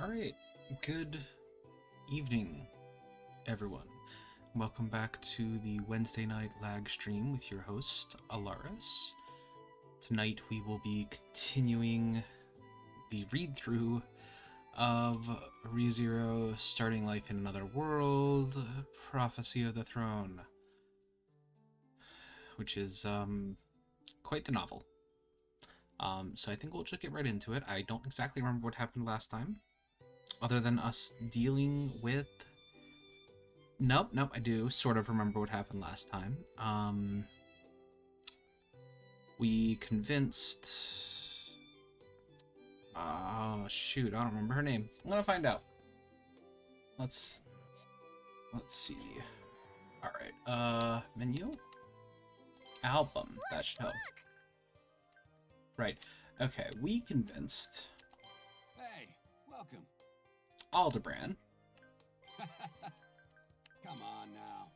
Alright, good evening, everyone. Welcome back to the Wednesday night lag stream with your host, Alaris. Tonight we will be continuing the read-through of ReZero Starting Life in Another World, Prophecy of the Throne, which is quite the novel. So I think we'll just get right into it. I don't exactly remember what happened last time, other than us dealing with... Nope, I do sort of remember what happened last time. We convinced... Oh, shoot, I don't remember her name. I'm gonna find out. Let's see. Alright, menu? Album, that should help. Right. Okay, we convinced Hey, welcome. Aldebaran Come on now.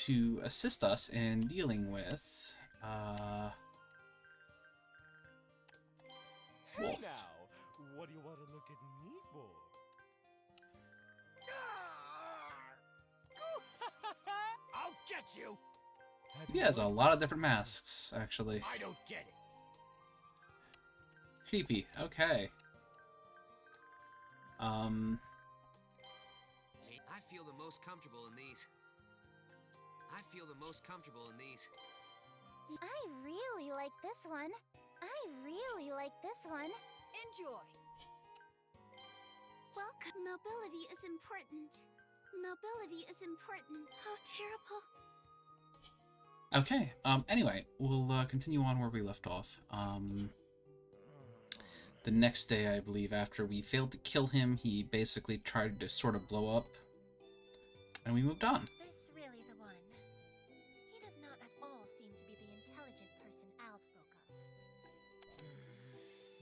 to assist us in dealing with Hey Wolf. now, what do you want to look at me for? I'll get you. He has a lot of different masks, actually. I don't get it. Creepy. Okay. I feel the most comfortable in these. I really like this one. Enjoy. Welcome. Mobility is important. How terrible. Okay. Anyway, we'll continue on where we left off. The next day, I believe, after we failed to kill him, he basically tried to sort of blow up, and we moved on. Is this really the one? He does not at all seem to be the intelligent person Al spoke of.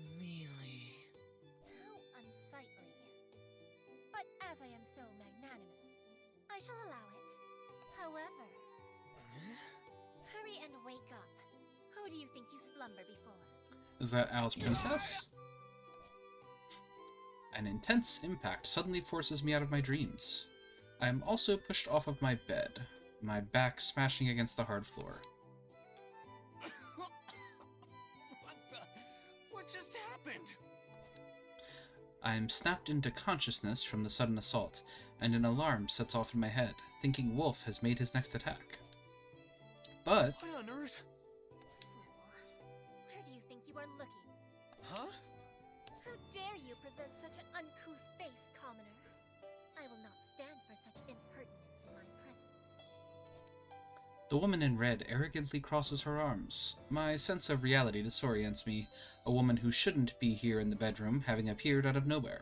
Mealy. How unsightly. But as I am so magnanimous, I shall allow it. However, hurry and wake up. Who do you think you slumber before? Is that Al's princess? An intense impact suddenly forces me out of my dreams. I am also pushed off of my bed, my back smashing against the hard floor. What just happened? I am snapped into consciousness from the sudden assault, and an alarm sets off in my head, thinking Wolf has made his next attack. But... What on earth? Where do you think you are looking? Huh? How dare you present such an uncouth face, commoner? I will not stand for such impertinence in my presence. the woman in red arrogantly crosses her arms. My sense of reality disorients me, a woman who shouldn't be here in the bedroom having appeared out of nowhere.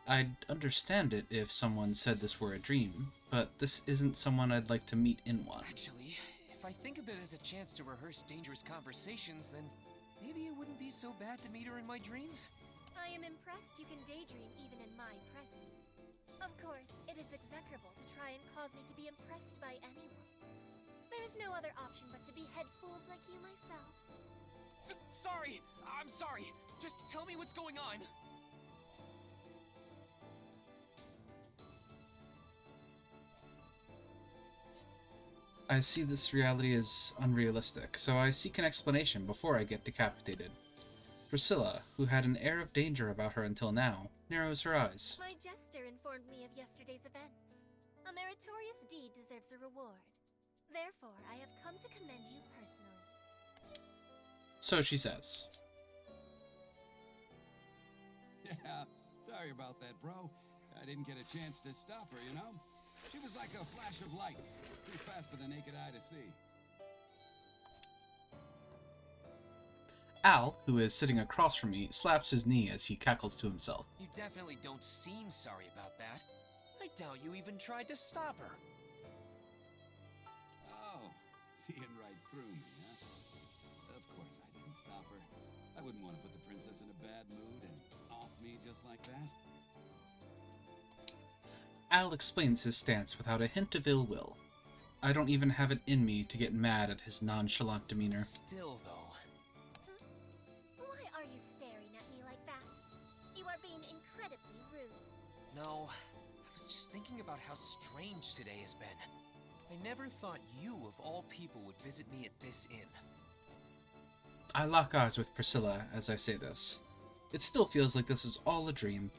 I'd understand it if someone said this were a dream, but this isn't someone I'd like to meet in one. Actually, if I think of it as a chance to rehearse dangerous conversations, then maybe it wouldn't be so bad to meet her in my dreams. I am impressed you can daydream even in my presence. Of course, it is execrable to try and cause me to be impressed by anyone. There is no other option but to behead fools like you myself. Sorry! I'm sorry! Just tell me what's going on! I see this reality as unrealistic, so I seek an explanation before I get decapitated. Priscilla, who had an air of danger about her until now, narrows her eyes. My jester informed me of yesterday's events. A meritorious deed deserves a reward. Therefore, I have come to commend you personally. So she says. Yeah, sorry about that, bro. I didn't get a chance to stop her, you know? She was like a flash of light. Too fast for the naked eye to see. Al, who is sitting across from me, slaps his knee as he cackles to himself. You definitely don't seem sorry about that. I doubt you even tried to stop her. Oh, seeing right through me, huh? Of course I didn't stop her. I wouldn't want to put the princess in a bad mood and off me just like that. Al explains his stance without a hint of ill will. I don't even have it in me to get mad at his nonchalant demeanor. Still, though. Why are you staring at me like that? You are being know, I was just thinking about how strange today has been. I never thought you, of all people, would visit me at this inn. I lock eyes with Priscilla as I say this. It still feels like this is all a dream.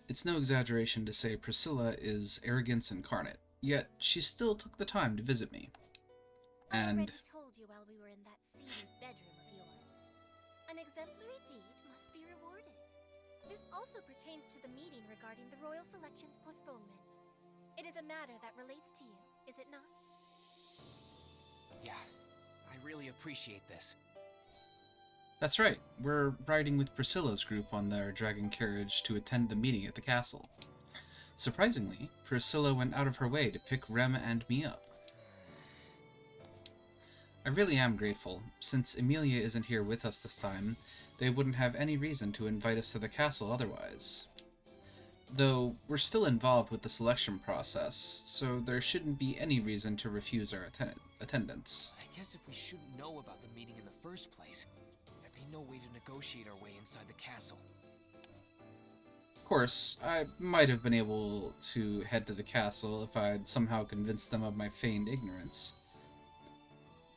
It's no exaggeration to say Priscilla is arrogance incarnate, yet she still took the time to visit me. I And already told you while we were in that seedy bedroom of yours. An exemplary deed must be rewarded. This also pertains to the meeting regarding the Royal Selection's postponement. It is a matter that relates to you, is it not? Yeah, I really appreciate this. that's right, we're riding with Priscilla's group on their dragon carriage to attend the meeting at the castle. Surprisingly, Priscilla went out of her way to pick Rem and me up. I really am grateful. Since Emilia isn't here with us this time, they wouldn't have any reason to invite us to the castle otherwise. Though, we're still involved with the selection process, so there shouldn't be any reason to refuse our attendance. I guess if we shouldn't know about the meeting in the first place, there'd be no way to negotiate our way inside the castle. Of course, I might have been able to head to the castle if I'd somehow convinced them of my feigned ignorance.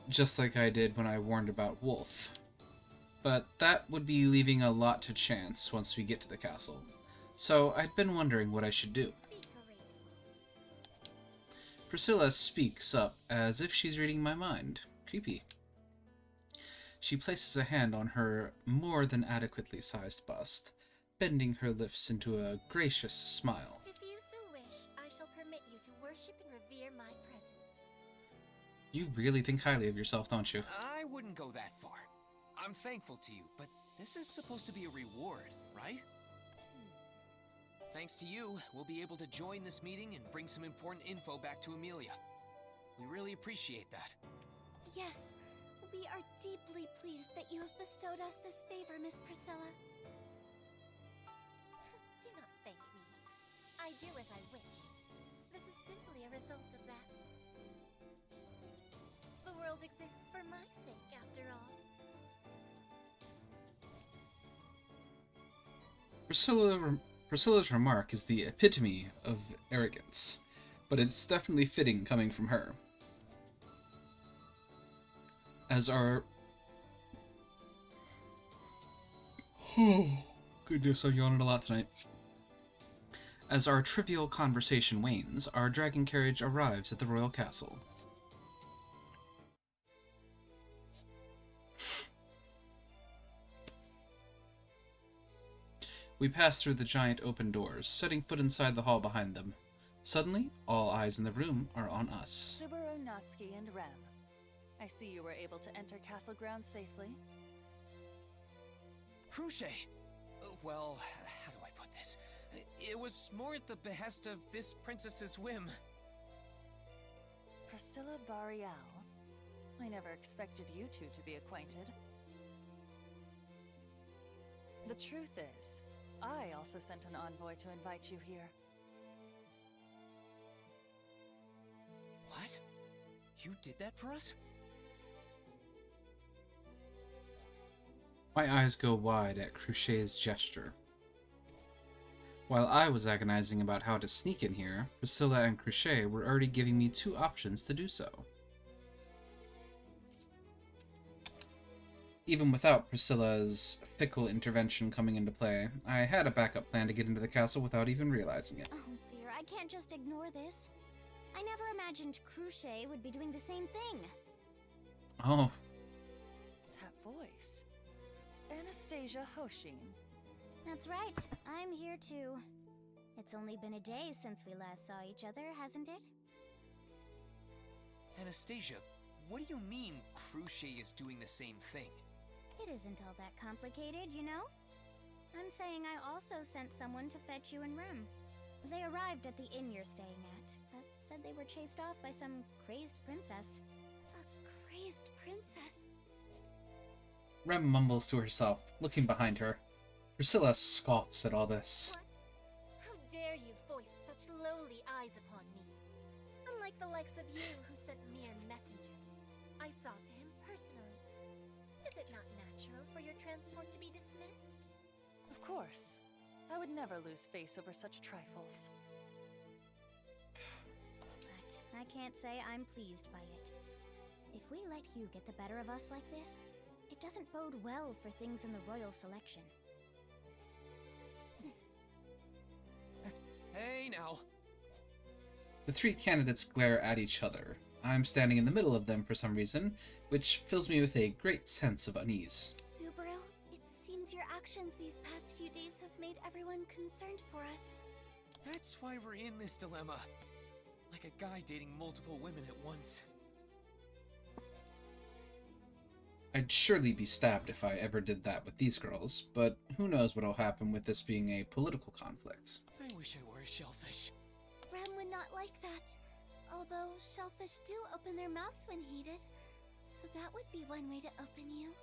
Just like I did when I warned about Wolf. But that would be leaving a lot to chance once we get to the castle. So I'd been wondering what I should do. Be grateful. Priscilla speaks up as if she's reading my mind. Creepy. She places a hand on her more than adequately sized bust, bending her lips into a gracious smile. If you so wish, I shall permit you to worship and revere my presence. You really think highly of yourself, don't you? I wouldn't go that far. I'm thankful to you, but this is supposed to be a reward, right? Thanks to you, we'll be able to join this meeting and bring some important info back to Emilia. We really appreciate that. Yes, we are deeply pleased that you have bestowed us this favor, Miss Priscilla. Do not thank me. I do as I wish. This is simply a result of that. The world exists for my sake, after all. Priscilla's remark is the epitome of arrogance, but it's definitely fitting coming from her. As our... Oh, goodness, I'm yawning a lot tonight. As our trivial conversation wanes, our dragon carriage arrives at the royal castle. We pass through the giant open doors, setting foot inside the hall behind them. Suddenly, all eyes in the room are on us. Subaru, Natsuki, and Rem. I see you were able to enter castle grounds safely. Cruce! Well, how do I put this? It was more at the behest of this princess's whim. Priscilla Barial. I never expected you two to be acquainted. The truth is, I also sent an envoy to invite you here. What? You did that for us? My eyes go wide at Cruchet's gesture. While I was agonizing about how to sneak in here, Priscilla and Cruchet were already giving me two options to do so. Even without Priscilla's fickle intervention coming into play, I had a backup plan to get into the castle without even realizing it. Oh dear, I can't just ignore this. I never imagined Cruce would be doing the same thing. Oh, That voice. Anastasia Hoshin. That's right, I'm here too. It's only been a day since we last saw each other, hasn't it? Anastasia, what do you mean Cruce is doing the same thing? It isn't all that complicated, you know? I'm saying I also sent someone to fetch you and Rem. They arrived at the inn you're staying at, but said they were chased off by some crazed princess. A crazed princess? Rem mumbles to herself, looking behind her. Priscilla scoffs at all this. What? How dare you foist such lowly eyes upon me? Unlike the likes of you who sent mere messengers, I saw to him personally. Is it not natural for your transport to be dismissed? Of course. I would never lose face over such trifles. But I can't say I'm pleased by it. If we let you get the better of us like this, it doesn't bode well for things in the royal selection. Hey, now. The three candidates glare at each other. I'm standing in the middle of them for some reason, which fills me with a great sense of unease. Subaru, it seems your actions these past few days have made everyone concerned for us. That's why we're in this dilemma. Like a guy dating multiple women at once. I'd surely be stabbed if I ever did that with these girls, but who knows what'll happen with this being a political conflict. I wish I were a shellfish. Rem would not like that. Although shellfish do open their mouths when heated, so that would be one way to open you.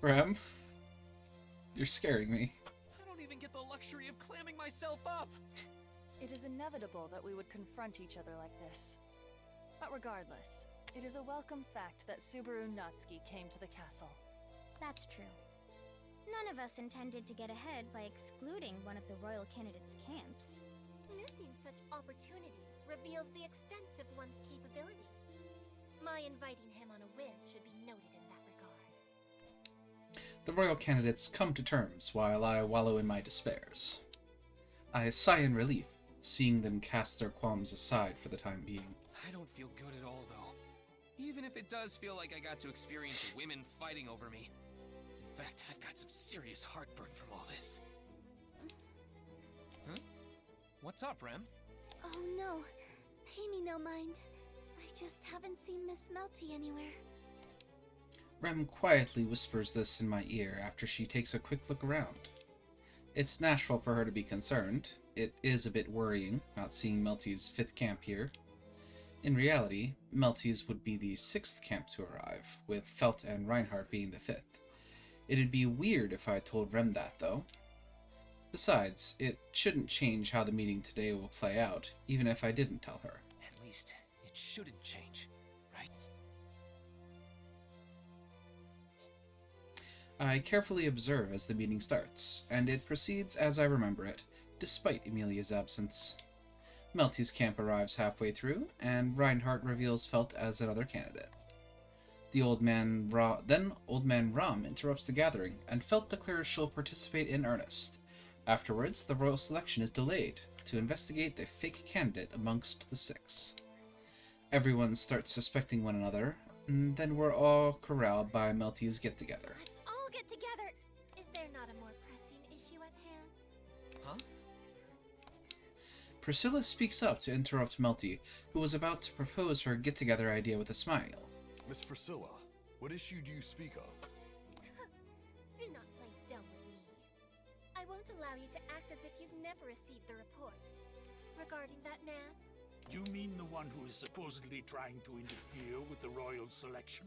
Rem? You're scaring me. I don't even get the luxury of clamming myself up. It is inevitable that we would confront each other like this. But regardless, it is a welcome fact that Subaru Natsuki came to the castle. That's true. None of us intended to get ahead by excluding one of the royal candidates' camps. Missing such opportunities reveals the extent of one's capabilities. My inviting him on a whim should be noted in that regard. The royal candidates come to terms while I wallow in my despairs. I sigh in relief, seeing them cast their qualms aside for the time being. I don't feel good at all, though. Even if it does feel like I got to experience women fighting over me. In fact, I've got some serious heartburn from all this. Huh? What's up, Rem? Oh no, pay me no mind. I just haven't seen Miss Melty anywhere. Rem quietly whispers this in my ear after she takes a quick look around. It's natural for her to be concerned. It is a bit worrying, not seeing Melty's 5th camp here. In reality, Melty's would be the 6th camp to arrive, with Felt and Reinhardt being the 5th. It'd be weird if I told Rem that, though. Besides, it shouldn't change how the meeting today will play out, even if I didn't tell her. At least, it shouldn't change, right? I carefully observe as the meeting starts, and it proceeds as I remember it, despite Emilia's absence. Melty's camp arrives halfway through, and Reinhardt reveals Felt as another candidate. Then Old Man Ram interrupts the gathering, and Felt declares she'll participate in earnest. Afterwards, the royal selection is delayed to investigate the fake candidate amongst the 6. Everyone starts suspecting one another, and then we're all corralled by Melty's get-together. Let's all get together. Is there not a more pressing issue at hand? Huh? Priscilla speaks up to interrupt Melty, who was about to propose her get-together idea with a smile. Miss Priscilla, what issue do you speak of? Do not play dumb with me. I won't allow you to act as if you've never received the report. Regarding that man? You mean the one who is supposedly trying to interfere with the royal selection?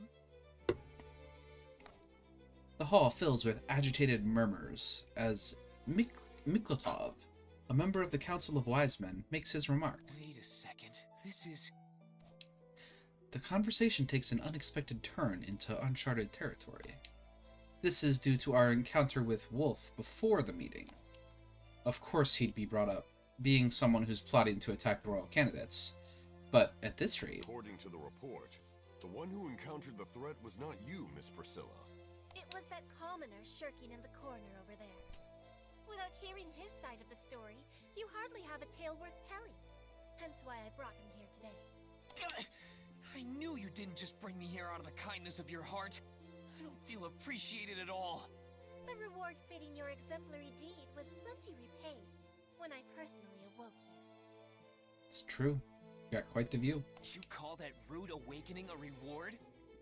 The hall fills with agitated murmurs as Miklotov, a member of the Council of Wise Men, makes his remark. Wait a second. This is... The conversation takes an unexpected turn into uncharted territory. This is due to our encounter with Wolf before the meeting. Of course he'd be brought up, being someone who's plotting to attack the royal candidates. But at this rate... According to the report, the one who encountered the threat was not you, Miss Priscilla. It was that commoner shirking in the corner over there. Without hearing his side of the story, you hardly have a tale worth telling. Hence why I brought him here today. I knew you didn't just bring me here out of the kindness of your heart. I don't feel appreciated at all. The reward fitting your exemplary deed was plenty repaid when I personally awoke you. It's true. You got quite the view. You call that rude awakening a reward?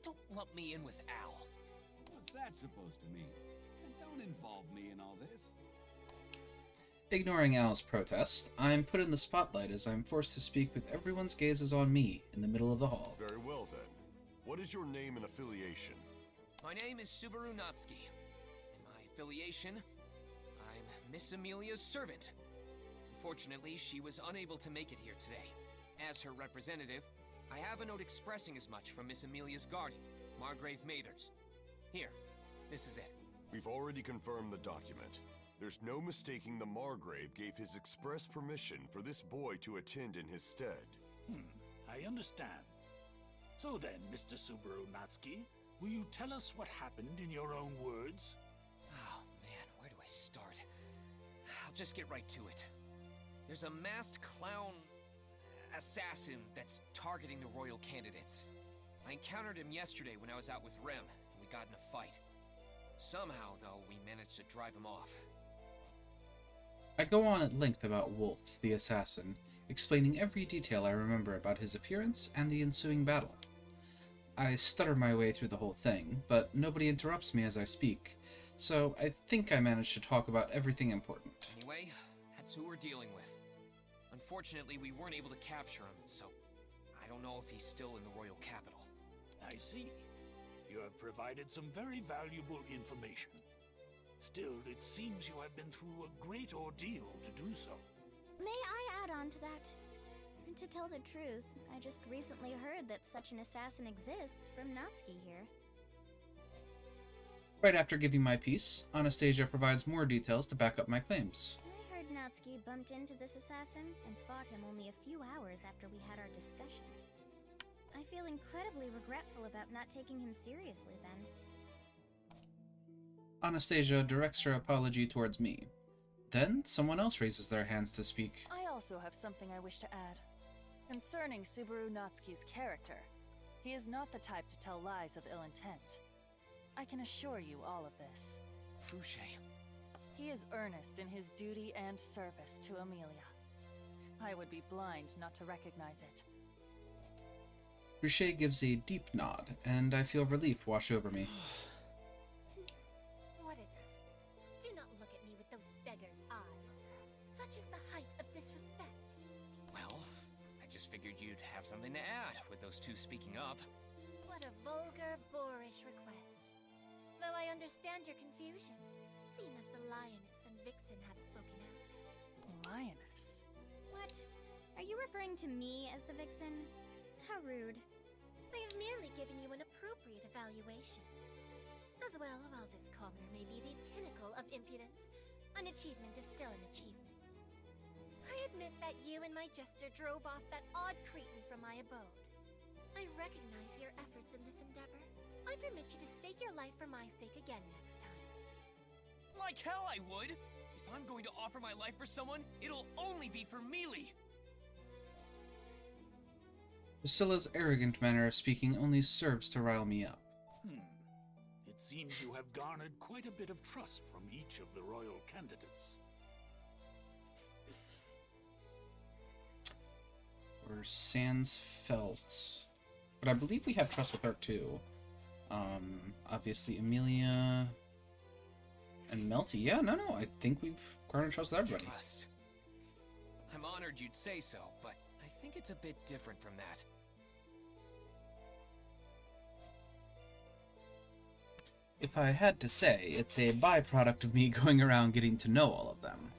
Don't lump me in with Al. What's that supposed to mean? And don't involve me in all this. Ignoring Al's protest, I'm put in the spotlight as I'm forced to speak with everyone's gazes on me in the middle of the hall. Very well then. What is your name and affiliation? My name is Subaru Natsuki. And my affiliation? I'm Miss Amelia's servant. Unfortunately, she was unable to make it here today. As her representative, I have a note expressing as much from Miss Amelia's guardian, Margrave Mathers. Here, this is it. We've already confirmed the document. There's no mistaking the Margrave gave his express permission for this boy to attend in his stead. I understand. So then, Mr. Subaru Natsuki, will you tell us what happened in your own words? Oh man, where do I start? I'll just get right to it. There's a masked clown assassin that's targeting the royal candidates. I encountered him yesterday when I was out with Rem, and we got in a fight. Somehow, though, we managed to drive him off. I go on at length about Wolf, the assassin, explaining every detail I remember about his appearance and the ensuing battle. I stutter my way through the whole thing, but nobody interrupts me as I speak, so I think I managed to talk about everything important. Anyway, that's who we're dealing with. Unfortunately, we weren't able to capture him, so I don't know if he's still in the royal capital. I see. You have provided some very valuable information. Still, it seems you have been through a great ordeal to do so. May I add on to that? And to tell the truth, I just recently heard that such an assassin exists from Natsuki here. Right after giving my piece, Anastasia provides more details to back up my claims. I heard Natsuki bumped into this assassin and fought him only a few hours after we had our discussion. I feel incredibly regretful about not taking him seriously then. Anastasia directs her apology towards me. Then, someone else raises their hands to speak. I also have something I wish to add. Concerning Subaru Natsuki's character, he is not the type to tell lies of ill intent. I can assure you all of this. Fouché. He is earnest in his duty and service to Amelia. I would be blind not to recognize it. Boucher gives a deep nod, and I feel relief wash over me. What is it? Do not look at me with those beggar's eyes. Such is the height of disrespect. Well, I just figured you'd have something to add with those two speaking up. What a vulgar, boorish request. Though I understand your confusion, seeing as the lioness and vixen have spoken out. Lioness? What? Are you referring to me as the vixen? How rude. I have merely given you an appropriate evaluation. As well, while this commoner may be the pinnacle of impudence, an achievement is still an achievement. I admit that you and my jester drove off that odd cretin from my abode. I recognize your efforts in this endeavor. I permit you to stake your life for my sake again next time. Like hell I would! If I'm going to offer my life for someone, it'll only be for Mealy! Priscilla's arrogant manner of speaking only serves to rile me up. It seems you have garnered quite a bit of trust from each of the royal candidates. Or Sans Felt. But I believe we have trust with her too. Obviously Amelia and Melty. Yeah, no, I think we've garnered trust with everybody. Trust. I'm honored you'd say so, but I think it's a bit different from that. If I had to say, it's a byproduct of me going around getting to know all of them.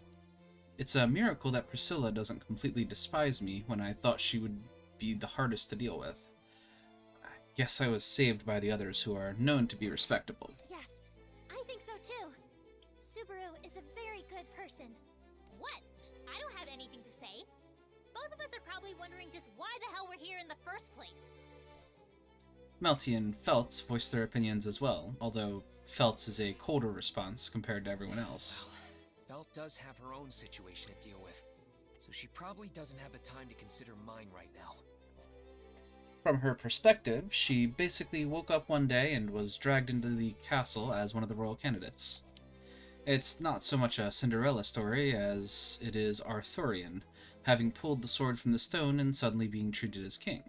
It's a miracle that Priscilla doesn't completely despise me when I thought she would be the hardest to deal with. I guess I was saved by the others who are known to be respectable. Yes, I think so too. Subaru is a very good person. What? I don't have anything to say. Both of us are probably wondering just why the hell we're here in the first place. Melty and Feltz voiced their opinions as well, although Feltz is a colder response compared to everyone else. Well, Felt does have her own situation to deal with, so she probably doesn't have the time to consider mine right now. From her perspective, she basically woke up one day and was dragged into the castle as one of the royal candidates. It's not so much a Cinderella story as it is Arthurian, having pulled the sword from the stone and suddenly being treated as king.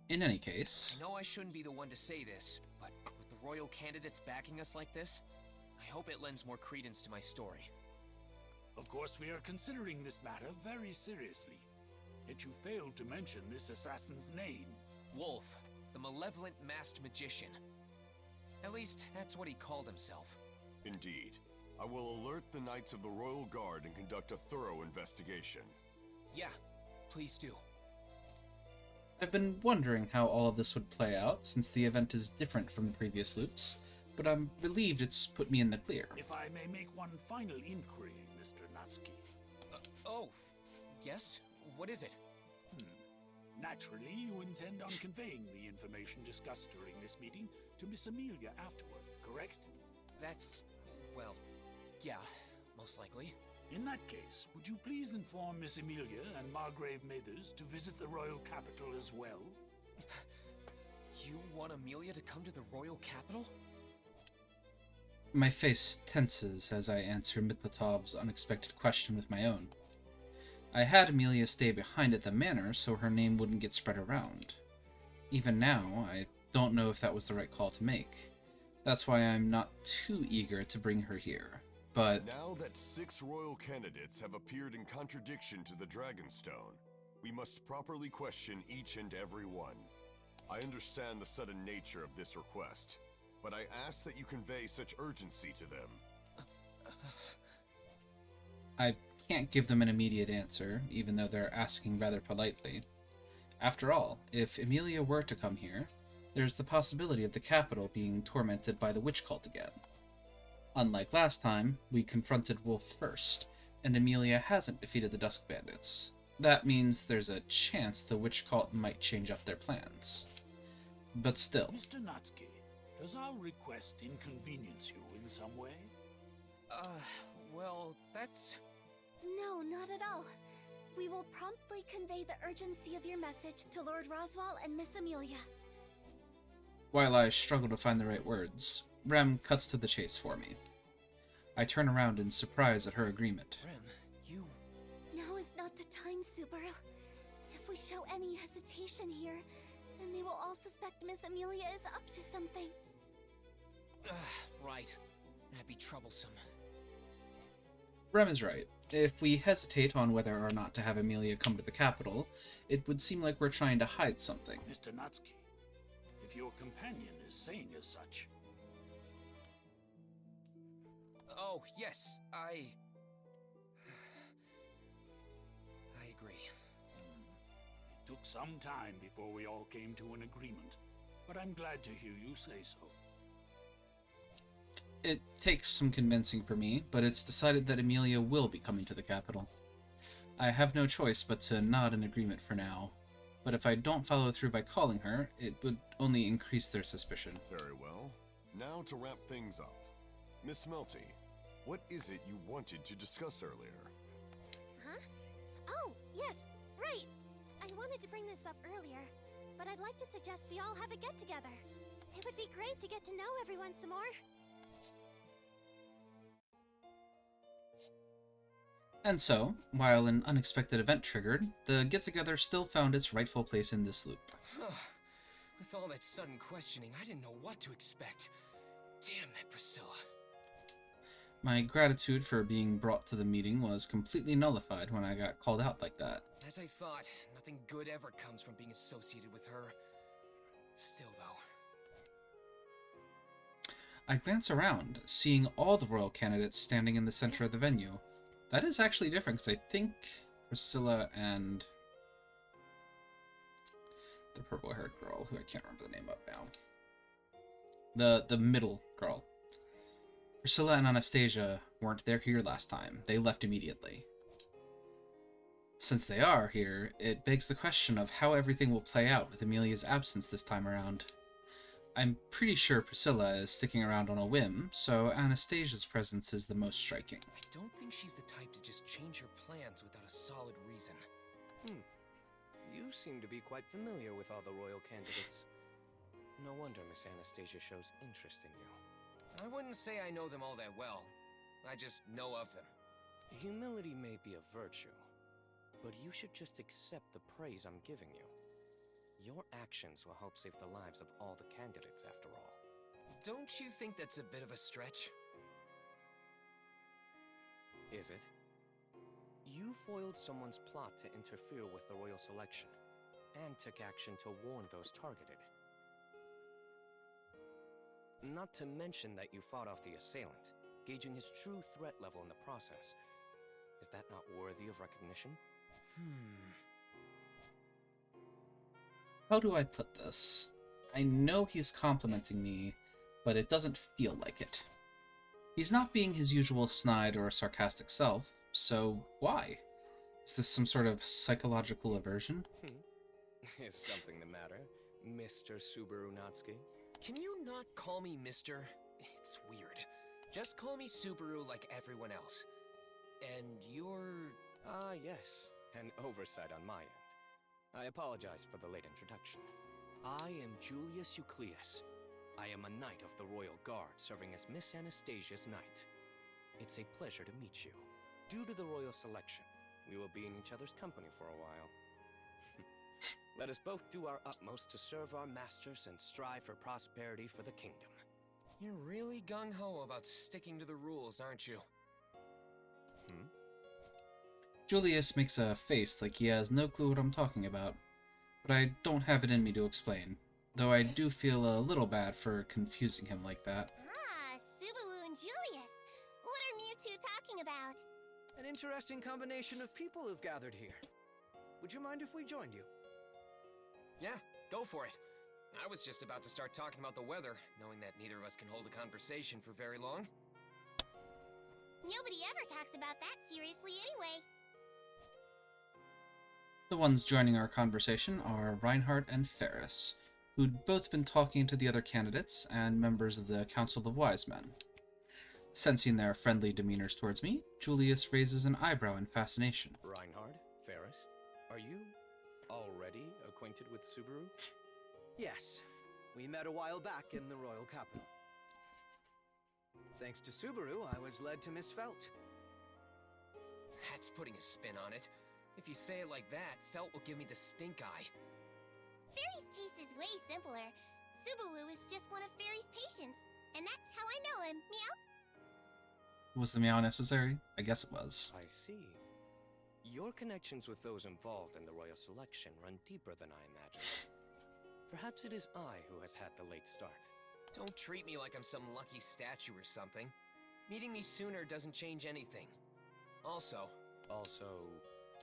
In any case... I know I shouldn't be the one to say this, but with the royal candidates backing us like this, I hope it lends more credence to my story. Of course, we are considering this matter very seriously. Yet you failed to mention this assassin's name. Wolf, the malevolent masked magician. At least, that's what he called himself. Indeed. I will alert the Knights of the Royal Guard and conduct a thorough investigation. Yeah, please do. I've been wondering how all of this would play out, since the event is different from the previous loops, but I'm relieved it's put me in the clear. If I may make one final inquiry, Mr. Natsuki. Oh, yes? What is it? Naturally, you intend on conveying the information discussed during this meeting to Miss Amelia afterward, correct? That's... well, yeah, most likely. In that case, would you please inform Miss Amelia and Margrave Mathers to visit the royal capital as well? You want Amelia to come to the royal capital? My face tenses as I answer Miklatov's unexpected question with my own. I had Amelia stay behind at the manor so her name wouldn't get spread around. Even now, I don't know if that was the right call to make. That's why I'm not too eager to bring her here. But now that 6 royal candidates have appeared in contradiction to the Dragonstone, we must properly question each and every one. I understand the sudden nature of this request, but I ask that you convey such urgency to them. I can't give them an immediate answer, even though they're asking rather politely. After all, if Amelia were to come here, there's the possibility of the capital being tormented by the witch cult again. Unlike last time, we confronted Wolf first, and Amelia hasn't defeated the Dusk Bandits. That means there's a chance the witch cult might change up their plans. But still. Mr. Natsuki, does our request inconvenience you in some way? Well, that's... No, not at all. We will promptly convey the urgency of your message to Lord Roswell and Miss Amelia. While I struggle to find the right words, Rem cuts to the chase for me. I turn around in surprise at her agreement. Rem, you... Now is not the time, Subaru. If we show any hesitation here, then they will all suspect Miss Amelia is up to something. Right. That'd be troublesome. Rem is right. If we hesitate on whether or not to have Amelia come to the capital, it would seem like we're trying to hide something. Mr. Natsuki, if your companion is saying as such... Oh, yes, I agree. It took some time before we all came to an agreement, but I'm glad to hear you say so. It takes some convincing for me, but it's decided that Amelia will be coming to the capital. I have no choice but to nod in agreement for now, but if I don't follow through by calling her, it would only increase their suspicion. Very well. Now to wrap things up. Miss Melty, what is it you wanted to discuss earlier? Huh? Oh, yes, right. I wanted to bring this up earlier, but I'd like to suggest we all have a get-together. It would be great to get to know everyone some more. And so, while an unexpected event triggered, the get-together still found its rightful place in this loop. With all that sudden questioning, I didn't know what to expect. Damn that Priscilla. My gratitude for being brought to the meeting was completely nullified when I got called out like that. As I thought, nothing good ever comes from being associated with her. Still, though. I glance around, seeing all the royal candidates standing in the center of the venue. That is actually different, because I think Priscilla and the purple-haired girl, who I can't remember the name of now. The middle girl. Priscilla and Anastasia weren't there here last time. They left immediately. Since they are here, it begs the question of how everything will play out with Amelia's absence this time around. I'm pretty sure Priscilla is sticking around on a whim, so Anastasia's presence is the most striking. I don't think she's the type to just change her plans without a solid reason. You seem to be quite familiar with all the royal candidates. No wonder Miss Anastasia shows interest in you. I wouldn't say I know them all that well. I just know of them. Humility may be a virtue, but you should just accept the praise I'm giving you. Your actions will help save the lives of all the candidates, after all. Don't you think that's a bit of a stretch? Is it? You foiled someone's plot to interfere with the royal selection, and took action to warn those targeted. Not to mention that you fought off the assailant, gauging his true threat level in the process. Is that not worthy of recognition? How do I put this? I know he's complimenting me, but it doesn't feel like it. He's not being his usual snide or sarcastic self, so why? Is this some sort of psychological aversion? Is something the matter, Mr. Subaru Natsuki? Can you not call me Mr.? It's weird. Just call me Subaru like everyone else. And you're... Ah, yes. An oversight on my end. I apologize for the late introduction. I am Julius Eucleus. I am a knight of the Royal Guard, serving as Miss Anastasia's knight. It's a pleasure to meet you. Due to the royal selection, we will be in each other's company for a while. Let us both do our utmost to serve our masters and strive for prosperity for the kingdom. You're really gung-ho about sticking to the rules, aren't you? Julius makes a face like he has no clue what I'm talking about, but I don't have it in me to explain, though I do feel a little bad for confusing him like that. Ah, Subaru and Julius. What are you two talking about? An interesting combination of people who've gathered here. Would you mind if we joined you? Yeah, go for it. I was just about to start talking about the weather, knowing that neither of us can hold a conversation for very long. Nobody ever talks about that seriously anyway. The ones joining our conversation are Reinhardt and Ferris, who'd both been talking to the other candidates and members of the Council of Wise Men. Sensing their friendly demeanors towards me, Julius raises an eyebrow in fascination. Reinhard, Ferris, are you already acquainted with Subaru? Yes. We met a while back in the royal capital. Thanks to Subaru, I was led to Miss Felt. That's putting a spin on it. If you say it like that, Felt will give me the stink eye. Fairy's case is way simpler. Subaru is just one of Fairy's patients, and that's how I know him. Meow? Was the meow necessary? I guess it was. I see. Your connections with those involved in the royal selection run deeper than I imagined. Perhaps it is I who has had the late start. Don't treat me like I'm some lucky statue or something. Meeting me sooner doesn't change anything. Also,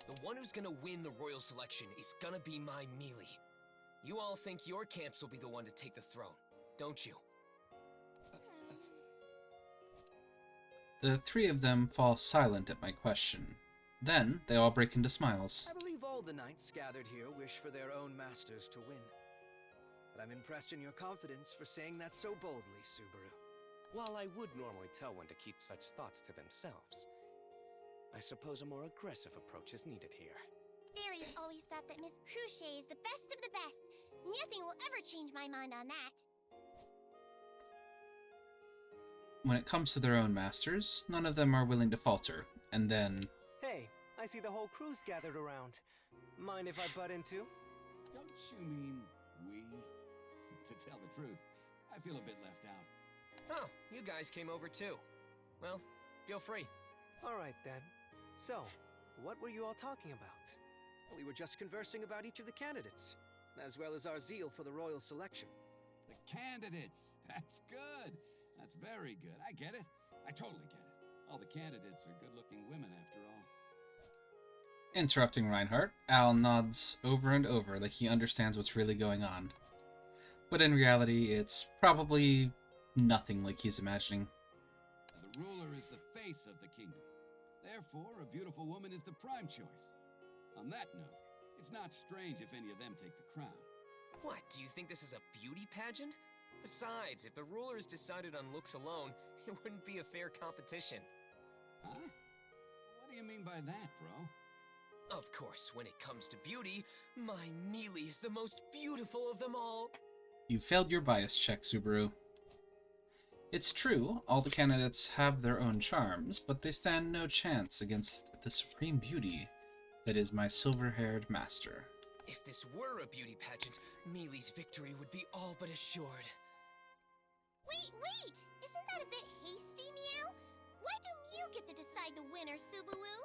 the one who's gonna win the royal selection is gonna be my melee. You all think your camps will be the one to take the throne, don't you? The three of them fall silent at my question. Then they all break into smiles. I believe all the knights gathered here wish for their own masters to win. But I'm impressed in your confidence for saying that so boldly, Subaru. While I would normally tell one to keep such thoughts to themselves, I suppose a more aggressive approach is needed here. Fairy's always thought that Miss Cruchet is the best of the best. Nothing will ever change my mind on that. When it comes to their own masters, none of them are willing to falter, and then... Hey, I see the whole crew's gathered around. Mind if I butt in too? Don't you mean we? To tell the truth, I feel a bit left out. Oh, you guys came over too. Well, feel free. All right then. So, what were you all talking about? We were just conversing about each of the candidates, as well as our zeal for the royal selection. The candidates! That's good! That's very good. I get it. I totally get it. All the candidates are good-looking women, after all. Interrupting Reinhardt, Al nods over and over like he understands what's really going on. But in reality, it's probably nothing like he's imagining. The ruler is the face of the kingdom. Therefore, a beautiful woman is the prime choice. On that note, it's not strange if any of them take the crown. What, do you think this is a beauty pageant? Besides, if the rulers decided on looks alone, it wouldn't be a fair competition. Huh? What do you mean by that, bro? Of course, when it comes to beauty, my melee is the most beautiful of them all. You failed your bias check, Subaru. It's true, all the candidates have their own charms, but they stand no chance against the supreme beauty that is my silver-haired master. If this were a beauty pageant, Mealy's victory would be all but assured. Wait! Isn't that a bit hasty, Meow? Why do you get to decide the winner, Subaru?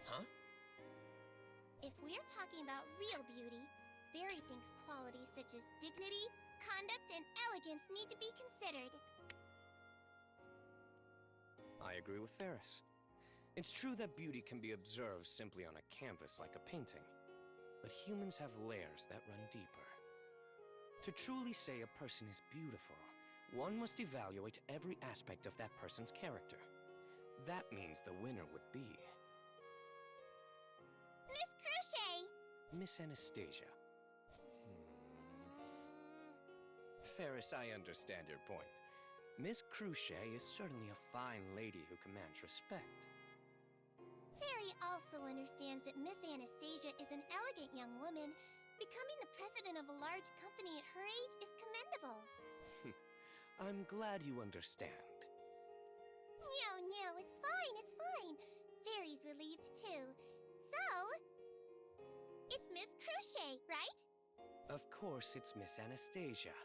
Huh? If we're talking about real beauty, Fairy thinks qualities such as dignity, conduct, and elegance need to be considered. I agree with Ferris. It's true that beauty can be observed simply on a canvas like a painting, but humans have layers that run deeper. To truly say a person is beautiful, one must evaluate every aspect of that person's character. That means the winner would be Miss Crochet! Miss Anastasia. Ferris, I understand your point. Miss Crochet is certainly a fine lady who commands respect. Fairy also understands that Miss Anastasia is an elegant young woman. Becoming the president of a large company at her age is commendable. I'm glad you understand. No, it's fine, it's fine. Fairy's relieved too. So, it's Miss Crochet, right? Of course, it's Miss Anastasia.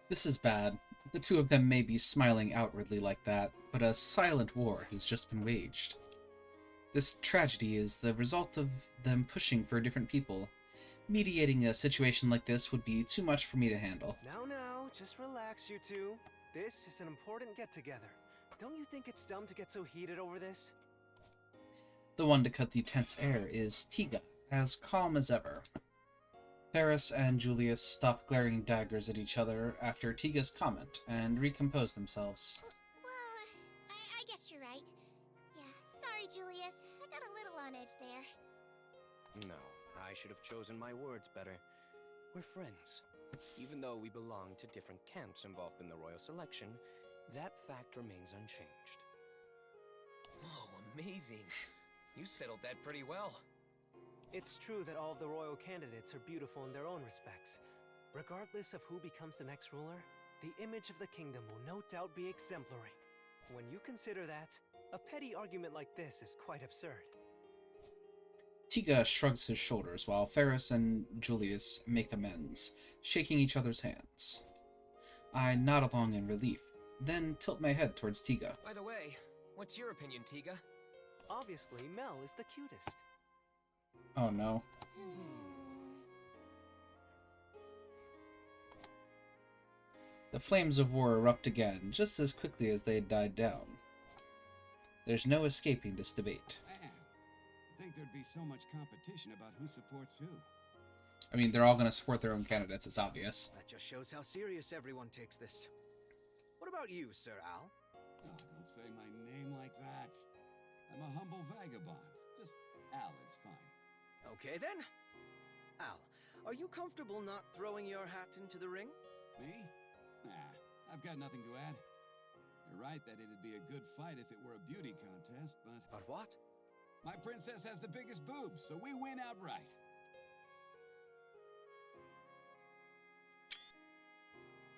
This is bad. The two of them may be smiling outwardly like that, but a silent war has just been waged. This tragedy is the result of them pushing for different people. Mediating a situation like this would be too much for me to handle. Now, just relax, you two. This is an important get-together. Don't you think it's dumb to get so heated over this? The one to cut the tense air is Tiga, as calm as ever. Ferris and Julius stop glaring daggers at each other after Tiga's comment and recompose themselves. Well, I guess you're right. Yeah, sorry, Julius. I got a little on edge there. No, I should have chosen my words better. We're friends. Even though we belong to different camps involved in the royal selection, that fact remains unchanged. Oh, amazing. You settled that pretty well. It's true that all of the royal candidates are beautiful in their own respects. Regardless of who becomes the next ruler, the image of the kingdom will no doubt be exemplary. When you consider that, a petty argument like this is quite absurd. Tiga shrugs his shoulders while Ferris and Julius make amends, shaking each other's hands. I nod along in relief, then tilt my head towards Tiga. By the way, what's your opinion, Tiga? Obviously, Mel is the cutest. Oh no. The flames of war erupt again, just as quickly as they had died down. There's no escaping this debate. Man, I think there'd be so much competition about who supports who. I mean, they're all going to support their own candidates, it's obvious. That just shows how serious everyone takes this. What about you, Sir Al? Oh, don't say my name like that. I'm a humble vagabond. Just Al is fine. Okay then. Al, are you comfortable not throwing your hat into the ring? Me? Nah, I've got nothing to add. You're right that it'd be a good fight if it were a beauty contest, but... But what? My princess has the biggest boobs, so we win outright.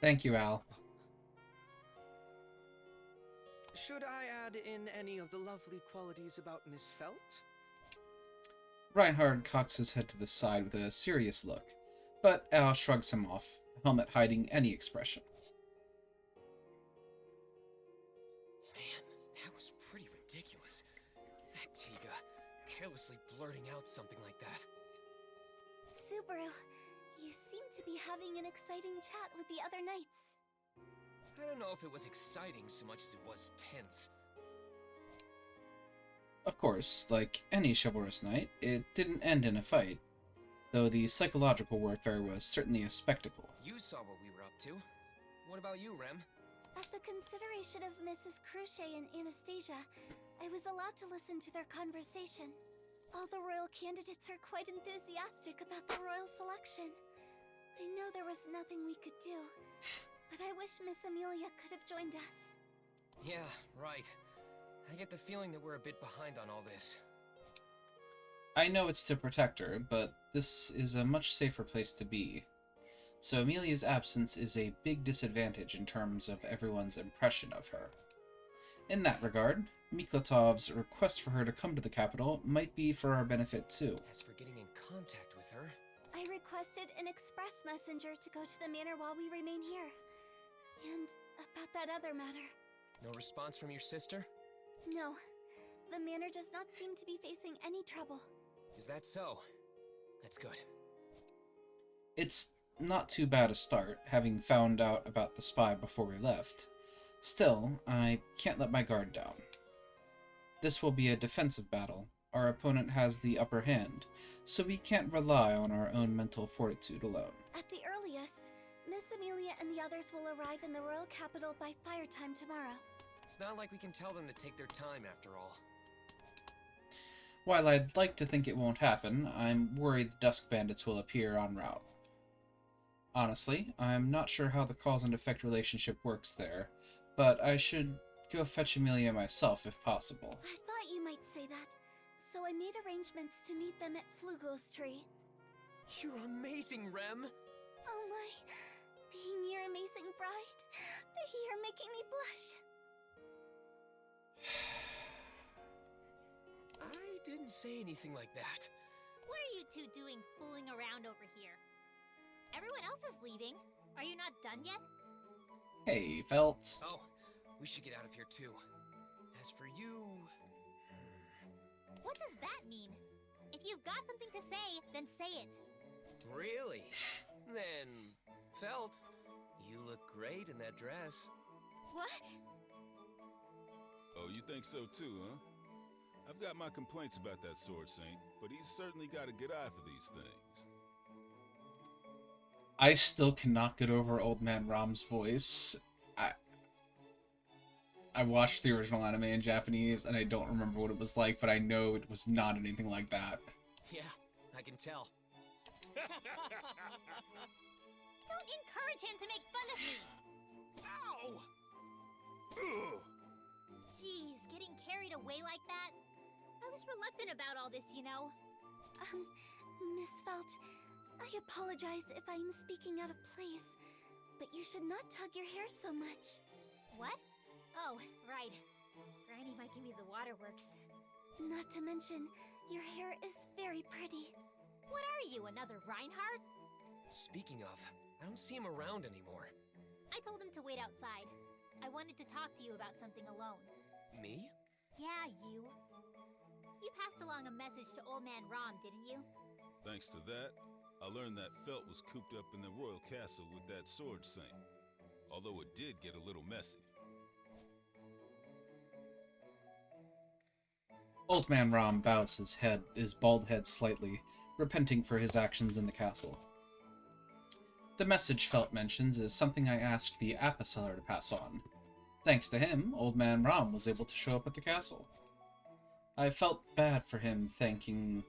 Thank you, Al. Should I add in any of the lovely qualities about Miss Felt? Reinhard cocks his head to the side with a serious look, but Al shrugs him off, the helmet hiding any expression. Man, that was pretty ridiculous. That Tiga, carelessly blurting out something like that. Subaru, you seem to be having an exciting chat with the other knights. I don't know if it was exciting so much as it was tense. Of course, like any chivalrous knight, it didn't end in a fight, though the psychological warfare was certainly a spectacle. You saw what we were up to. What about you, Rem? At the consideration of Mrs. Crochet and Anastasia, I was allowed to listen to their conversation. All the royal candidates are quite enthusiastic about the royal selection. I know there was nothing we could do, but I wish Miss Amelia could have joined us. Yeah, right. I get the feeling that we're a bit behind on all this. I know it's to protect her, but this is a much safer place to be. So Amelia's absence is a big disadvantage in terms of everyone's impression of her. In that regard, Miklatov's request for her to come to the capital might be for our benefit too. As for getting in contact with her... I requested an express messenger to go to the manor while we remain here. And about that other matter. No response from your sister? No. The manor does not seem to be facing any trouble. Is that so? That's good. It's not too bad a start, having found out about the spy before we left. Still, I can't let my guard down. This will be a defensive battle, our opponent has the upper hand, so we can't rely on our own mental fortitude alone. At the earliest, Miss Amelia and the others will arrive in the royal capital by firetime tomorrow. It's not like we can tell them to take their time after all. While I'd like to think it won't happen, I'm worried the Dusk Bandits will appear en route. Honestly, I'm not sure how the cause and effect relationship works there, but I should go fetch Amelia myself if possible. I thought you might say that, so I made arrangements to meet them at Flugel's tree. You're amazing, Rem! Oh my, being your amazing bride, you're making me blush. I didn't say anything like that. What are you two doing fooling around over here? Everyone else is leaving. Are you not done yet? Hey, Felt. Oh, we should get out of here too. As for you... What does that mean? If you've got something to say, then say it. Really? Then, Felt, you look great in that dress. What? Oh, you think so too, huh? I've got my complaints about that Sword Saint, but he's certainly got a good eye for these things. I still cannot get over Old Man Ram's voice. I watched the original anime in Japanese, and I don't remember what it was like, but I know it was not anything like that. Yeah, I can tell. Don't encourage him to make fun of me! Ow! Ugh. Jeez, getting carried away like that? I was reluctant about all this, you know. Miss Felt, I apologize if I'm speaking out of place, but you should not tug your hair so much. What? Oh, right. Granny might give me the waterworks. Not to mention, your hair is very pretty. What are you, another Reinhardt? Speaking of, I don't see him around anymore. I told him to wait outside. I wanted to talk to you about something alone. Me? Yeah, you. You passed along a message to Old Man Rom, didn't you? Thanks to that, I learned that Felt was cooped up in the royal castle with that Sword Saint. Although it did get a little messy. Old Man Ram bows his bald head slightly, repenting for his actions in the castle. The message Felt mentions is something I asked the Aposeller to pass on. Thanks to him, Old Man Ram was able to show up at the castle. I felt bad for him thanking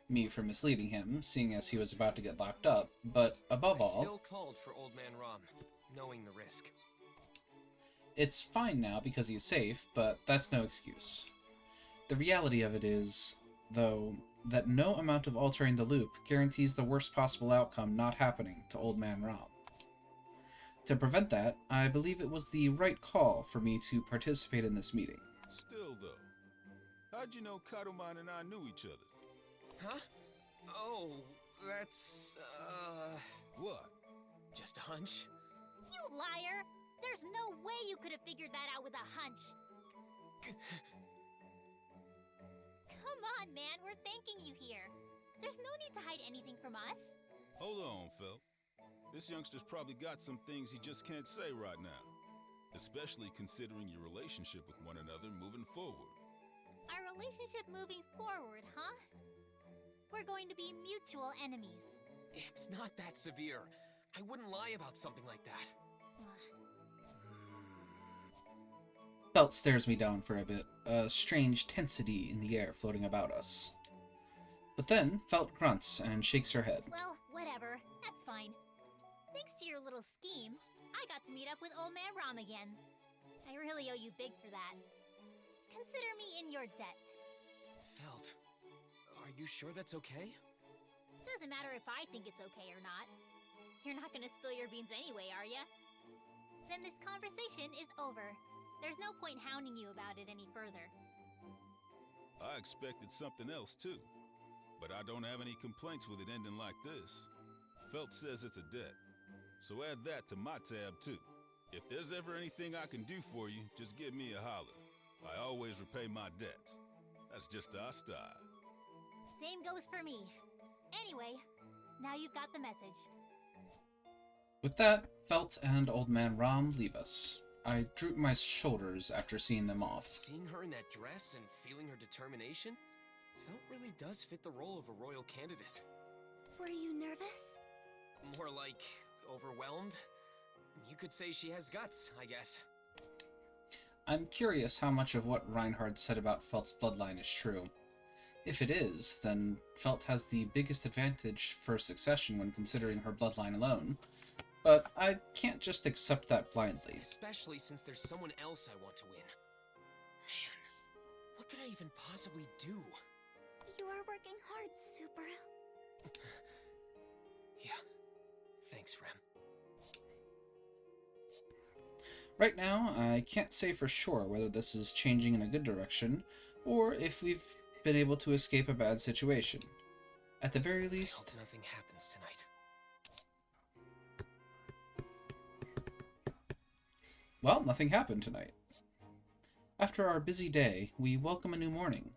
me for misleading him, seeing as he was about to get locked up, but above I all... still called for Old Man Rom, knowing the risk. It's fine now because he's safe, but that's no excuse. The reality of it is, though, that no amount of altering the loop guarantees the worst possible outcome not happening to Old Man Rom. To prevent that, I believe it was the right call for me to participate in this meeting. Still, though, how'd you know Karuman and I knew each other? Huh? Oh, that's, What? just a hunch. You liar! There's no way you could have figured that out with a hunch. Come on, man, we're thanking you here. There's no need to hide anything from us. Hold on, Felt. This youngster's probably got some things he just can't say right now. Especially considering your relationship with one another moving forward. Our relationship moving forward, huh? We're going to be mutual enemies. It's not that severe. I wouldn't lie about something like that. Felt stares me down for a bit, a strange tensity in the air floating about us. But then, Felt grunts and shakes her head. Well, whatever. That's fine. Thanks to your little scheme, I got to meet up with Old Man Rom again. I really owe you big for that. Consider me in your debt. Felt, are you sure that's okay? Doesn't matter if I think it's okay or not. You're not gonna spill your beans anyway, are ya? Then this conversation is over. There's no point hounding you about it any further. I expected something else too, but I don't have any complaints with it ending like this. Felt says it's a debt, so add that to my tab too. If there's ever anything I can do for you, just give me a holler. I always repay my debts. That's just our style. Same goes for me. Anyway, now you've got the message. With that, Felt and Old Man Rom leave us. I droop my shoulders after seeing them off. Seeing her in that dress and feeling her determination? Felt really does fit the role of a royal candidate. Were you nervous? More like overwhelmed. You could say she has guts, I guess. I'm curious how much of what Reinhard said about Felt's bloodline is true. If it is, then Felt has the biggest advantage for succession when considering her bloodline alone. But I can't just accept that blindly. Especially since there's someone else I want to win. Man, what could I even possibly do? You are working hard, Subaru. Yeah. Thanks, Rem. Right now, I can't say for sure whether this is changing in a good direction, or if we've been able to escape a bad situation. At the very least... I hope nothing happens tonight. Well, nothing happened tonight. After our busy day, we welcome a new morning.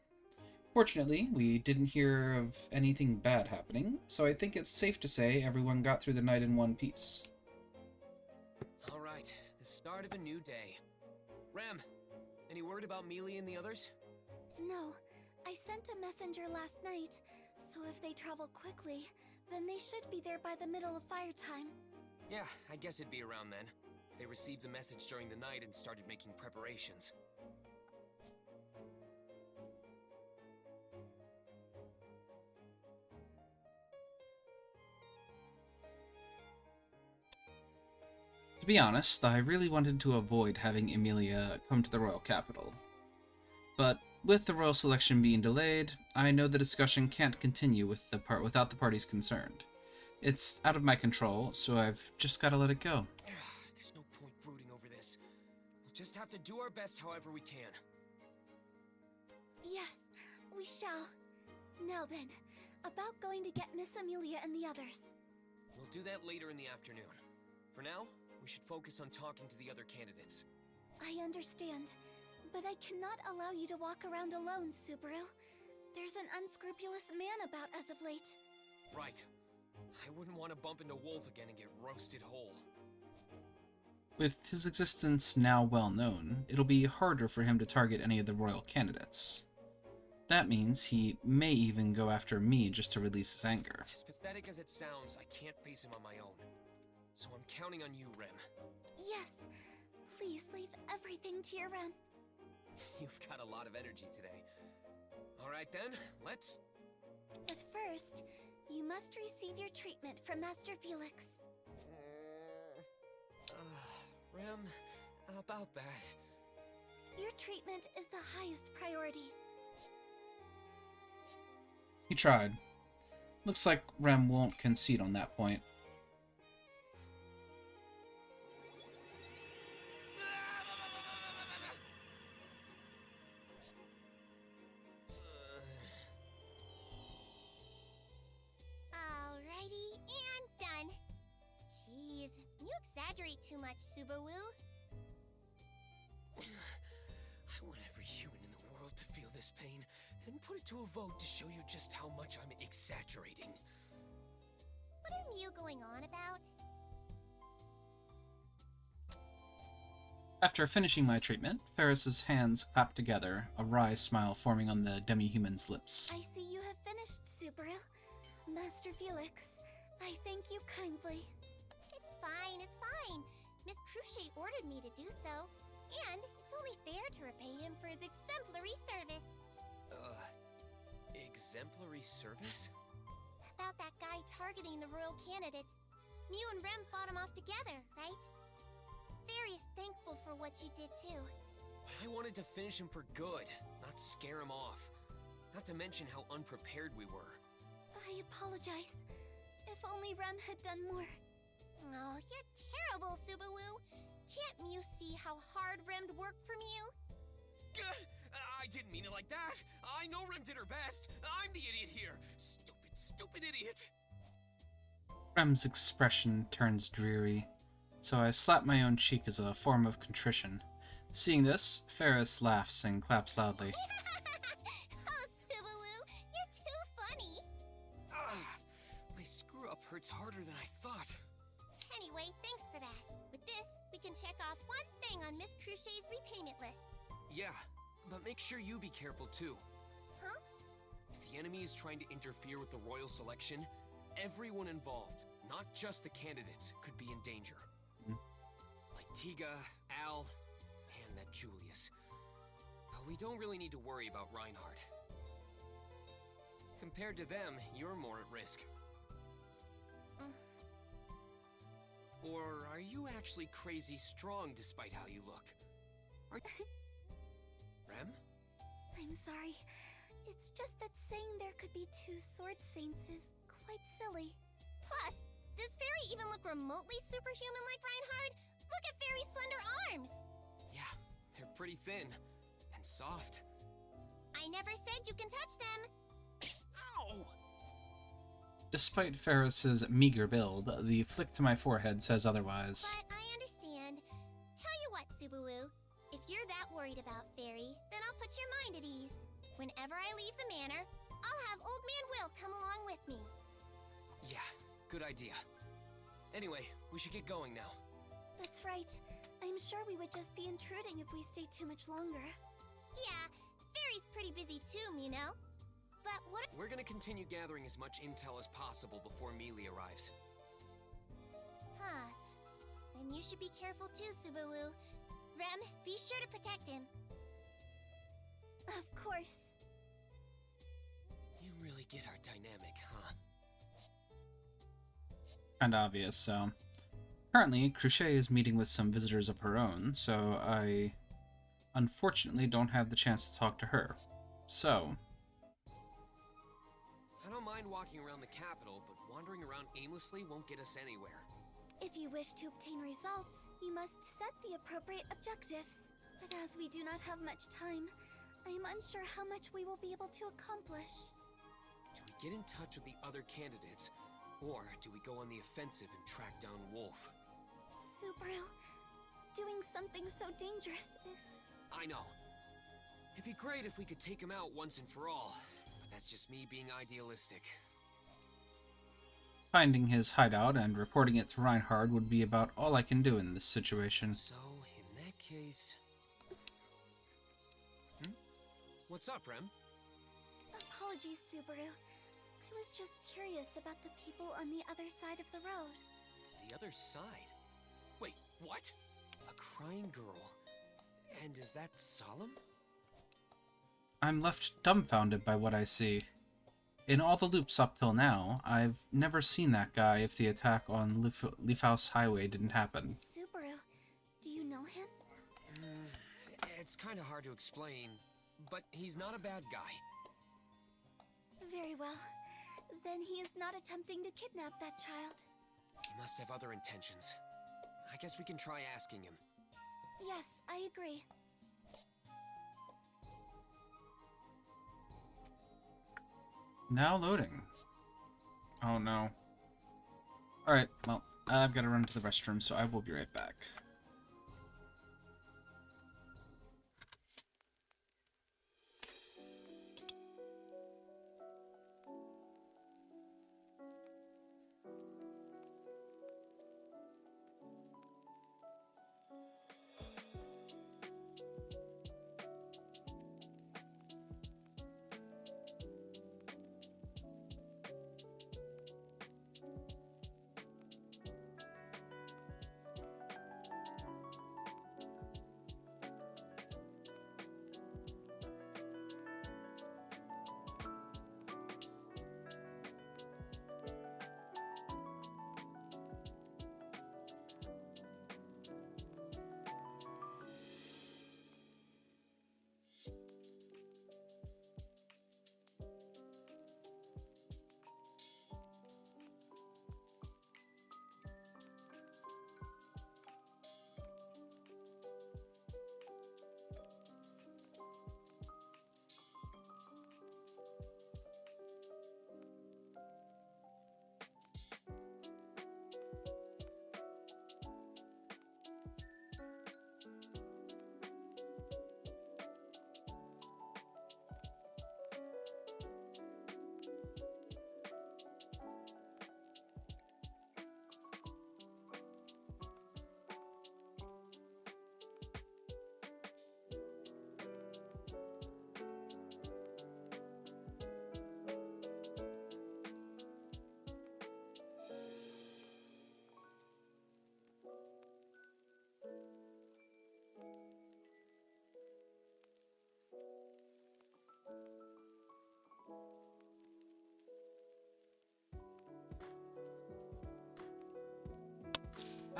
Fortunately, we didn't hear of anything bad happening, so I think it's safe to say everyone got through the night in one piece. Alright, the start of a new day. Rem, any word about Mealy and the others? No, I sent a messenger last night, so if they travel quickly, then they should be there by the middle of fire time. Yeah, I guess it'd be around then. They received the message during the night and started making preparations. To be honest, I really wanted to avoid having Emilia come to the royal capital. But with the royal selection being delayed, I know the discussion can't continue without the parties concerned. It's out of my control, so I've just gotta let it go. There's no point brooding over this. We'll just have to do our best however we can. Yes, we shall. Now then, about going to get Miss Amelia and the others. We'll do that later in the afternoon. For now, we should focus on talking to the other candidates. I understand, but I cannot allow you to walk around alone, Subaru. There's an unscrupulous man about as of late. Right. I wouldn't want to bump into Wolf again and get roasted whole. With his existence now well known, it'll be harder for him to target any of the royal candidates. That means he may even go after me just to release his anger. As pathetic as it sounds, I can't face him on my own. So I'm counting on you, Rem. Yes. Please leave everything to your Rem. You've got a lot of energy today. Alright then, let's... But first, you must receive your treatment from Master Felix. Rem, about that... Your treatment is the highest priority. He tried. Looks like Rem won't concede on that point. Alrighty, and done. Jeez, you exaggerate too much, Subaru. I want every human in the world to feel this pain, and put it to a vote to show you just how much I'm exaggerating. What are you going on about? After finishing my treatment, Ferris's hands clapped together, a wry smile forming on the demi-human's lips. I see you have finished, Subaru. Master Felix, I thank you kindly. It's fine, it's fine. Miss Cruchet ordered me to do so. And it's only fair to repay him for his exemplary service. Exemplary service? About that guy targeting the royal candidates. Mew and Rem fought him off together, right? Fairy is thankful for what you did too. But I wanted to finish him for good, not scare him off. Not to mention how unprepared we were. I apologize. If only Rem had done more. Oh, you're terrible, Subaru. Can't Mew see how hard Rem worked for Mew? I didn't mean it like that. I know Rem did her best. I'm the idiot here. Stupid, stupid idiot. Rem's expression turns dreary, so I slap my own cheek as a form of contrition. Seeing this, Ferris laughs and claps loudly. Oh, Subaru, you're too funny. My screw-up hurts harder than I thought. Anyway, thanks for that. With this, we can check off one thing on Miss Cruchet's repayment list. Yeah, but make sure you be careful too. Huh? If the enemy is trying to interfere with the royal selection, everyone involved, not just the candidates, could be in danger. Like Tiga, Al, and that Julius. But we don't really need to worry about Reinhardt. Compared to them, you're more at risk. Or are you actually crazy strong despite how you look? Rem? I'm sorry. It's just that saying there could be two sword saints is quite silly. Plus, does Fairy even look remotely superhuman like Reinhardt? Look at Fairy's slender arms! Yeah, they're pretty thin. And soft. I never said you can touch them! Ow! Despite Ferris's meager build, the flick to my forehead says otherwise. But I understand. Tell you what, Subaru. If you're that worried about Fairy, then I'll put your mind at ease. Whenever I leave the manor, I'll have Old Man Will come along with me. Yeah, good idea. Anyway, we should get going now. That's right. I'm sure we would just be intruding if we stayed too much longer. Yeah, Fairy's pretty busy too, you know? But what— We're gonna continue gathering as much intel as possible before Mealy arrives. Huh. Then you should be careful too, Subaru. Rem, be sure to protect him. Of course. You really get our dynamic, huh? Kinda obvious, so... Currently, Crochet is meeting with some visitors of her own, so I unfortunately don't have the chance to talk to her. So... I don't mind walking around the capital, but wandering around aimlessly won't get us anywhere. If you wish to obtain results, you must set the appropriate objectives. But as we do not have much time, I am unsure how much we will be able to accomplish. Do we get in touch with the other candidates, or do we go on the offensive and track down Wolf? Subaru, doing something so dangerous is... I know. It'd be great if we could take him out once and for all, but that's just me being idealistic. Finding his hideout and reporting it to Reinhardt would be about all I can do in this situation. So, in that case... What's up, Rem? Apologies, Subaru. I was just curious about the people on the other side of the road. The other side? Wait, what? A crying girl? And is that Solemn? I'm left dumbfounded by what I see. In all the loops up till now, I've never seen that guy if the attack on Leaf House Highway didn't happen. Subaru, do you know him? It's kinda hard to explain, but he's not a bad guy. Very well. Then he is not attempting to kidnap that child. He must have other intentions. I guess we can try asking him. Yes, I agree. Now loading. Oh no. Alright, well, I've got to run to the restroom, so I will be right back.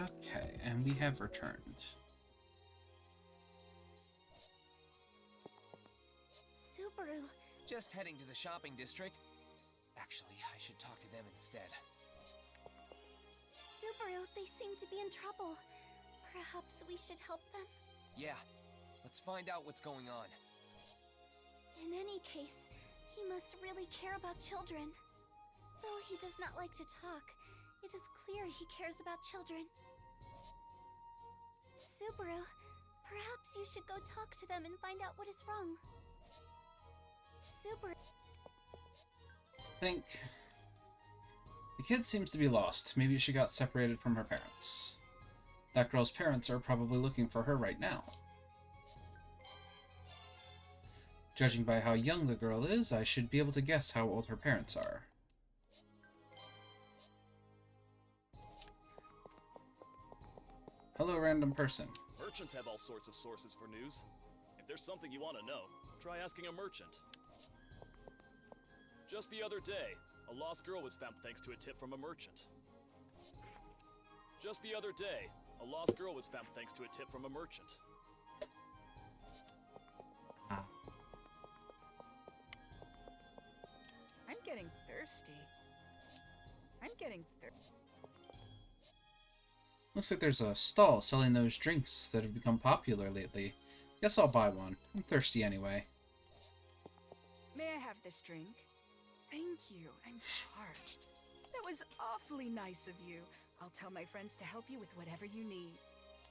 Okay, and we have returned. Subaru. Just heading to the shopping district. Actually, I should talk to them instead. Subaru, they seem to be in trouble. Perhaps we should help them? Yeah, let's find out what's going on. In any case, he must really care about children. Though he does not like to talk, it is clear he cares about children. Subaru, perhaps you should go talk to them and find out what is wrong. Subaru. I think the kid seems to be lost. Maybe she got separated from her parents. That girl's parents are probably looking for her right now. Judging by how young the girl is, I should be able to guess how old her parents are. Hello, random person. Merchants have all sorts of sources for news. If there's something you want to know, try asking a merchant. Just the other day, a lost girl was found thanks to a tip from a merchant. Just the other day, a lost girl was found thanks to a tip from a merchant. I'm getting thirsty. Looks like there's a stall selling those drinks that have become popular lately. Guess I'll buy one. I'm thirsty anyway. May I have this drink? Thank you. I'm parched. That was awfully nice of you. I'll tell my friends to help you with whatever you need.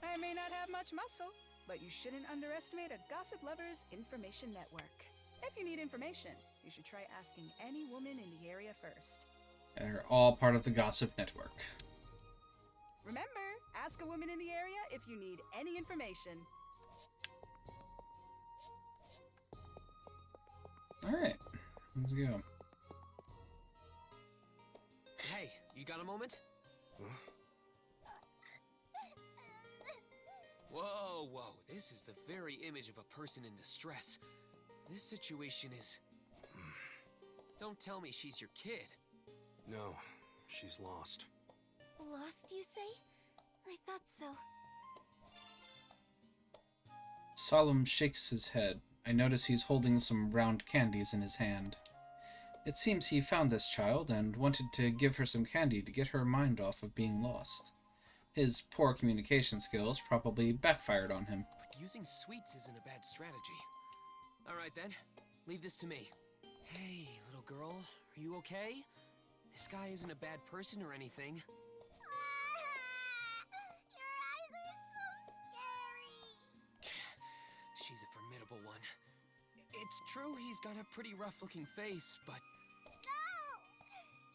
I may not have much muscle, but you shouldn't underestimate a gossip lover's information network. If you need information, you should try asking any woman in the area first. They're all part of the gossip network. Remember, ask a woman in the area if you need any information. Alright, let's go. Hey, you got a moment? Whoa, whoa, this is the very image of a person in distress. This situation is... Don't tell me she's your kid. No, she's lost. Lost, you say? I thought so. Solemn shakes his head. I notice he's holding some round candies in his hand. It seems he found this child and wanted to give her some candy to get her mind off of being lost. His poor communication skills probably backfired on him. But using sweets isn't a bad strategy. Alright then, leave this to me. Hey, little girl, are you okay? This guy isn't a bad person or anything. Your eyes are so scary. She's a formidable one. It's true he's got a pretty rough-looking face, but... No!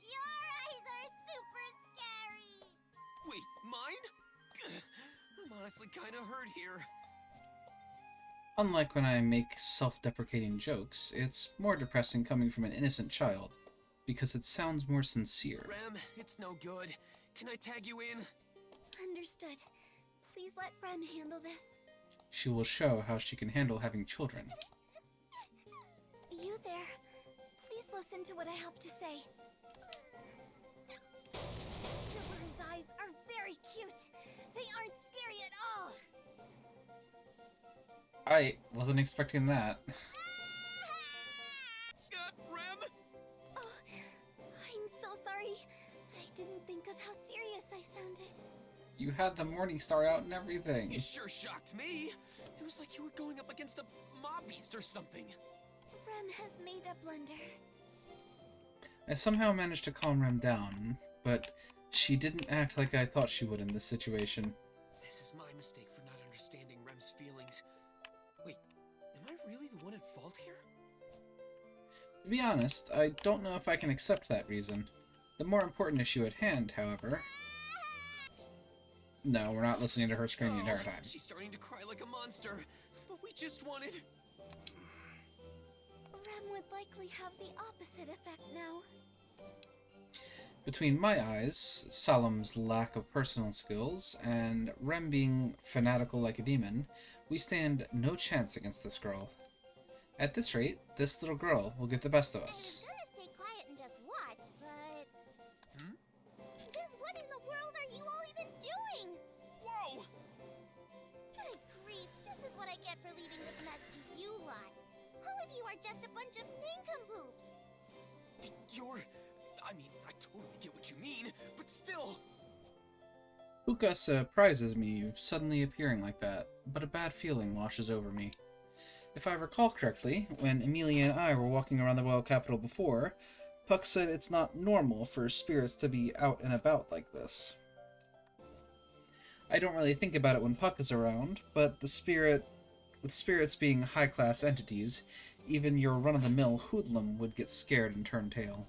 Your eyes are super scary. Wait, mine? I'm honestly kind of hurt here. Unlike when I make self-deprecating jokes, it's more depressing coming from an innocent child, because it sounds more sincere. Rem, it's no good. Can I tag you in? Understood. Please let Rem handle this. She will show how she can handle having children. You there. Please listen to what I have to say. Subaru's eyes are very cute. They aren't scary at all. I wasn't expecting that. Rem? Oh, I'm so sorry. I didn't think of how serious I sounded. You had the Morning Star out and everything. It sure shocked me. It was like you were going up against a mob beast or something. Rem has made a blunder. I somehow managed to calm Rem down, but she didn't act like I thought she would in this situation. This is my mistake for not understanding Rem's feelings. Wait, am I really the one at fault here? To be honest, I don't know if I can accept that reason. The more important issue at hand, however... No, we're not listening to her scream the entire time. She's starting to cry like a monster, but we just wanted... Rem would likely have the opposite effect now. Between my eyes, Salem's lack of personal skills, and Rem being fanatical like a demon, we stand no chance against this girl. At this rate, this little girl will get the best of us. I was gonna stay quiet and just watch, but... Hmm? Just what in the world are you all even doing? are just a bunch of nincompoops. I totally get what you mean, but still... Puka surprises me, you suddenly appearing like that, but a bad feeling washes over me. If I recall correctly, when Amelia and I were walking around the royal capital before, Puck said it's not normal for spirits to be out and about like this. I don't really think about it when Puck is around, but with spirits being high-class entities, even your run-of-the-mill hoodlum would get scared and turn tail.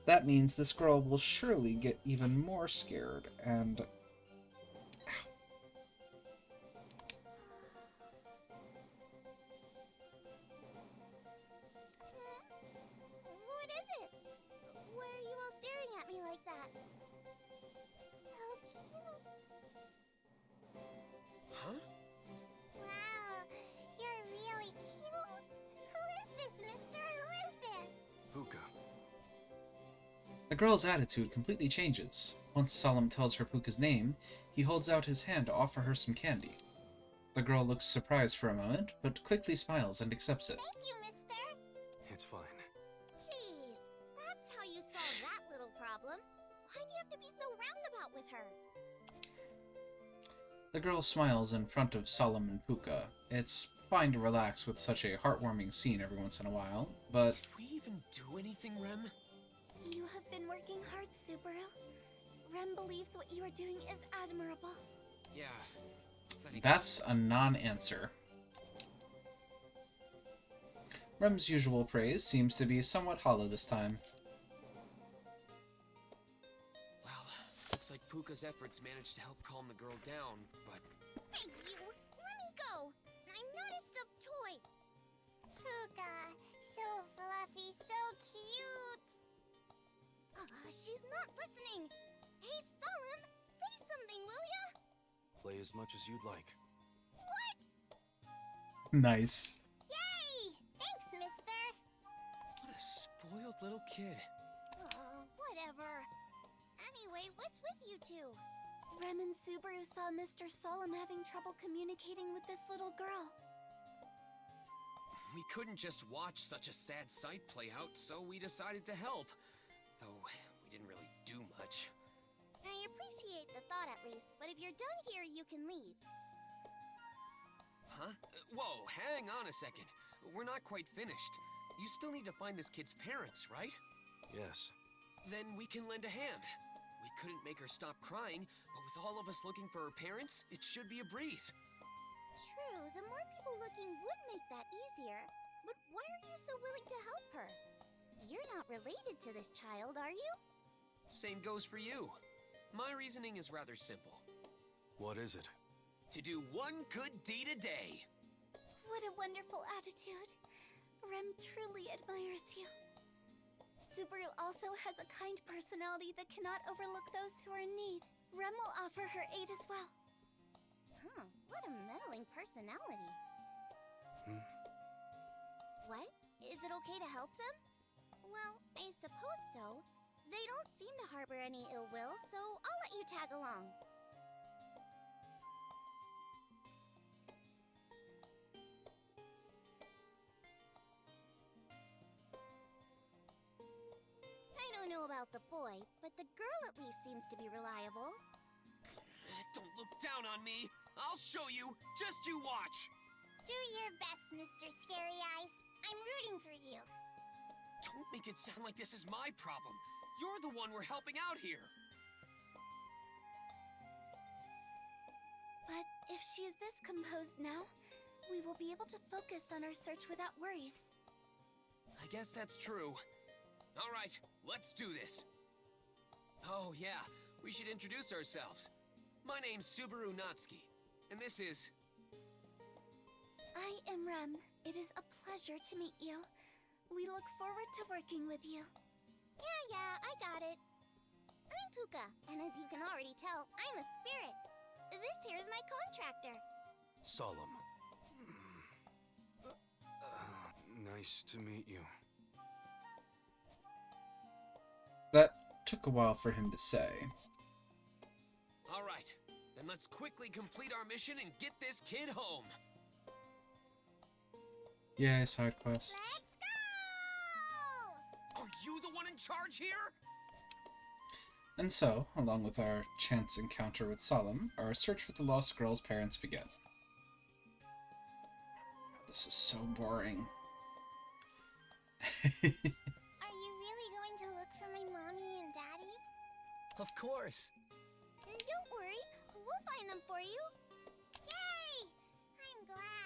That means this girl will surely get even more scared, and... What is it? Why are you all staring at me like that? So cute. Huh? Wow, you're really cute. Who is this, mister? Who is this? Puka. The girl's attitude completely changes. Once Solemn tells her Puka's name, he holds out his hand to offer her some candy. The girl looks surprised for a moment, but quickly smiles and accepts it. Thank you, mister. It's fine. Jeez, that's how you solve that little problem. Why do you have to be so roundabout with her? The girl smiles in front of Solemn and Puka. It's fine to relax with such a heartwarming scene every once in a while, but... Did we even do anything, Rem? You have been working hard, Subaru. Rem believes what you are doing is admirable. Yeah. Thanks. That's a non-answer. Rem's usual praise seems to be somewhat hollow this time. Well, looks like Puka's efforts managed to help calm the girl down, but... Hey, you! Let me go! I'm not a stuffed toy! Puka, so fluffy, so cute! She's not listening! Hey, Solemn, say something, will ya? Play as much as you'd like. What? Nice. Yay! Thanks, mister! What a spoiled little kid. Whatever. Anyway, what's with you two? Rem and Subaru saw Mr. Solemn having trouble communicating with this little girl. We couldn't just watch such a sad sight play out, so we decided to help. Though, we didn't really do much. I appreciate the thought at least, but if you're done here, you can leave. Huh? Whoa, hang on a second. We're not quite finished. You still need to find this kid's parents, right? Yes. Then we can lend a hand. We couldn't make her stop crying, but with all of us looking for her parents, it should be a breeze. True, the more people looking would make that easier. But why are you so willing to help her? You're not related to this child, are you? Same goes for you. My reasoning is rather simple. What is it? To do one good deed a day. What a wonderful attitude. Rem truly admires you. Subaru also has a kind personality that cannot overlook those who are in need. Rem will offer her aid as well. Huh, what a meddling personality. What? Is it okay to help them? Well, I suppose so. They don't seem to harbor any ill will, so I'll let you tag along. I don't know about the boy, but the girl at least seems to be reliable. Don't look down on me. I'll show you. Just you watch. Do your best, Mr. Scary Eyes. I'm rooting for you. Don't make it sound like this is my problem. You're the one we're helping out here. But if she is this composed now, we will be able to focus on our search without worries. I guess that's true. All right, let's do this. Oh yeah, we should introduce ourselves. My name's Subaru Natsuki, and this is... I am Rem. It is a pleasure to meet you. We look forward to working with you. Yeah, I got it. I'm Puka, and as you can already tell, I'm a spirit. This here's my contractor. Solemn. Nice to meet you. That took a while for him to say. All right, then let's quickly complete our mission and get this kid home. Yay, side quests. Let's go! Are you the one in charge here? And so, along with our chance encounter with Solemn, our search for the lost girl's parents began. This is so boring. Are you really going to look for my mommy and daddy? Of course. Don't worry, we'll find them for you. Yay! I'm glad.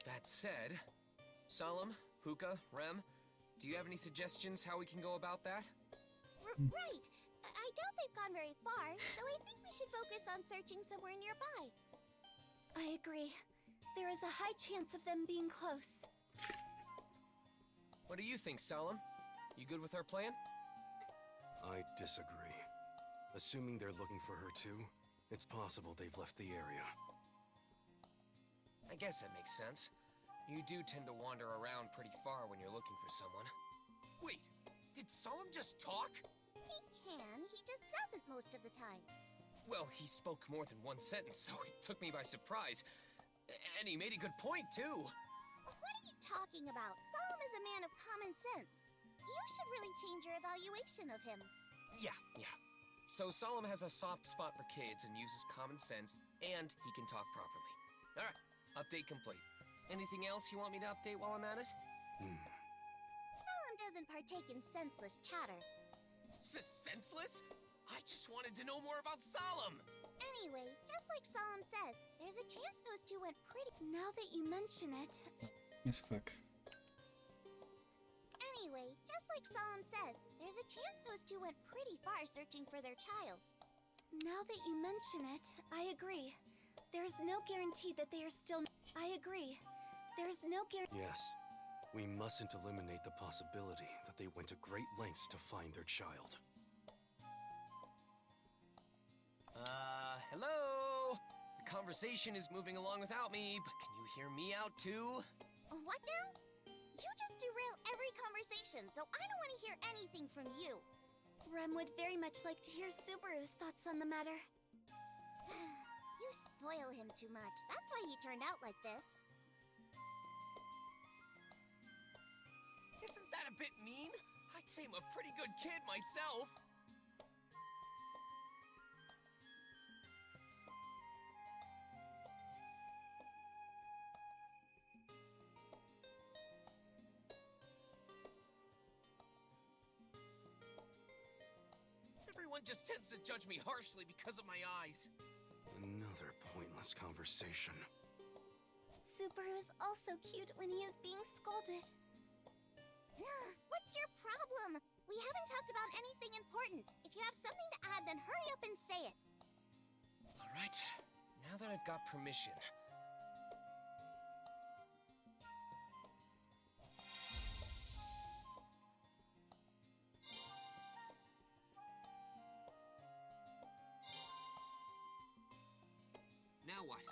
That said, Solemn, Puka, Rem, do you have any suggestions how we can go about that? Right. I doubt they've gone very far, so I think we should focus on searching somewhere nearby. I agree. There is a high chance of them being close. What do you think, Solemn? You good with our plan? I disagree. Assuming they're looking for her too, it's possible they've left the area. I guess that makes sense. You do tend to wander around pretty far when you're looking for someone. Wait, did Solemn just talk? He can, he just doesn't most of the time. Well, he spoke more than one sentence, so it took me by surprise. And he made a good point, too. What are you talking about? Solemn is a man of common sense. You should really change your evaluation of him. Yeah. So Solemn has a soft spot for kids and uses common sense, and he can talk properly. Alright, update complete. Anything else you want me to update while I'm at it? Solemn doesn't partake in senseless chatter. Senseless? I just wanted to know more about Solemn! Anyway, just like Solemn said, there's a chance those two went pretty... Now that you mention it... Misclick. Anyway, just like Solemn said, there's a chance those two went pretty far searching for their child. Now that you mention it, I agree. There's no guarantee that they are still... I agree. There's no guarantee... Yes. We mustn't eliminate the possibility that they went to great lengths to find their child. Hello? The conversation is moving along without me, but can you hear me out too? What now? You just derail every conversation, so I don't want to hear anything from you. Rem would very much like to hear Subaru's thoughts on the matter. You spoil him too much. That's why he turned out like this. Isn't that a bit mean? I'd say I'm a pretty good kid myself. Everyone just tends to judge me harshly because of my eyes. Another pointless conversation. Subaru is also cute when he is being scolded. What's your problem? We haven't talked about anything important. If you have something to add, then hurry up and say it. All right, now that I've got permission. Now what?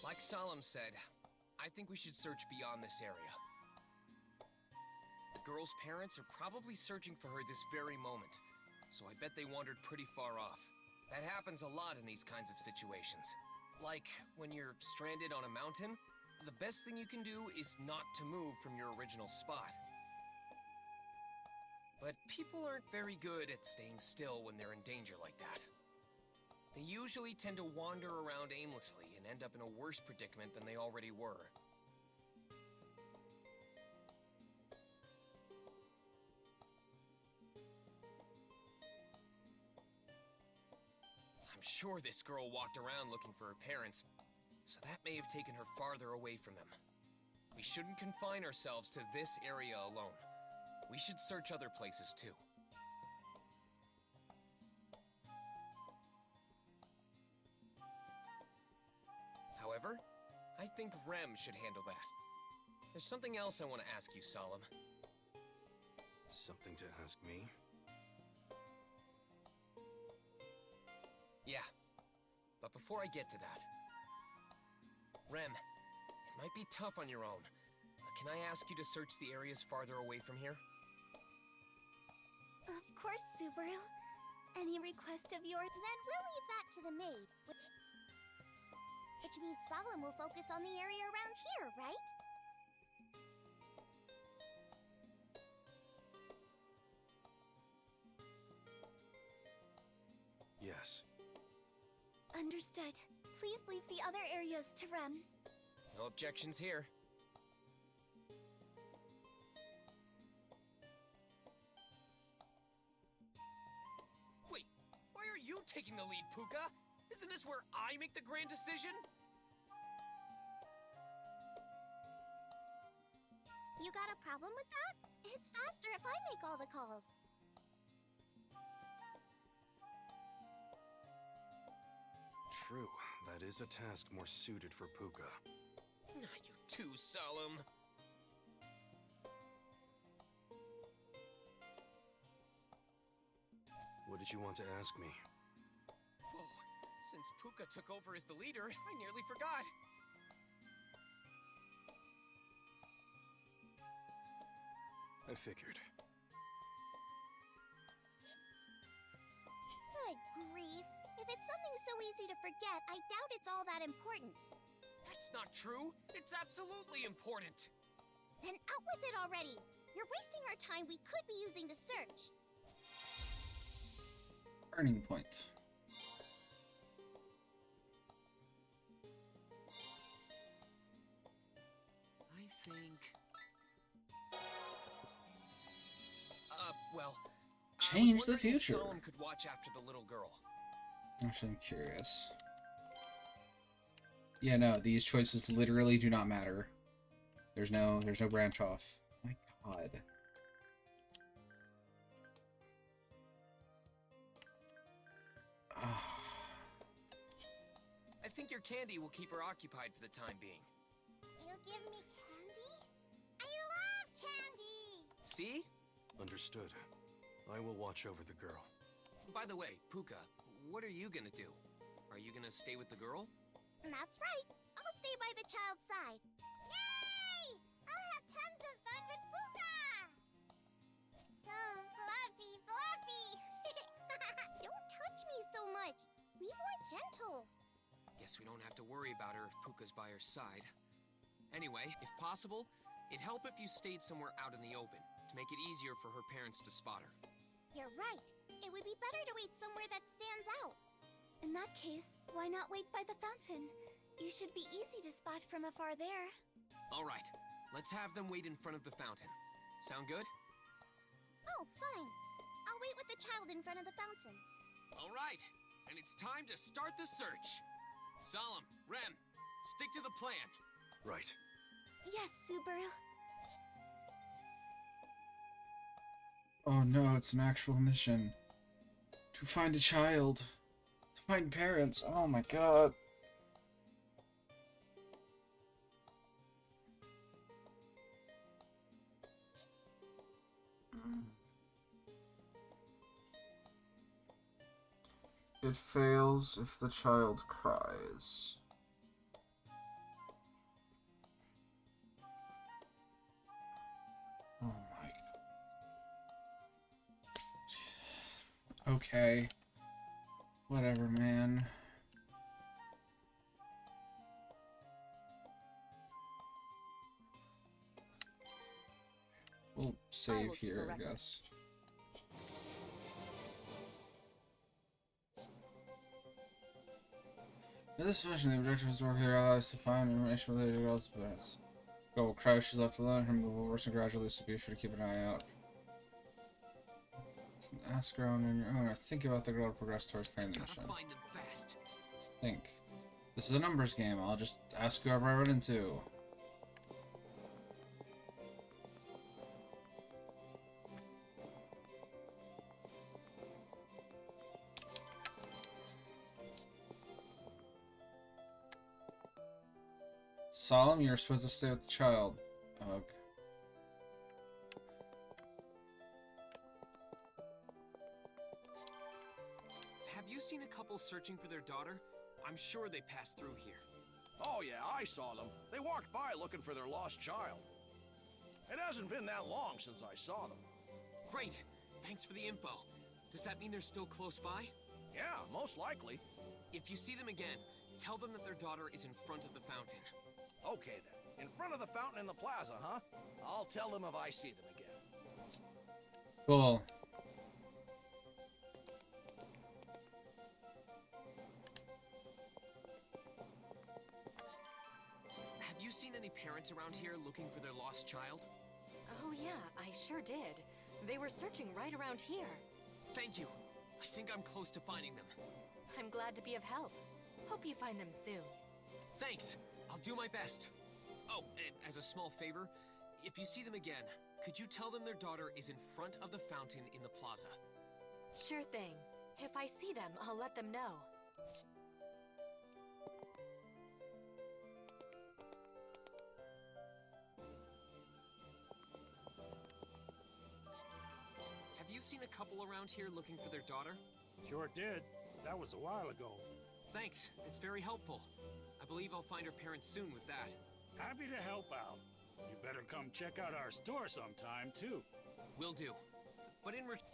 Like Solemn said, I think we should search beyond this area. The girl's parents are probably searching for her this very moment, so I bet they wandered pretty far off. That happens a lot in these kinds of situations. Like when you're stranded on a mountain, the best thing you can do is not to move from your original spot. But people aren't very good at staying still when they're in danger like that. They usually tend to wander around aimlessly and end up in a worse predicament than they already were. I'm sure this girl walked around looking for her parents, so that may have taken her farther away from them. We shouldn't confine ourselves to this area alone. We should search other places too. However, I think Rem should handle that. There's something else I want to ask you, Solemn. Something to ask me? Yeah, but before I get to that... Rem, it might be tough on your own, but can I ask you to search the areas farther away from here? Of course, Subaru. Any request of yours? Then we'll leave that to the maid. Which means Solemn will focus on the area around here, right? Yes. Understood. Please leave the other areas to Rem. No objections here. Wait, why are you taking the lead, Puka? Isn't this where I make the grand decision? You got a problem with that? It's faster if I make all the calls. True. That is a task more suited for Puka. Not you too, Solemn. What did you want to ask me? Whoa, since Puka took over as the leader, I nearly forgot. I figured. Good grief. If it's something so easy to forget, I doubt it's all that important. That's not true. It's absolutely important. Then out with it already. You're wasting our time we could be using to search. Earning point. I think... well... Change the I was wondering if future. Solemn could watch after the little girl. Actually, I'm curious. Yeah, no, these choices literally do not matter. There's no branch off. My God. I think your candy will keep her occupied for the time being. You'll give me candy? I love candy! See? Understood. I will watch over the girl. By the way, Puka, what are you gonna do? Are you gonna stay with the girl? That's right. I'll stay by the child's side. Yay! I'll have tons of fun with Puka! So fluffy, fluffy! Don't touch me so much. Be more gentle. Guess we don't have to worry about her if Puka's by her side. Anyway, if possible, it'd help if you stayed somewhere out in the open, to make it easier for her parents to spot her. You're right. It would be better to wait somewhere that stands out. In that case, why not wait by the fountain? You should be easy to spot from afar there. Alright, let's have them wait in front of the fountain. Sound good? Oh, fine. I'll wait with the child in front of the fountain. Alright, and it's time to start the search. Solemn, Rem, stick to the plan. Right. Yes, Subaru. Oh no, it's an actual mission. To find a child. To find parents. Oh my God. It fails if the child cries. Oh my. Okay. Whatever, man. We'll save here, I guess. In this mission, the objective is to work with your allies to find information related to girls' parents. Girl will cry if she's left alone. Her move will worsen gradually, so be sure to keep an eye out. You can ask her on your own, or think about the girl to progress towards clearing the mission. Find them fast. Think. This is a numbers game. I'll just ask whoever I run into. Solemn, you're supposed to stay with the child. Ugh. Have you seen a couple searching for their daughter? I'm sure they passed through here. Oh yeah, I saw them. They walked by looking for their lost child. It hasn't been that long since I saw them. Great! Thanks for the info. Does that mean they're still close by? Yeah, most likely. If you see them again, tell them that their daughter is in front of the fountain. Okay then. In front of the fountain in the plaza, huh? I'll tell them if I see them again. Cool. Have you seen any parents around here looking for their lost child? Oh yeah, I sure did. They were searching right around here. Thank you. I think I'm close to finding them. I'm glad to be of help. Hope you find them soon. Thanks. I'll do my best. Oh, and as a small favor, if you see them again, could you tell them their daughter is in front of the fountain in the plaza? Sure thing. If I see them, I'll let them know. Have you seen a couple around here looking for their daughter? Sure did. That was a while ago. Thanks. It's very helpful. I believe I'll find her parents soon with that. Happy to help out. You better come check out our store sometime, too. Will do. But in return...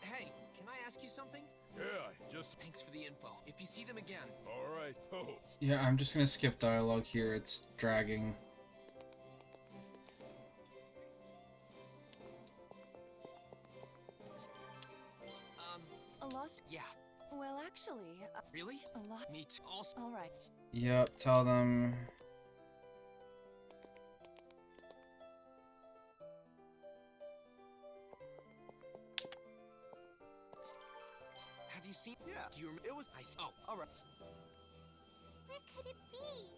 Hey, can I ask you something? Yeah, just... Thanks for the info. If you see them again... Alright. Oh. Yeah, I'm just gonna skip dialogue here. It's dragging. A lost? Yeah. Well, actually... Really? A lot... Neat. Also... Alright. Yep, tell them. Have you seen... Yeah. Do you remember... It was... Oh, alright. Where could it be?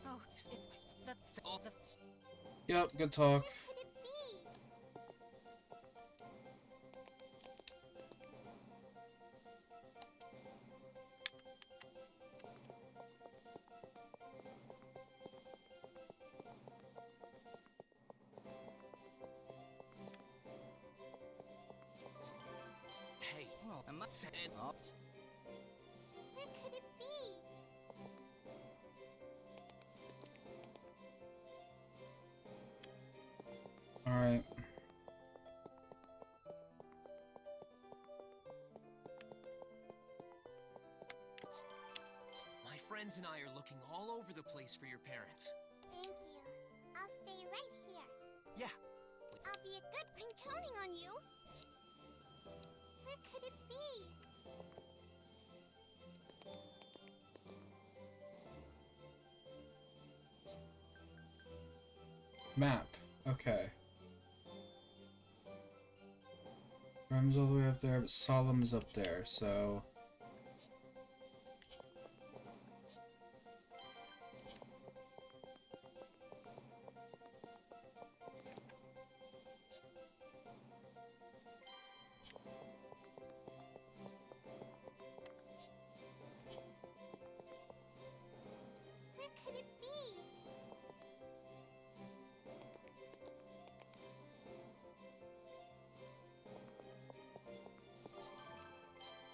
Oh, it's... That's all the... Yep, good talk. Where could it be? hey. Oh, I'm not saying... Where could it be? Alright. My friends and I are looking all over the place for your parents. Thank you. I'll stay right here. Yeah. I'll be a good... I'm counting on you. Where could it be? Map. Okay. Rem's all the way up there, but Solemn is up there, so... Where could it be?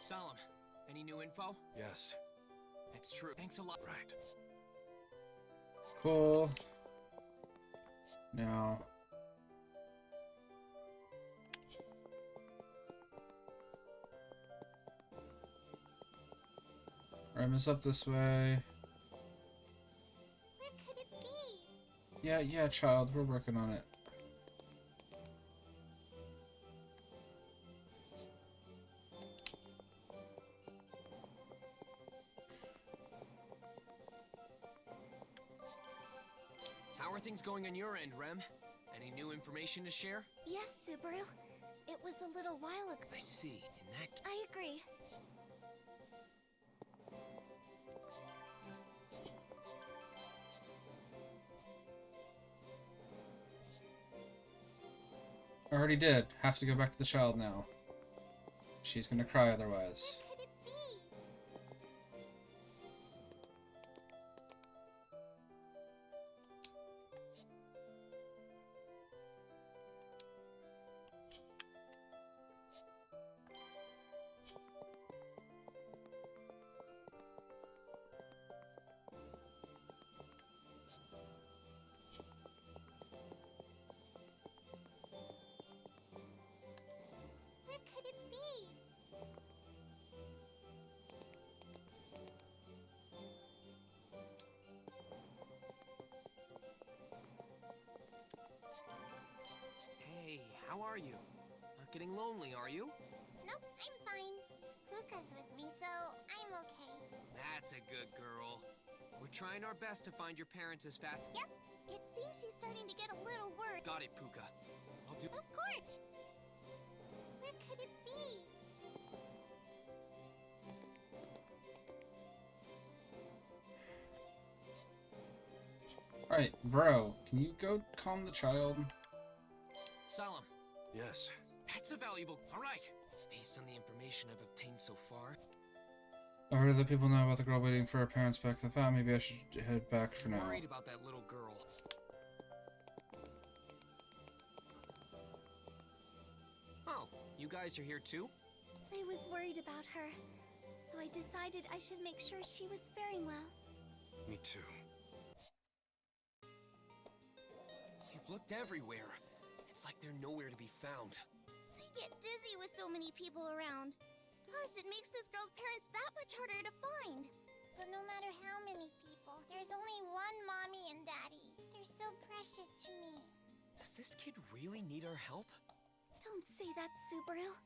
Solemn, any new info? Yes. That's true. Thanks a lot. Right. Cool. Now... Rem is up this way. Where could it be? Yeah, child, we're working on it. How are things going on your end, Rem? Any new information to share? Yes, Subaru. It was a little while ago. I see. In that... I agree. Already did. Have to go back to the child now. She's gonna cry otherwise. Where could it be? how are you? Not getting lonely, are you? Nope, I'm fine. Puka's with me, so I'm okay. That's a good girl. We're trying our best to find your parents as fast. Yep, it seems she's starting to get a little worried. Got it, Puka. I'll do. Of course! Where could it be? Alright, bro, can you go calm the child? Salam. Yes. That's a valuable. All right. Based on the information I've obtained so far. I heard that people know about the girl waiting for her parents back to the farm. Maybe I should head back for I'm now. worried about that little girl. Oh, you guys are here too? I was worried about her, so I decided I should make sure she was faring well. Me too. You've looked everywhere. It's like they're nowhere to be found. I get dizzy with so many people around. Plus, it makes this girl's parents that much harder to find. But no matter how many people, there's only one mommy and daddy. They're so precious to me. Does this kid really need our help? Don't say that, Subaru.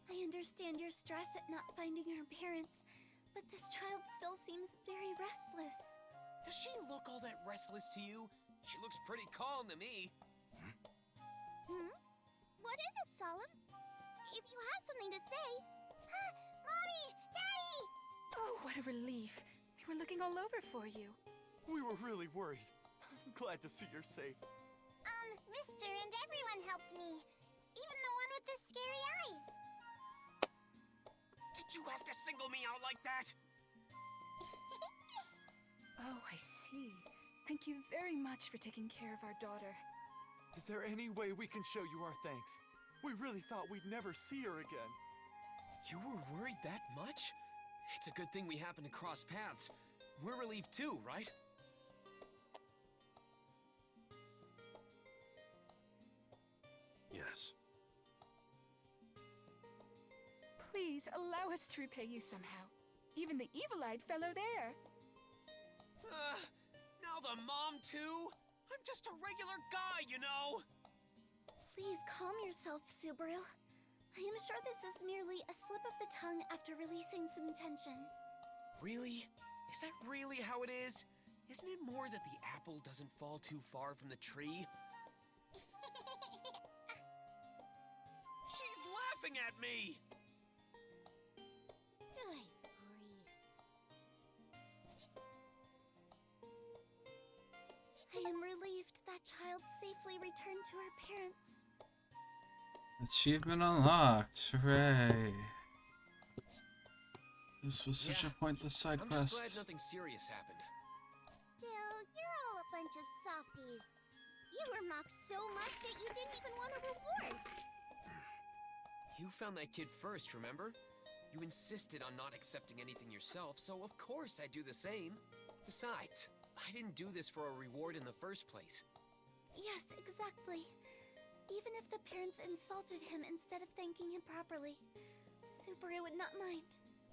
I understand your stress at not finding her parents, but this child still seems very restless. Does she look all that restless to you? She looks pretty calm to me. Hmm? What is it, Solemn? If you have something to say... Mommy! Daddy! Oh, what a relief. We were looking all over for you. We were really worried. I'm glad to see you're safe. Mister and everyone helped me. Even the one with the scary eyes. Did you have to single me out like that? Oh, I see. Thank you very much for taking care of our daughter. Is there any way we can show you our thanks? We really thought we'd never see her again. You were worried that much? It's a good thing we happened to cross paths. We're relieved too, right? Yes. Please allow us to repay you somehow. Even the evil-eyed fellow there. Now the mom too? I'm just a regular guy, you know. Please calm yourself, Subaru. I am sure this is merely a slip of the tongue after releasing some tension. Really? Is that really how it is? Isn't it more that the apple doesn't fall too far from the tree? She's laughing at me! Good grief. I am relieved that child safely returned to her parents. Achievement unlocked. Hooray. This was such a pointless side I'm quest. just glad nothing serious happened. Still, you're all a bunch of softies. You were mocked so much that you didn't even want a reward. You found that kid first, remember? You insisted on not accepting anything yourself, so of course I'd do the same. Besides, I didn't do this for a reward in the first place. Yes, exactly. Even if the parents insulted him instead of thanking him properly, Subaru would not mind.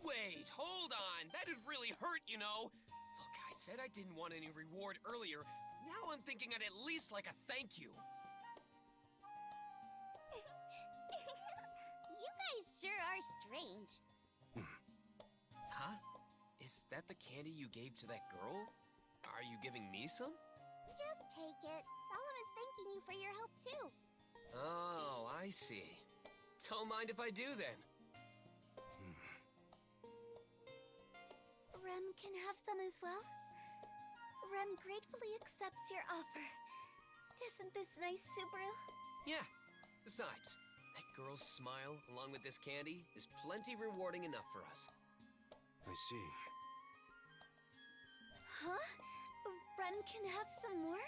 Wait, hold on! That'd really hurt, you know! Look, I said I didn't want any reward earlier. Now I'm thinking I'd at least like a thank you. You guys sure are strange. Huh? Is that the candy you gave to that girl? Are you giving me some? Just take it. Solemn is thanking you for your help, too. Oh, I see. Don't mind if I do, then. Rem can have some as well. Rem gratefully accepts your offer. Isn't this nice, Subaru? Yeah. Besides, that girl's smile, along with this candy, is plenty rewarding enough for us. I see. Huh? Rem can have some more?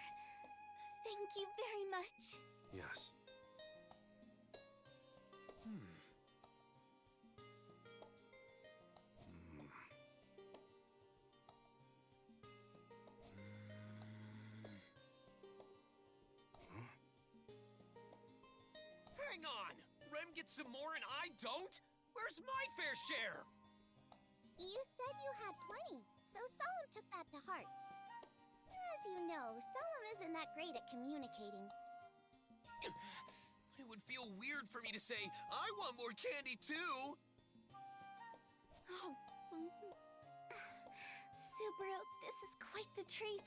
Thank you very much. Yes. Hang on! Rem gets some more and I don't? Where's my fair share? You said you had plenty, so Solemn took that to heart. As you know, Solemn isn't that great at communicating. It would feel weird for me to say, I want more candy too! Oh. Subaru, this is quite the treat.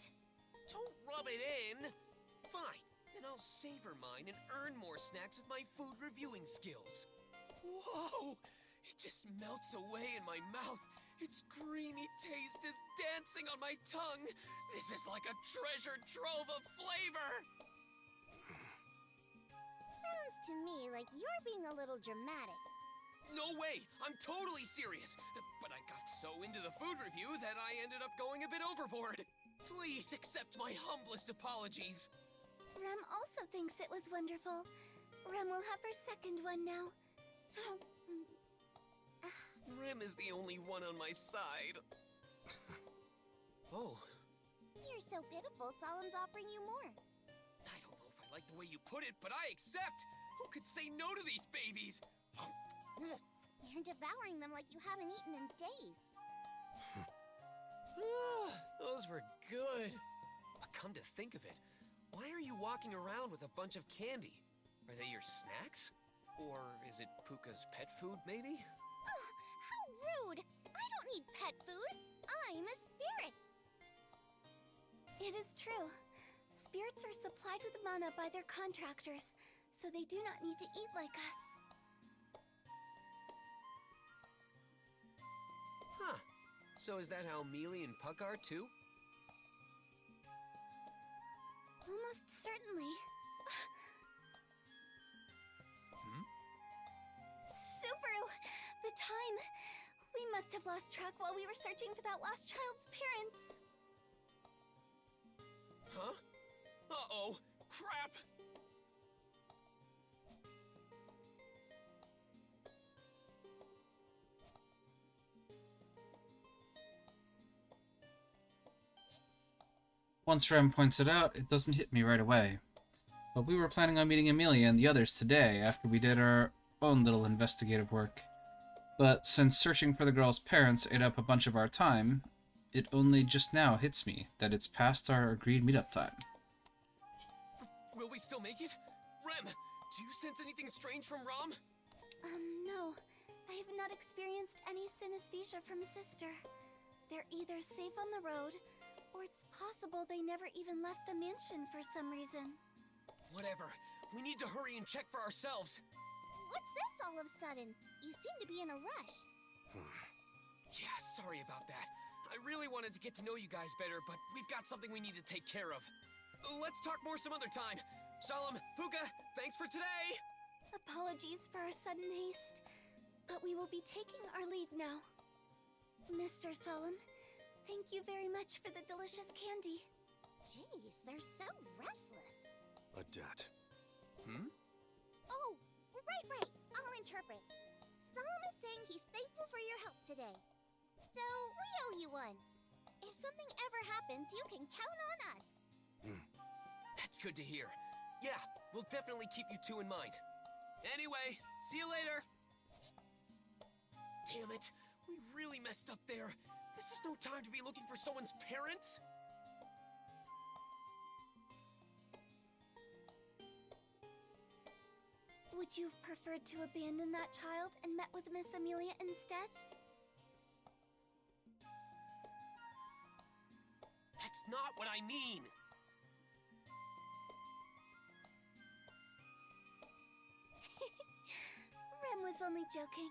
Don't rub it in! Fine, then I'll savor mine and earn more snacks with my food reviewing skills. Whoa! It just melts away in my mouth. Its creamy taste is dancing on my tongue. This is like a treasure trove of flavor! Sounds to me like you're being a little dramatic. No way! I'm totally serious! But I got so into the food review that I ended up going a bit overboard. Please accept my humblest apologies. Rem also thinks it was wonderful. Rem will have her second one now. Rem is the only one on my side. Oh. You're so pitiful, Solemn's offering you more. I don't know if I like the way you put it, but I accept! Who could say no to these babies? You're devouring them like you haven't eaten in days. Those were good. But come to think of it, why are you walking around with a bunch of candy? Are they your snacks? Or is it Puka's pet food, maybe? How rude! I don't need pet food. I'm a spirit. It is true. Spirits are supplied with mana by their contractors, so they do not need to eat like us. Huh. So is that how Mealy and Puck are, too? Almost certainly. Subaru! The time! We must have lost track while we were searching for that lost child's parents. Huh? Uh-oh! Crap! Once Rem points it out, it doesn't hit me right away. But we were planning on meeting Amelia and the others today after we did our own little investigative work. But since searching for the girl's parents ate up a bunch of our time, it only just now hits me that it's past our agreed meetup time. Will we still make it? Rem, do you sense anything strange from Rom? No. I have not experienced any synesthesia from Sister. They're either safe on the road, or it's possible they never even left the mansion for some reason. Whatever. We need to hurry and check for ourselves. What's this all of a sudden? You seem to be in a rush. Yeah, sorry about that. I really wanted to get to know you guys better, but we've got something we need to take care of. Let's talk more some other time. Solemn, Puka, thanks for today! Apologies for our sudden haste, but we will be taking our leave now. Mr. Solemn, thank you very much for the delicious candy. Jeez, they're so restless. A debt. Oh, right. I'll interpret. Solemn is saying he's thankful for your help today. So, we owe you one. If something ever happens, you can count on us. That's good to hear. Yeah, we'll definitely keep you two in mind. Anyway, see you later! Damn it, we really messed up there. This is no time to be looking for someone's parents. Would you have preferred to abandon that child and met with Miss Amelia instead? That's not what I mean! Rem was only joking.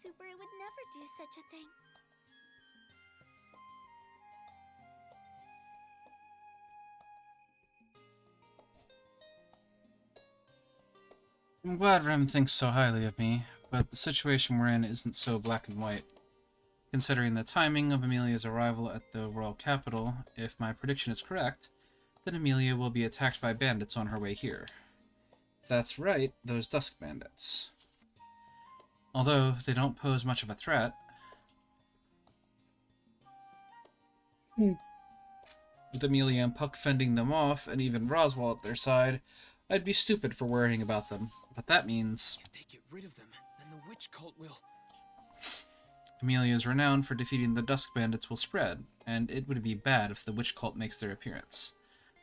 Subaru would never do such a thing. I'm glad Rem thinks so highly of me, but the situation we're in isn't so black and white. Considering the timing of Amelia's arrival at the royal capital, if my prediction is correct, then Amelia will be attacked by bandits on her way here. If that's right, those Dusk Bandits. Although they don't pose much of a threat. With Amelia and Puck fending them off, and even Roswell at their side, I'd be stupid for worrying about them. But that means... If they get rid of them, then the witch cult will... Amelia's renown for defeating the Dusk Bandits will spread, and it would be bad if the witch cult makes their appearance.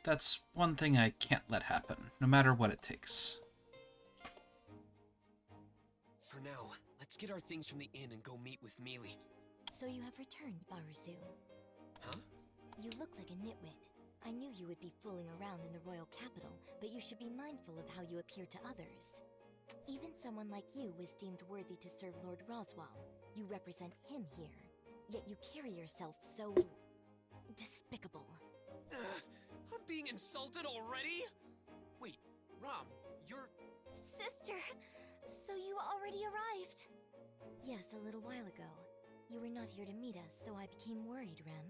That's one thing I can't let happen, no matter what it takes. for now. Let's get our things from the inn and go meet with Mealy. So you have returned, Baruzu. Huh? You look like a nitwit. I knew you would be fooling around in the royal capital, but you should be mindful of how you appear to others. Even someone like you was deemed worthy to serve Lord Roswell. You represent him here, yet you carry yourself so... despicable. I'm being insulted already? Wait, Rom, you're... Sister! So you already arrived? Yes, a little while ago. You were not here to meet us, so I became worried, Rem.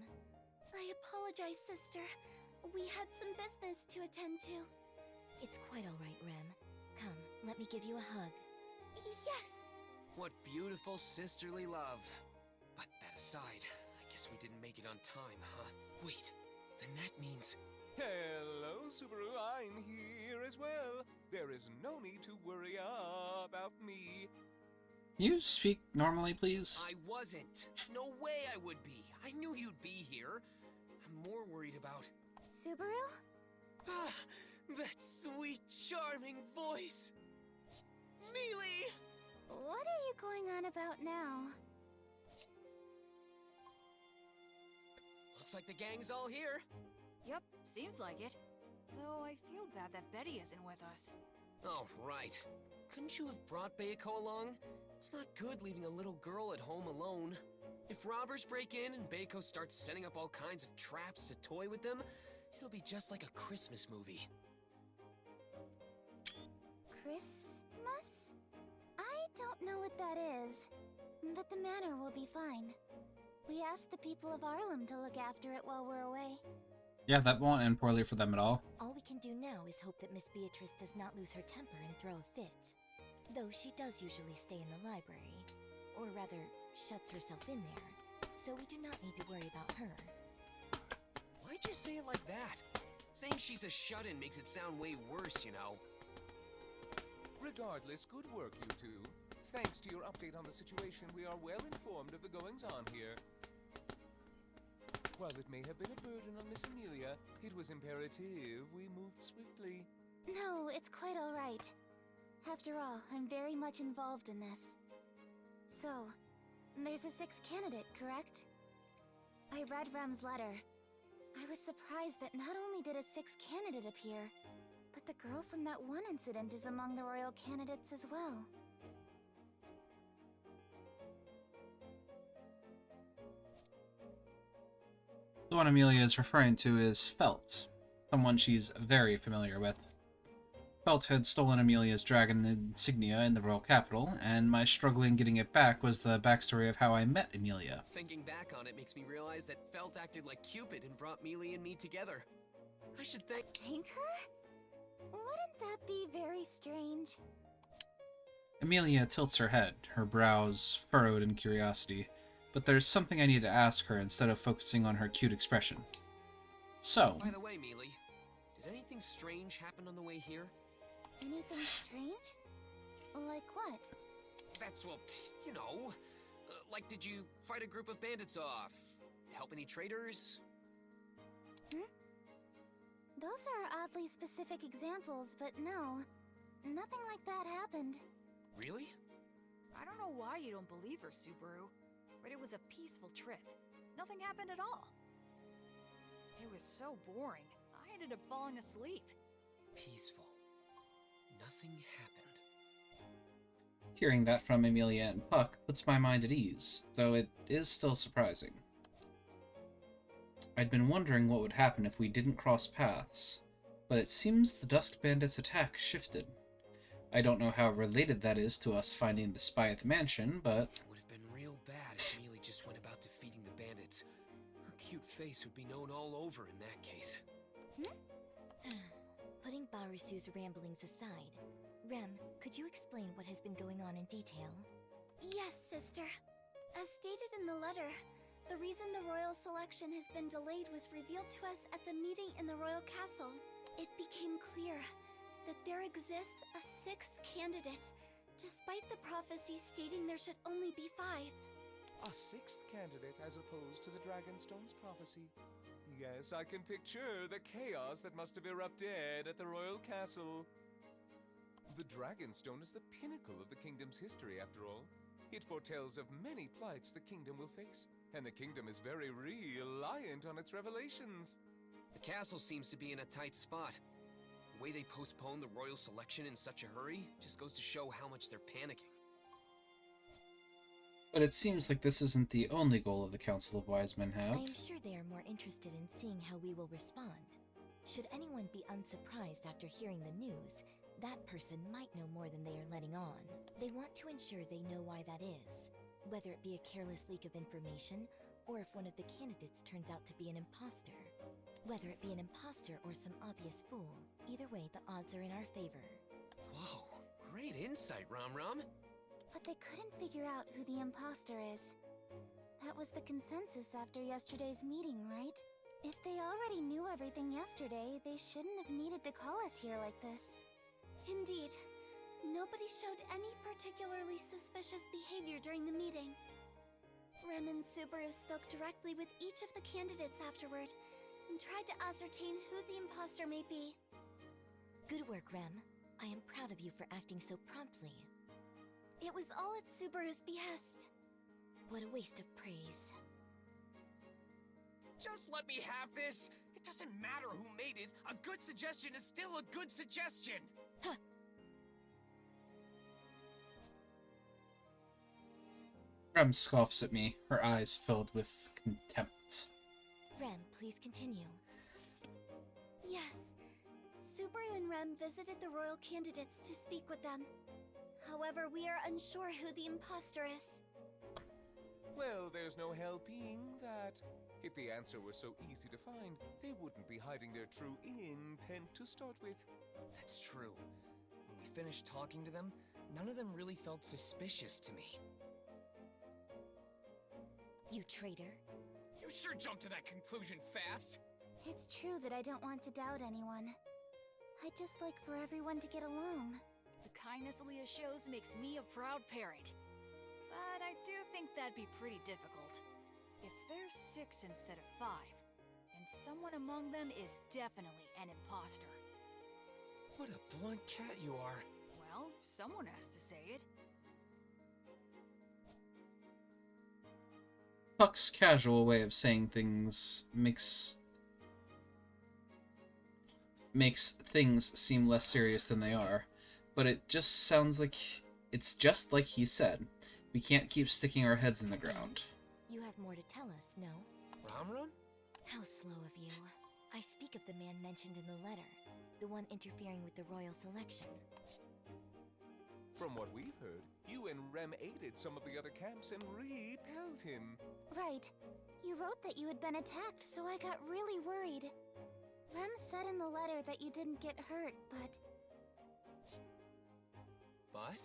I apologize, sister. We had some business to attend to. It's quite all right, Rem. Come, let me give you a hug. Yes! What beautiful sisterly love. But that aside, I guess we didn't make it on time, huh? Wait, then that means... Hello, Subaru. I'm here as well. There is no need to worry about me. You speak normally, please? I wasn't. No way I would be. I knew you'd be here. I'm more worried about... Subaru? Ah, that sweet, charming voice. Mealy! What are you going on about now? Looks like the gang's all here. Yep, seems like it. Though I feel bad that Betty isn't with us. Oh, right. Couldn't you have brought Bayako along? It's not good leaving a little girl at home alone. If robbers break in and Bayako starts setting up all kinds of traps to toy with them, it'll be just like a Christmas movie. Christmas? I don't know what that is, but the manor will be fine. We asked the people of Arlem to look after it while we're away. Yeah, that won't end poorly for them at all. All we can do now is hope that Miss Beatrice does not lose her temper and throw a fit. Though she does usually stay in the library. Or rather, shuts herself in there. So we do not need to worry about her. Why'd you say it like that? Saying she's a shut-in makes it sound way worse, you know. Regardless, good work, you two. Thanks to your update on the situation, we are well informed of the goings-on here. While it may have been a burden on Miss Amelia, it was imperative we moved swiftly. No, it's quite all right. After all, I'm very much involved in this. So, there's a sixth candidate, correct? I read Rem's letter. I was surprised that not only did a sixth candidate appear, but the girl from that one incident is among the royal candidates as well. The one Amelia is referring to is Felt, someone she's very familiar with. Felt had stolen Amelia's dragon insignia in the royal capital, and my struggle in getting it back was the backstory of how I met Amelia. Thinking back on it makes me realize that Felt acted like Cupid and brought Mealy and me together. I should thank her? Wouldn't that be very strange? Amelia tilts her head, her brows furrowed in curiosity, but there's something I need to ask her instead of focusing on her cute expression. So... By the way, Mealy, did anything strange happen on the way here? Anything strange? Like what? That's, well, you know. Like, did you fight a group of bandits off? Help any traitors? Those are oddly specific examples, but no. Nothing like that happened. Really? I don't know why you don't believe her, Subaru. But it was a peaceful trip. Nothing happened at all. It was so boring. I ended up falling asleep. Peaceful. Nothing happened. Hearing that from Amelia and Puck puts my mind at ease, though it is still surprising. I'd been wondering what would happen if we didn't cross paths, but it seems the Dusk Bandits' attack shifted. I don't know how related that is to us finding the spy at the mansion, but... It would have been real bad if Mealy just went about defeating the bandits. Her cute face would be known all over in that case. Putting Barusu's ramblings aside, Rem, could you explain what has been going on in detail? Yes, sister. As stated in the letter, the reason the royal selection has been delayed was revealed to us at the meeting in the royal castle. It became clear that there exists a sixth candidate, despite the prophecy stating there should only be 5. A sixth candidate as opposed to the Dragonstone's prophecy. Yes, I can picture the chaos that must have erupted at the royal castle. The Dragonstone is the pinnacle of the kingdom's history, after all. It foretells of many plights the kingdom will face, and the kingdom is very reliant on its revelations. The castle seems to be in a tight spot. The way they postponed the royal selection in such a hurry just goes to show how much they're panicking. But it seems like this isn't the only goal of the Council of Wise Men have. I am sure they are more interested in seeing how we will respond. Should anyone be unsurprised after hearing the news, that person might know more than they are letting on. They want to ensure they know why that is, whether it be a careless leak of information, or if one of the candidates turns out to be an imposter. Whether it be an imposter or some obvious fool, either way the odds are in our favor. Whoa, great insight, Rom. But they couldn't figure out who the imposter is. That was the consensus after yesterday's meeting, right? If they already knew everything yesterday, they shouldn't have needed to call us here like this. Indeed. Nobody showed any particularly suspicious behavior during the meeting. Rem and Subaru spoke directly with each of the candidates afterward, and tried to ascertain who the imposter may be. Good work, Rem. I am proud of you for acting so promptly. It was all at Subaru's behest. What a waste of praise. Just let me have this! It doesn't matter who made it, a good suggestion is still a good suggestion! Huh. Rem scoffs at me, her eyes filled with contempt. Rem, please continue. Yes. Subaru and Rem visited the royal candidates to speak with them. However, we are unsure who the imposter is. Well, there's no helping that. If the answer were so easy to find, they wouldn't be hiding their true intent to start with. That's true. When we finished talking to them, none of them really felt suspicious to me. You traitor. You sure jumped to that conclusion fast! It's true that I don't want to doubt anyone. I'd just like for everyone to get along. The kindness Leah shows makes me a proud parent. But I do think that'd be pretty difficult. If there's 6 instead of 5, and someone among them is definitely an imposter. What a blunt cat you are. Well, someone has to say it. Puck's casual way of saying things makes things seem less serious than they are, but it just sounds like it's just like he said. We can't keep sticking our heads in the ground. You have more to tell us, no? Rom? How slow of you. I speak of the man mentioned in the letter, the one interfering with the royal selection. From what we've heard, you and Rem aided some of the other camps and repelled him. Right. You wrote that you had been attacked, so I got really worried. Rem said in the letter that you didn't get hurt, but... But?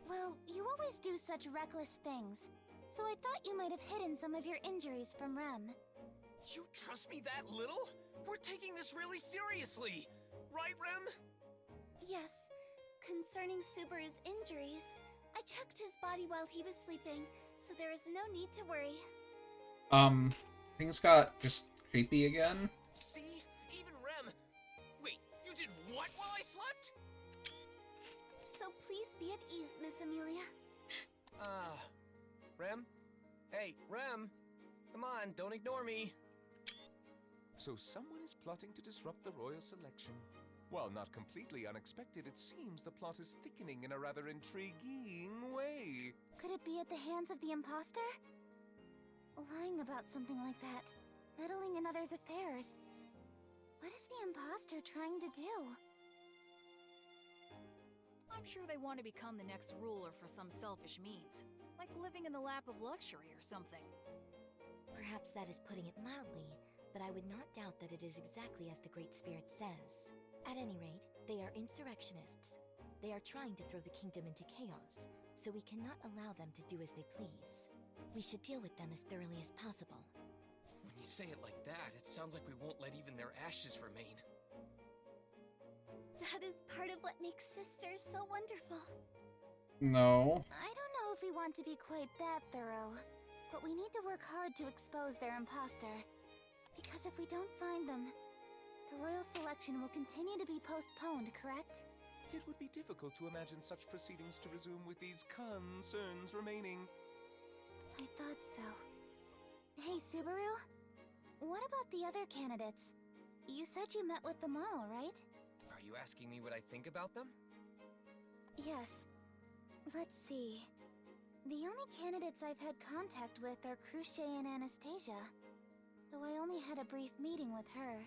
Well, you always do such reckless things, so I thought you might have hidden some of your injuries from Rem. You trust me that little? We're taking this really seriously! Right, Rem? Yes. Concerning Subaru's injuries, I checked his body while he was sleeping, so there is no need to worry. Things got just creepy again. See? Even Rem... Wait, you did what while I slept? So please be at ease, Miss Amelia. Rem? Hey, Rem! Come on, don't ignore me. So someone is plotting to disrupt the royal selection. While not completely unexpected, it seems the plot is thickening in a rather intriguing way. Could it be at the hands of the imposter? Lying about something like that. Meddling in others' affairs. What is the imposter trying to do? I'm sure they want to become the next ruler for some selfish means. Like living in the lap of luxury or something. Perhaps that is putting it mildly, but I would not doubt that it is exactly as the Great Spirit says. At any rate, they are insurrectionists. They are trying to throw the kingdom into chaos, so we cannot allow them to do as they please. We should deal with them as thoroughly as possible. When you say it like that, it sounds like we won't let even their ashes remain. That is part of what makes sisters so wonderful. No. I don't know if we want to be quite that thorough, but we need to work hard to expose their imposter. Because if we don't find them, the royal selection will continue to be postponed, correct? it would be difficult to imagine such proceedings to resume with these concerns remaining. I thought so. Hey, Subaru? What about the other candidates? You said you met with them all, right? Are you asking me what I think about them? Yes. Let's see. The only candidates I've had contact with are Cruche and Anastasia. Though I only had a brief meeting with her.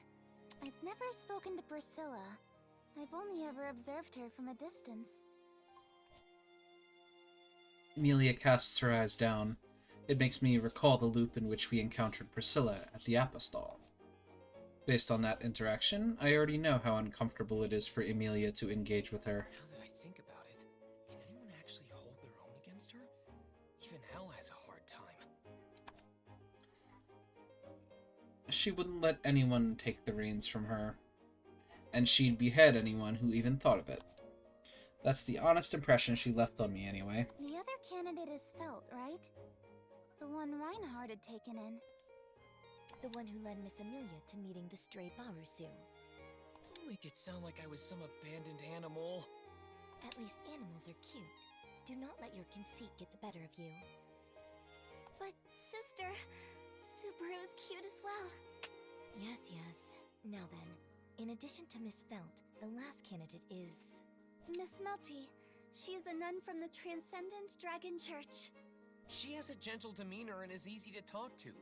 I've never spoken to Priscilla. I've only ever observed her from a distance. Amelia casts her eyes down. It makes me recall the loop in which we encountered Priscilla at the Apostol. Based on that interaction, I already know how uncomfortable it is for Amelia to engage with her. Now that I think about it, can anyone actually hold their own against her? Even Hell has a hard time. She wouldn't let anyone take the reins from her, and she'd behead anyone who even thought of it. That's the honest impression she left on me, anyway. The other candidate is Felt, right? The one Reinhardt had taken in. The one who led Miss Amelia to meeting the stray Barusu. Don't make it sound like I was some abandoned animal. At least animals are cute. Do not let your conceit get the better of you. But, sister, Subaru is cute as well. Yes, yes. Now then, in addition to Miss Felt, the last candidate is... Miss Melty. She is a nun from the Transcendent Dragon Church. She has a gentle demeanor and is easy to talk to.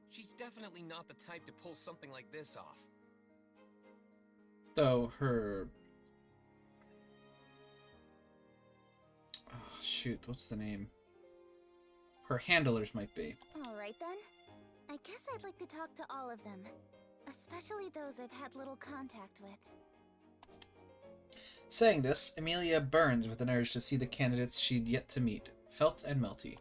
She's definitely not the type to pull something like this off. Though her... Oh, shoot, what's the name? Her handlers might be. Alright then. I guess I'd like to talk to all of them. Especially those I've had little contact with. Saying this, Amelia burns with an urge to see the candidates she'd yet to meet, Felt and Melty.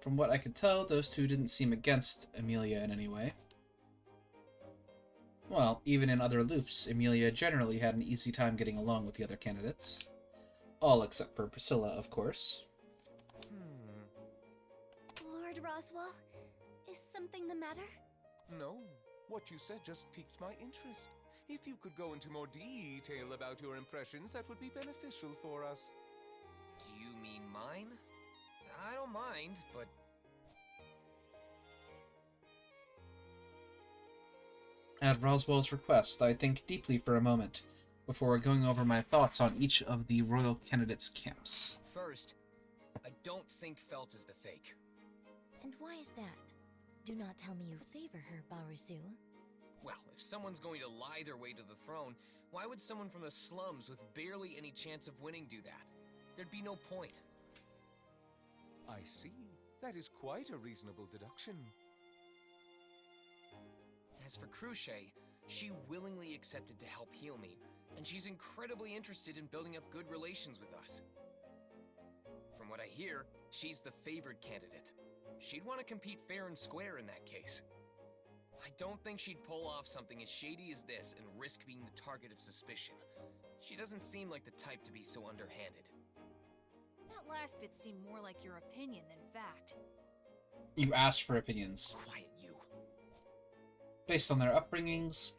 From what I could tell, those two didn't seem against Amelia in any way. Well, even in other loops, Amelia generally had an easy time getting along with the other candidates. All except for Priscilla, of course. Lord Roswell, is something the matter? No. What you said just piqued my interest. If you could go into more detail about your impressions, that would be beneficial for us. Do you mean mine? I don't mind, but... At Roswell's request, I think deeply for a moment, before going over my thoughts on each of the royal candidates' camps. First, I don't think Felt is the fake. And why is that? Do not tell me you favor her, Barusu. Well, if someone's going to lie their way to the throne, why would someone from the slums with barely any chance of winning do that? There'd be no point. I see. That is quite a reasonable deduction. As for Cruche, she willingly accepted to help heal me, and she's incredibly interested in building up good relations with us. From what I hear, she's the favored candidate. She'd want to compete fair and square in that case. I don't think she'd pull off something as shady as this and risk being the target of suspicion. She doesn't seem like the type to be so underhanded. That last bit seemed more like your opinion than fact. You asked for opinions. Quiet, you. Based on their upbringings,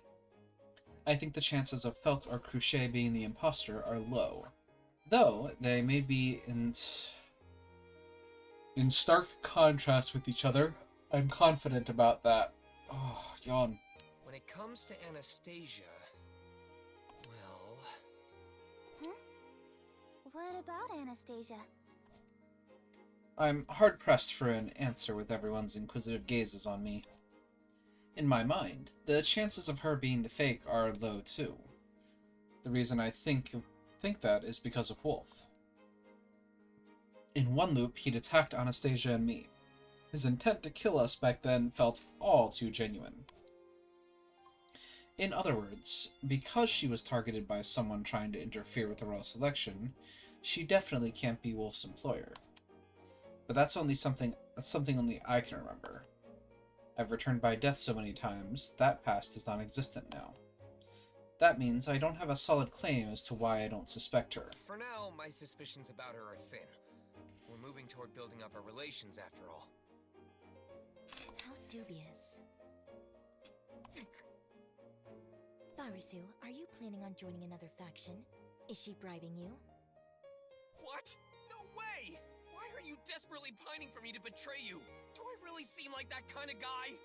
I think the chances of Felt or Cruche being the imposter are low. Though, they may be in stark contrast with each other. I'm confident about that. Oh, yawn. When it comes to Anastasia... well... Huh? What about Anastasia? I'm hard-pressed for an answer with everyone's inquisitive gazes on me. In my mind, the chances of her being the fake are low too. The reason I think that is because of Wolf. In one loop, he'd attacked Anastasia and me. His intent to kill us back then felt all too genuine. In other words, because she was targeted by someone trying to interfere with the royal selection, she definitely can't be Wolf's employer. But that's something only I can remember. I've returned by death so many times, that past is non-existent now. That means I don't have a solid claim as to why I don't suspect her. For now, my suspicions about her are thin. We're moving toward building up our relations, after all. How dubious. Barusu, are you planning on joining another faction? Is she bribing you? What? No way! Why are you desperately pining for me to betray you? Do I really seem like that kind of guy?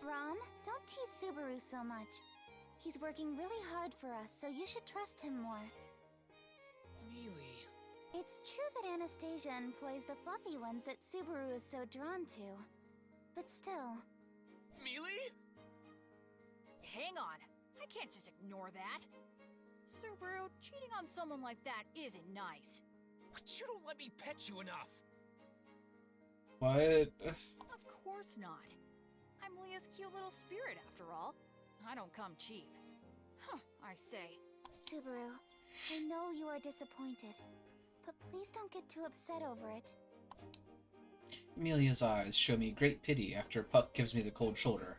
Rom, don't tease Subaru so much. He's working really hard for us, so you should trust him more. Mealy. It's true that Anastasia employs the fluffy ones that Subaru is so drawn to. But still... Mealy? Hang on. I can't just ignore that. Subaru, cheating on someone like that isn't nice. But you don't let me pet you enough. What? Of course not. I'm Leah's cute little spirit, after all. I don't come cheap. Huh, I say. Subaru, I know you are disappointed, but please don't get too upset over it. Amelia's eyes show me great pity after Puck gives me the cold shoulder.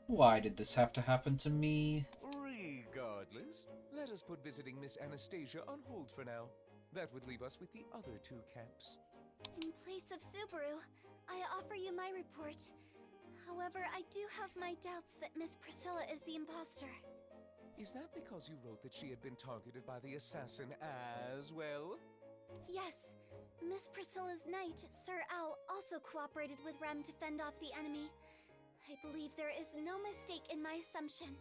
Why did this have to happen to me? Regardless, let us put visiting Miss Anastasia on hold for now. That would leave us with the other two camps. In place of Subaru, I offer you my report. However, I do have my doubts that Miss Priscilla is the imposter. Is that because you wrote that she had been targeted by the assassin as well? Yes. Miss Priscilla's knight, Sir Al, also cooperated with Rem to fend off the enemy. I believe there is no mistake in my assumption.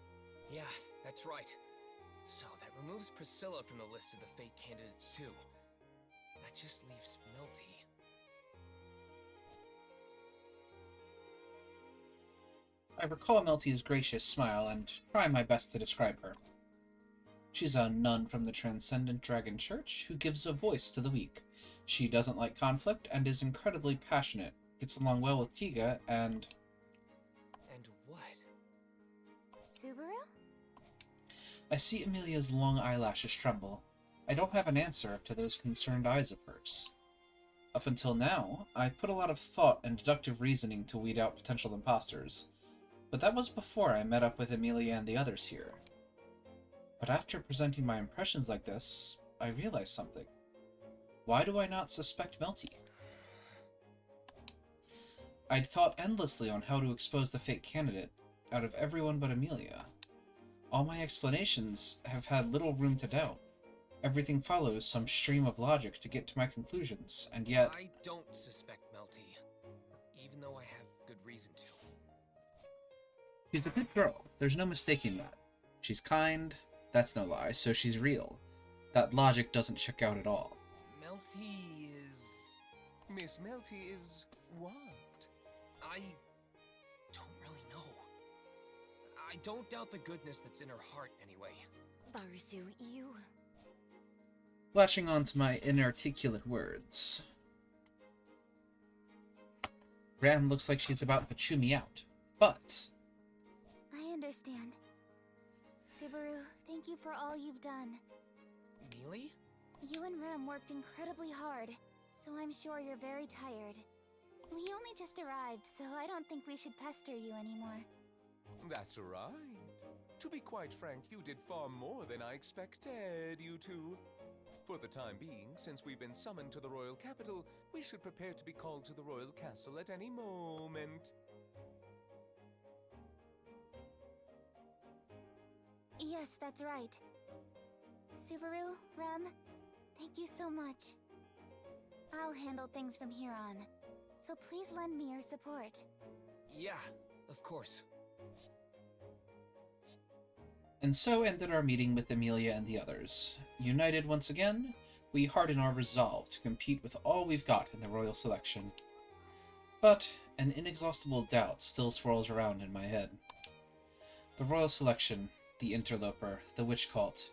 Yeah, that's right. So that removes Priscilla from the list of the fake candidates too. That just leaves Melty. I recall Melty's gracious smile and try my best to describe her. She's a nun from the Transcendent Dragon Church who gives a voice to the weak. She doesn't like conflict and is incredibly passionate, gets along well with Tiga, and... And what? Subaru? I see Amelia's long eyelashes tremble. I don't have an answer to those concerned eyes of hers. Up until now, I put a lot of thought and deductive reasoning to weed out potential imposters. But that was before I met up with Amelia and the others here. But after presenting my impressions like this, I realized something. Why do I not suspect Melty? I'd thought endlessly on how to expose the fake candidate out of everyone but Amelia. All my explanations have had little room to doubt. Everything follows some stream of logic to get to my conclusions, and yet... I don't suspect Melty, even though I have good reason to. She's a good girl. There's no mistaking that. She's kind. That's no lie, so she's real. That logic doesn't check out at all. Melty is... Miss Melty is... what? I don't really know. I don't doubt the goodness that's in her heart, anyway. Barusu, you... Latching on to my inarticulate words. Ram looks like she's about to chew me out, but... I understand. Subaru, thank you for all you've done. Mealy? You and Rem worked incredibly hard, so I'm sure you're very tired. We only just arrived, so I don't think we should pester you anymore. That's right. To be quite frank, you did far more than I expected, you two. For the time being, since we've been summoned to the royal capital, we should prepare to be called to the royal castle at any moment. Yes, that's right. Subaru, Rem, thank you so much. I'll handle things from here on, so please lend me your support. Yeah, of course. And so ended our meeting with Amelia and the others. United once again, we harden our resolve to compete with all we've got in the royal selection. But an inexhaustible doubt still swirls around in my head. The royal selection, the interloper, the witch cult,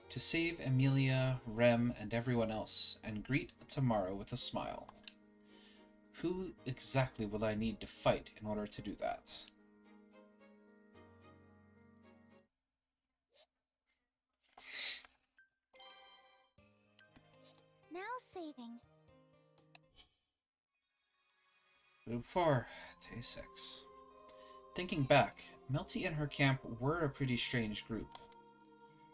to save Amelia, Rem, and everyone else, and greet tomorrow with a smile. Who exactly will I need to fight in order to do that? Now saving. Group 4, Day 6. Thinking back, Melty and her camp were a pretty strange group.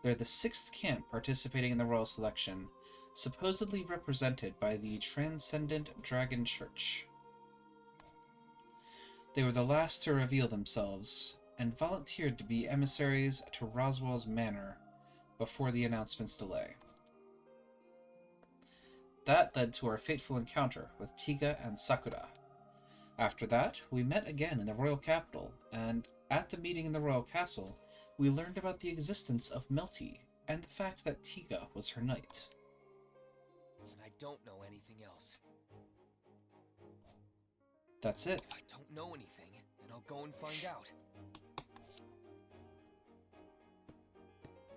They're the 6th camp participating in the royal selection, supposedly represented by the Transcendent Dragon Church. They were the last to reveal themselves, and volunteered to be emissaries to Roswell's manor before the announcement's delay. That led to our fateful encounter with Tiga and Sakura. After that, we met again in the royal capital, and at the meeting in the royal castle, we learned about the existence of Melty and the fact that Tiga was her knight. And I don't know anything else. That's it. If I don't know anything, then I'll go and find out.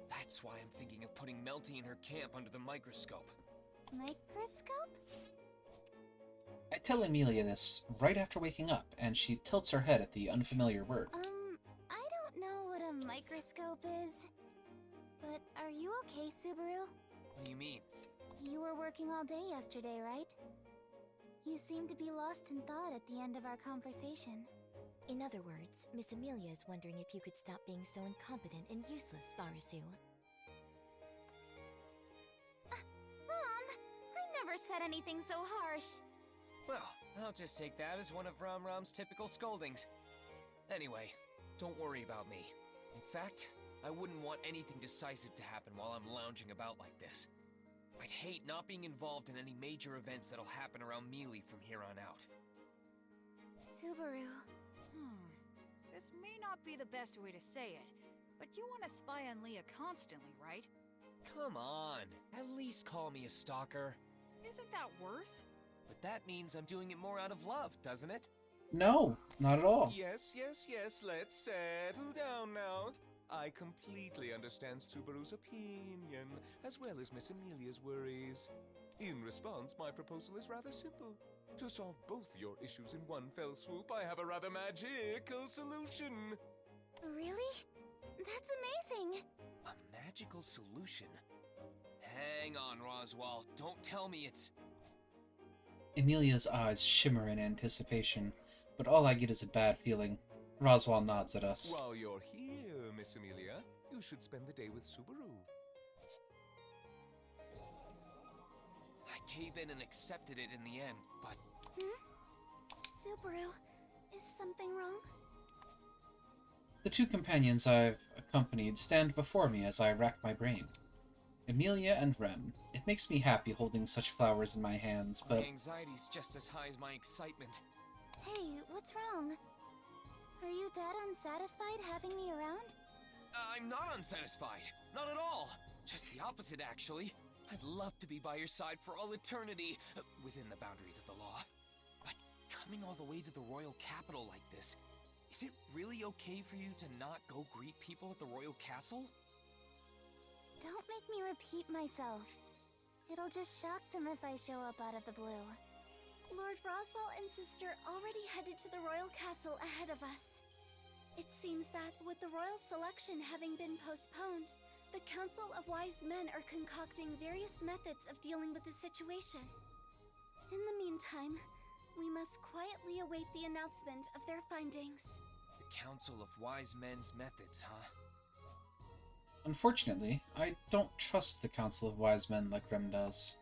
That's why I'm thinking of putting Melty in her camp under the microscope. Microscope? I tell Emilia this right after waking up, and she tilts her head at the unfamiliar word. I don't know what a microscope is. But are you okay, Subaru? What do you mean? You were working all day yesterday, right? You seemed to be lost in thought at the end of our conversation. In other words, Miss Amelia is wondering if you could stop being so incompetent and useless, Barasu. Rom, I never said anything so harsh. Well, I'll just take that as one of Rom's typical scoldings. Anyway, don't worry about me. In fact, I wouldn't want anything decisive to happen while I'm lounging about like this. I'd hate not being involved in any major events that'll happen around Mealy from here on out. Subaru. This may not be the best way to say it, but you want to spy on Leah constantly, right? Come on, at least call me a stalker. Isn't that worse? But that means I'm doing it more out of love, doesn't it? No, not at all. Yes, let's settle down now. I completely understand Subaru's opinion, as well as Miss Amelia's worries. In response, my proposal is rather simple. To solve both your issues in one fell swoop, I have a rather magical solution. Really? That's amazing! A magical solution? Hang on, Roswell. Don't tell me it's... Emilia's eyes shimmer in anticipation, but all I get is a bad feeling. Roswell nods at us. While you're here, Miss Amelia, you should spend the day with Subaru. I gave in and accepted it in the end, but... Subaru, is something wrong? The two companions I've accompanied stand before me as I rack my brain. Emilia and Rem. It makes me happy holding such flowers in my hands, but... My anxiety's just as high as my excitement. Hey, what's wrong? Are you that unsatisfied having me around? I'm not unsatisfied. Not at all. Just the opposite, actually. I'd love to be by your side for all eternity, within the boundaries of the law. But coming all the way to the royal capital like this, is it really okay for you to not go greet people at the royal castle? Don't make me repeat myself. It'll just shock them if I show up out of the blue. Lord Roswell and sister already headed to the royal castle ahead of us. It seems that, with the royal selection having been postponed, the Council of Wise Men are concocting various methods of dealing with the situation. In the meantime, we must quietly await the announcement of their findings. The Council of Wise Men's methods, huh? Unfortunately, I don't trust the Council of Wise Men like Rem does.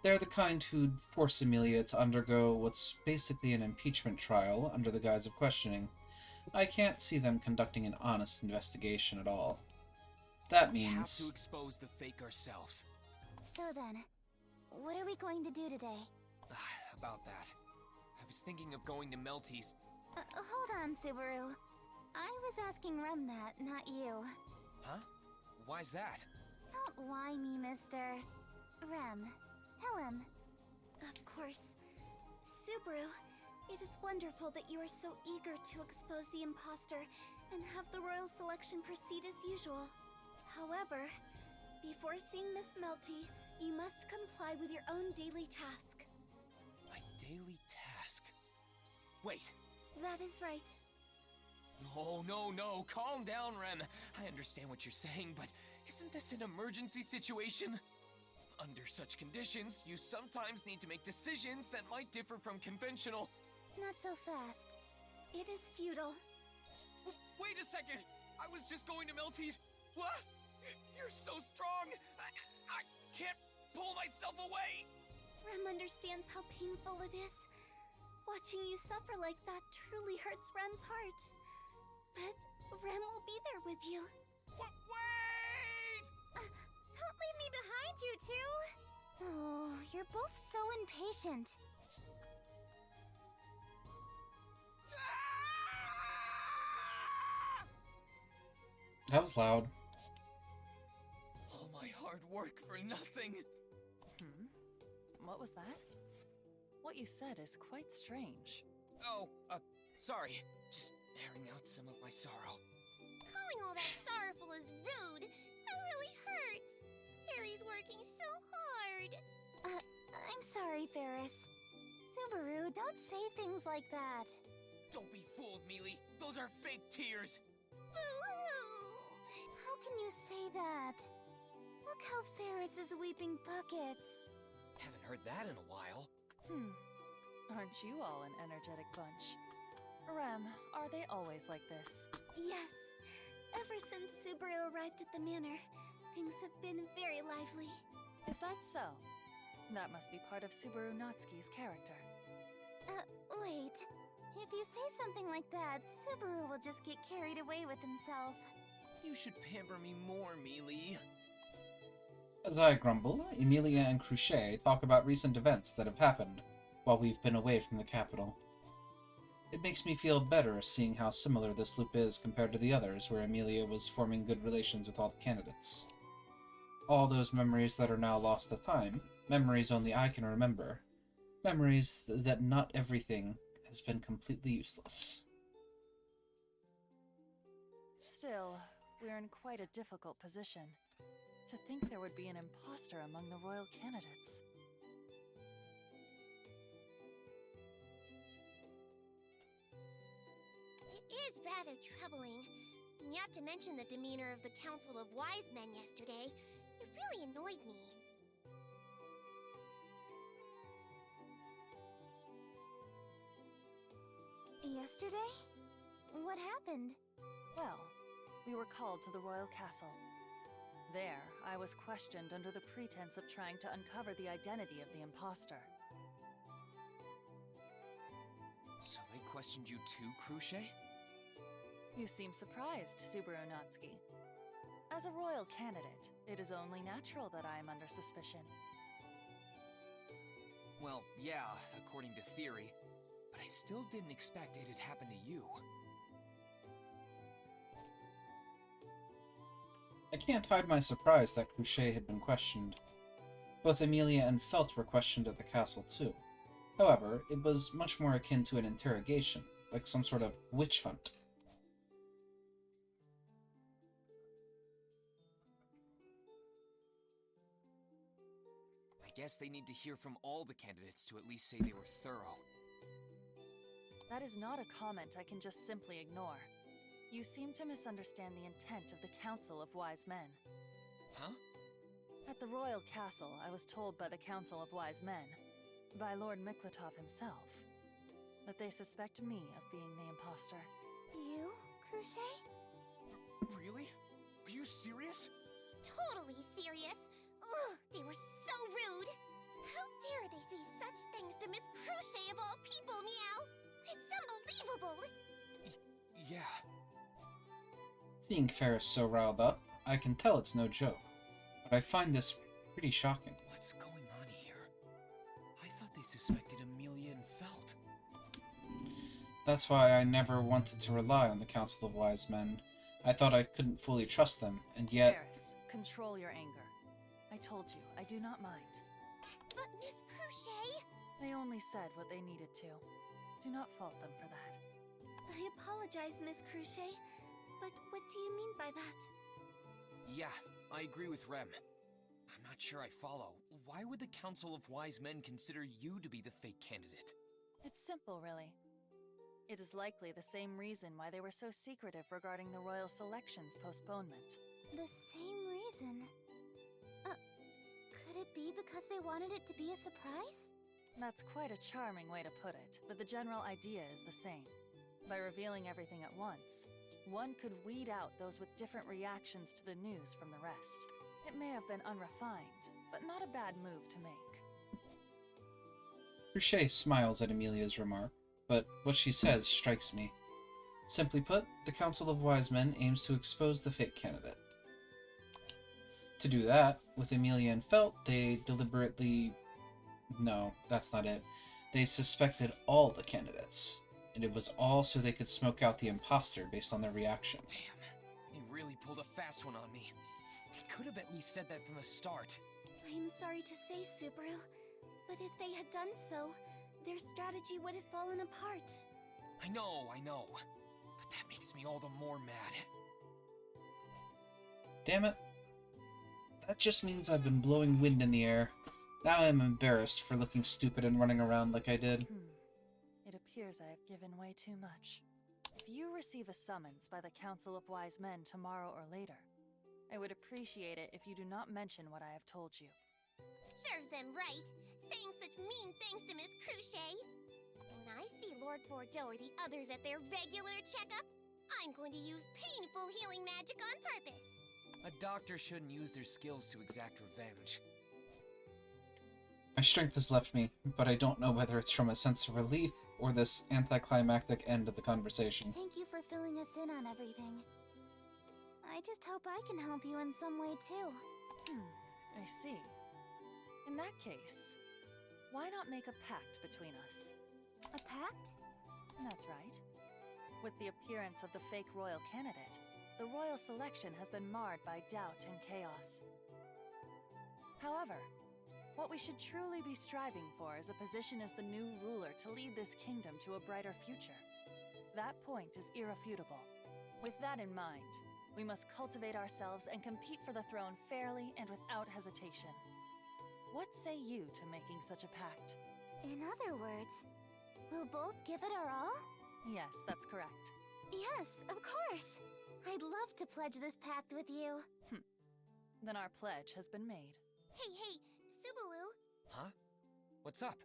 They're the kind who'd force Emilia to undergo what's basically an impeachment trial under the guise of questioning. I can't see them conducting an honest investigation at all. That means... We have to expose the fake ourselves. So then, what are we going to do today? About that. I was thinking of going to Melty's... Hold on, Subaru. I was asking Rem that, not you. Huh? Why's that? Don't why me, mister. Rem, tell him. Of course. Subaru, it is wonderful that you are so eager to expose the imposter and have the royal selection proceed as usual. However, before seeing Miss Melty, you must comply with your own daily task. My daily task? Wait. That is right. No, calm down, Rem. I understand what you're saying, but isn't this an emergency situation? Under such conditions, you sometimes need to make decisions that might differ from conventional... Not so fast. It is futile. Wait a second! I was just going to Melty's... What? You're so strong! I can't pull myself away! Rem understands how painful it is. Watching you suffer like that truly hurts Rem's heart. But Rem will be there with you. Wait! Don't leave me behind, you two! Oh, you're both so impatient. That was loud. All my hard work for nothing. What was that? What you said is quite strange. Oh, sorry. Just airing out some of my sorrow. Calling all that sorrowful is rude. That really hurts. Harry's working so hard. I'm sorry, Ferris. Subaru, don't say things like that. Don't be fooled, Mealy. Those are fake tears. How can you say that? Look how Ferris is weeping buckets. Haven't heard that in a while. Aren't you all an energetic bunch? Rem, are they always like this? Yes. Ever since Subaru arrived at the manor, things have been very lively. Is that so? That must be part of Subaru Natsuki's character. Wait. If you say something like that, Subaru will just get carried away with himself. You should pamper me more, Mealy. As I grumble, Emilia and Cruchet talk about recent events that have happened while we've been away from the capital. It makes me feel better seeing how similar this loop is compared to the others, where Emilia was forming good relations with all the candidates. All those memories that are now lost to time, memories only I can remember, memories that not everything has been completely useless. Still, we're in quite a difficult position. To think there would be an imposter among the royal candidates. It is rather troubling. Not to mention the demeanor of the Council of Wise Men yesterday. It really annoyed me. Yesterday? What happened? Well, we were called to the royal castle. There, I was questioned under the pretense of trying to uncover the identity of the imposter. So they questioned you too, Cruchet? You seem surprised, Subaru Natsuki. As a royal candidate, it is only natural that I am under suspicion. Well, yeah, according to theory. But I still didn't expect it'd happen to you. I can't hide my surprise that Cruchet had been questioned. Both Emilia and Felt were questioned at the castle too. However, it was much more akin to an interrogation, like some sort of witch hunt. I guess they need to hear from all the candidates to at least say they were thorough. That is not a comment I can just simply ignore. You seem to misunderstand the intent of the Council of Wise Men. Huh? At the royal castle, I was told by the Council of Wise Men, by Lord Miklatov himself, that they suspect me of being the imposter. You, Cruchet? Really? Are you serious? Totally serious. Ugh, they were so rude. How dare they say such things to Miss Cruchet of all people, meow? It's unbelievable. Yeah. Seeing Ferris so riled up, I can tell it's no joke, but I find this pretty shocking. What's going on here? I thought they suspected Emilia and Felt. That's why I never wanted to rely on the Council of Wise Men. I thought I couldn't fully trust them, and yet... Ferris, control your anger. I told you, I do not mind. But Miss Cruchet? They only said what they needed to. Do not fault them for that. I apologize, Miss Cruchet, but what do you mean by that? Yeah, I agree with Rem. I'm not sure I follow. Why would the Council of Wise Men consider you to be the fake candidate? It's simple, really. It is likely the same reason why they were so secretive regarding the royal selection's postponement. The same reason? Could it be because they wanted it to be a surprise? That's quite a charming way to put it, but the general idea is the same. By revealing everything at once, one could weed out those with different reactions to the news from the rest. It may have been unrefined, but not a bad move to make. Cruchet smiles at Emilia's remark, but what she says strikes me. Simply put, the Council of Wise Men aims to expose the fake candidate. To do that, with Amelia and Felt, they deliberately... No, that's not it. They suspected all the candidates, and it was all so they could smoke out the imposter based on their reaction. Damn, he really pulled a fast one on me. He could have at least said that from the start. I'm sorry to say, Subaru, but if they had done so, their strategy would have fallen apart. I know. But that makes me all the more mad. Damn it. That just means I've been blowing wind in the air. Now I am embarrassed for looking stupid and running around like I did. It appears I have given way too much. If you receive a summons by the Council of Wise Men tomorrow or later, I would appreciate it if you do not mention what I have told you. Serves them right, saying such mean things to Miss Cruchet. When I see Lord Bordeaux or the others at their regular checkup, I'm going to use painful healing magic on purpose. A doctor shouldn't use their skills to exact revenge. My strength has left me, but I don't know whether it's from a sense of relief or this anticlimactic end of the conversation. Thank you for filling us in on everything. I just hope I can help you in some way too. I see. In that case, why not make a pact between us? A pact? That's right. With the appearance of the fake royal candidate, the royal selection has been marred by doubt and chaos. However, what we should truly be striving for is a position as the new ruler to lead this kingdom to a brighter future. That point is irrefutable. With that in mind, we must cultivate ourselves and compete for the throne fairly and without hesitation. What say you to making such a pact? In other words, we'll both give it our all? Yes, that's correct. Yes, of course. I'd love to pledge this pact with you. Then our pledge has been made. Hey, Subaru. Huh? What's up?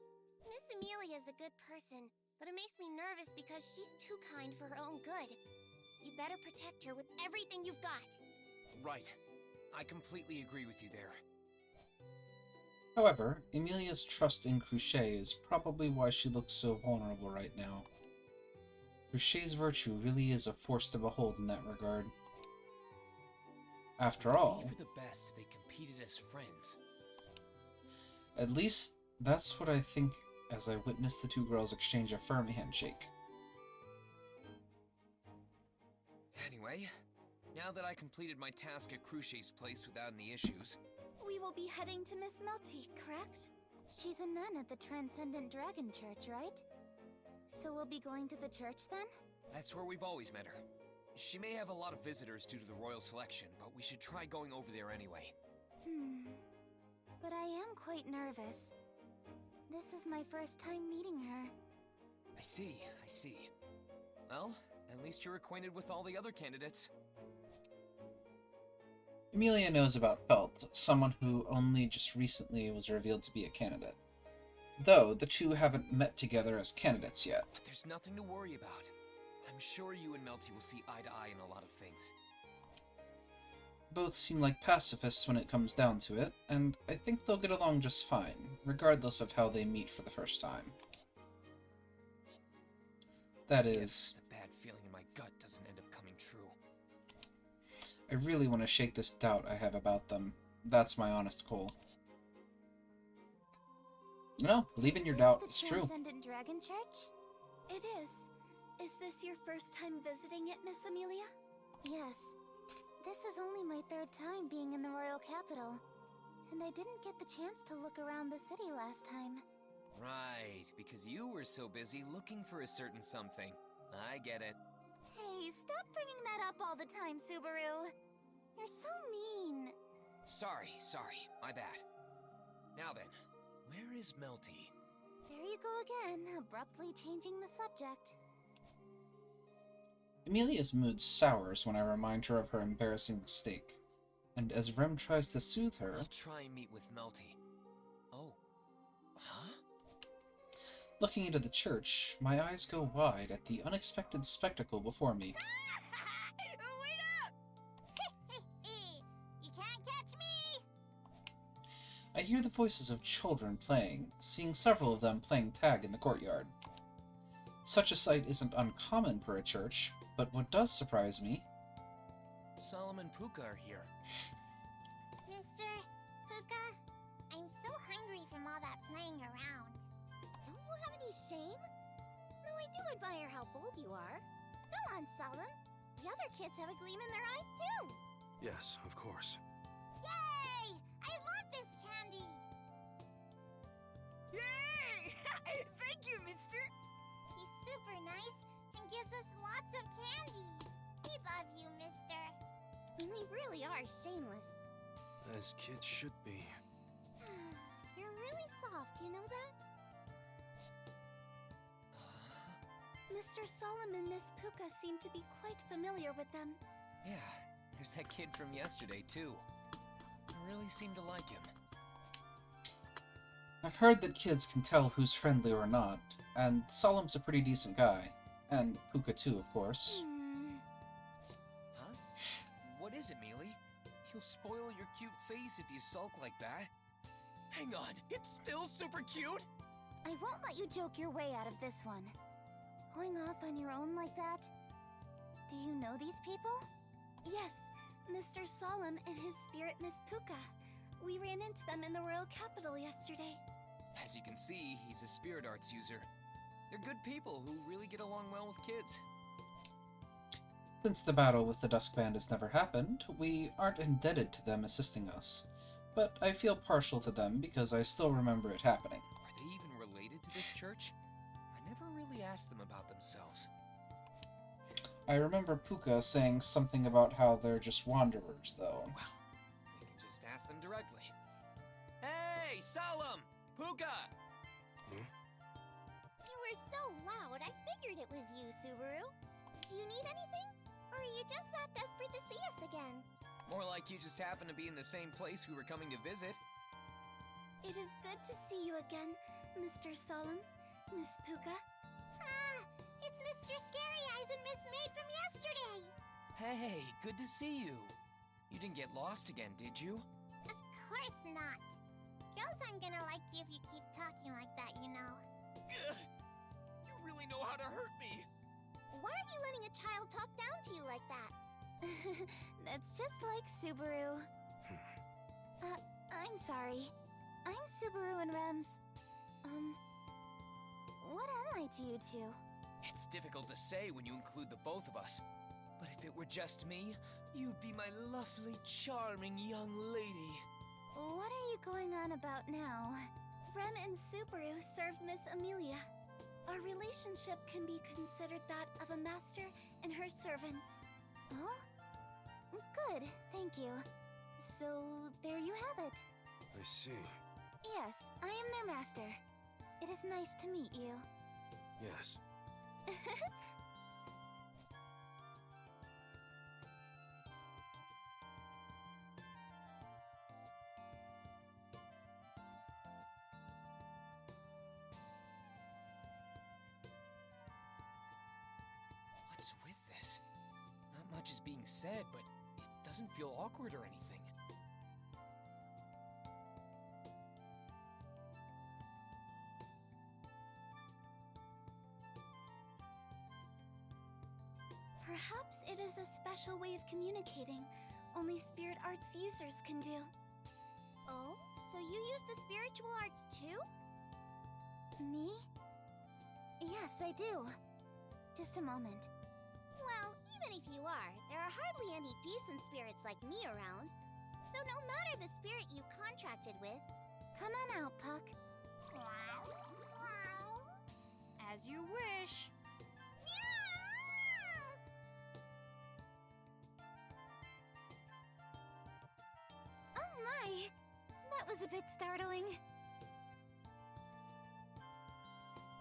Miss Amelia's a good person, but it makes me nervous because she's too kind for her own good. You better protect her with everything you've got. Right. I completely agree with you there. However, Amelia's trust in Cruchet is probably why she looks so vulnerable right now. Cruchet's virtue really is a force to behold in that regard. After all, It'd be for the best if they competed as friends. At least that's what I think as I witnessed the two girls exchange a firm handshake. Anyway, now that I completed my task at Cruchet's place without any issues... We will be heading to Miss Melty, correct? She's a nun at the Transcendent Dragon Church, right? So we'll be going to the church then? That's where we've always met her. She may have a lot of visitors due to the royal selection, but we should try going over there anyway. But I am quite nervous. This is my first time meeting her. I see. Well, at least you're acquainted with all the other candidates. Amelia knows about Felt, someone who only just recently was revealed to be a candidate. Though, the two haven't met together as candidates yet. But there's nothing to worry about. I'm sure you and Melty will see eye to eye in a lot of things. Both seem like pacifists when it comes down to it, and I think they'll get along just fine, regardless of how they meet for the first time. That is... The bad feeling in my gut doesn't end up coming true. I really want to shake this doubt I have about them. That's my honest goal. No, believe in your doubt. It's true. Transcendent Dragon Church? It is. Is this your first time visiting it, Miss Amelia? Yes. This is only my third time being in the royal capital. And I didn't get the chance to look around the city last time. Right, because you were so busy looking for a certain something. I get it. Hey, stop bringing that up all the time, Subaru. You're so mean. Sorry, my bad. Now then, where is Melty? There you go again, abruptly changing the subject. Amelia's mood sours when I remind her of her embarrassing mistake, and as Rem tries to soothe her... I'll try and meet with Melty. Oh. Huh? Looking into the church, my eyes go wide at the unexpected spectacle before me. Wait up! You can't catch me! I hear the voices of children playing, seeing several of them playing tag in the courtyard. Such a sight isn't uncommon for a church, But what does surprise me... Solomon and Puka are here. Mr. Puka, I'm so hungry from all that playing around. Don't you have any shame? No, I do admire how bold you are. Come on, Solemn. The other kids have a gleam in their eyes, too. Yes, of course. Yay! I love this candy! Yay! Thank you, mister! He's super nice and gives us lots of candy. We love you, mister. And we really are shameless. As kids should be. You're really soft, you know that? Mr. Solemn and Miss Puka seem to be quite familiar with them. Yeah, there's that kid from yesterday, too. I really seem to like him. I've heard that kids can tell who's friendly or not, and Solemn's a pretty decent guy. And Puka too, of course. Huh? What is it, Mealy? You'll spoil your cute face if you sulk like that. Hang on, it's still super cute? I won't let you joke your way out of this one. Going off on your own like that? Do you know these people? Yes, Mr. Solemn and his spirit Miss Puka. We ran into them in the royal capital yesterday. As you can see, he's a spirit arts user. They're good people who really get along well with kids. Since the battle with the Dusk Band has never happened, we aren't indebted to them assisting us. But I feel partial to them because I still remember it happening. Are they even related to this church? I never really asked them about themselves. I remember Puka saying something about how they're just wanderers, though. Well, we can just ask them directly. Hey, Solemn! Puka! You were so loud, I figured it was you, Subaru. Do you need anything? Or are you just that desperate to see us again? More like you just happen to be in the same place we were coming to visit. It is good to see you again, Mr. Solemn, Miss Puka. Ah, it's Mr. Scary Eyes and Miss Maid from yesterday. Hey, good to see you. You didn't get lost again, did you? Of course not. Girls aren't gonna like you if you keep talking like that, you know. Ugh, you really know how to hurt me. Why are you letting a child talk down to you like that? That's just like Subaru. I'm sorry. I'm Subaru and Rems. What am I to you two? It's difficult to say when you include the both of us. But if it were just me, you'd be my lovely, charming young lady. What are you going on about now? Rem and Subaru serve Miss Amelia. Our relationship can be considered that of a master and her servants. Oh? Good, thank you. So, there you have it. I see. Yes, I am their master. It is nice to meet you. Yes. What's with this? Not much is being said, but it doesn't feel awkward or anything. Perhaps it is a special way of communicating only spirit arts users can do. Oh, so you use the spiritual arts too? Me? Yes, I do. Just a moment. Well, even if you are, there are hardly any decent spirits like me around. So no matter the spirit you contracted with... Come on out, Puck. As you wish. Oh my! That was a bit startling.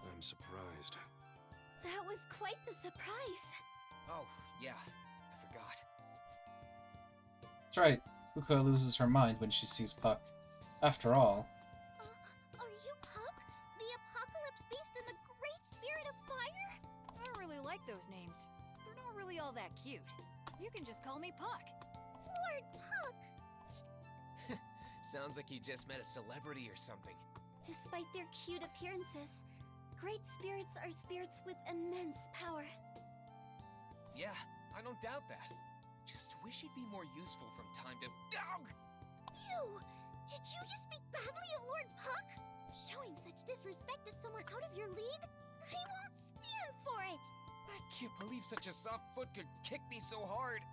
I'm surprised. That was quite the surprise. Oh, yeah, I forgot. That's right. Puka loses her mind when she sees Puck. After all... Are you Puck? The Apocalypse Beast and the Great Spirit of Fire? I don't really like those names. They're not really all that cute. You can just call me Puck. Lord Puck! Sounds like you just met a celebrity or something. Despite their cute appearances, great spirits are spirits with immense power. Yeah, I don't doubt that. Just wish he'd be more useful from time to... Ow! You! Did you just speak badly of Lord Puck? Showing such disrespect to someone out of your league? I won't stand for it! I can't believe such a soft foot could kick me so hard.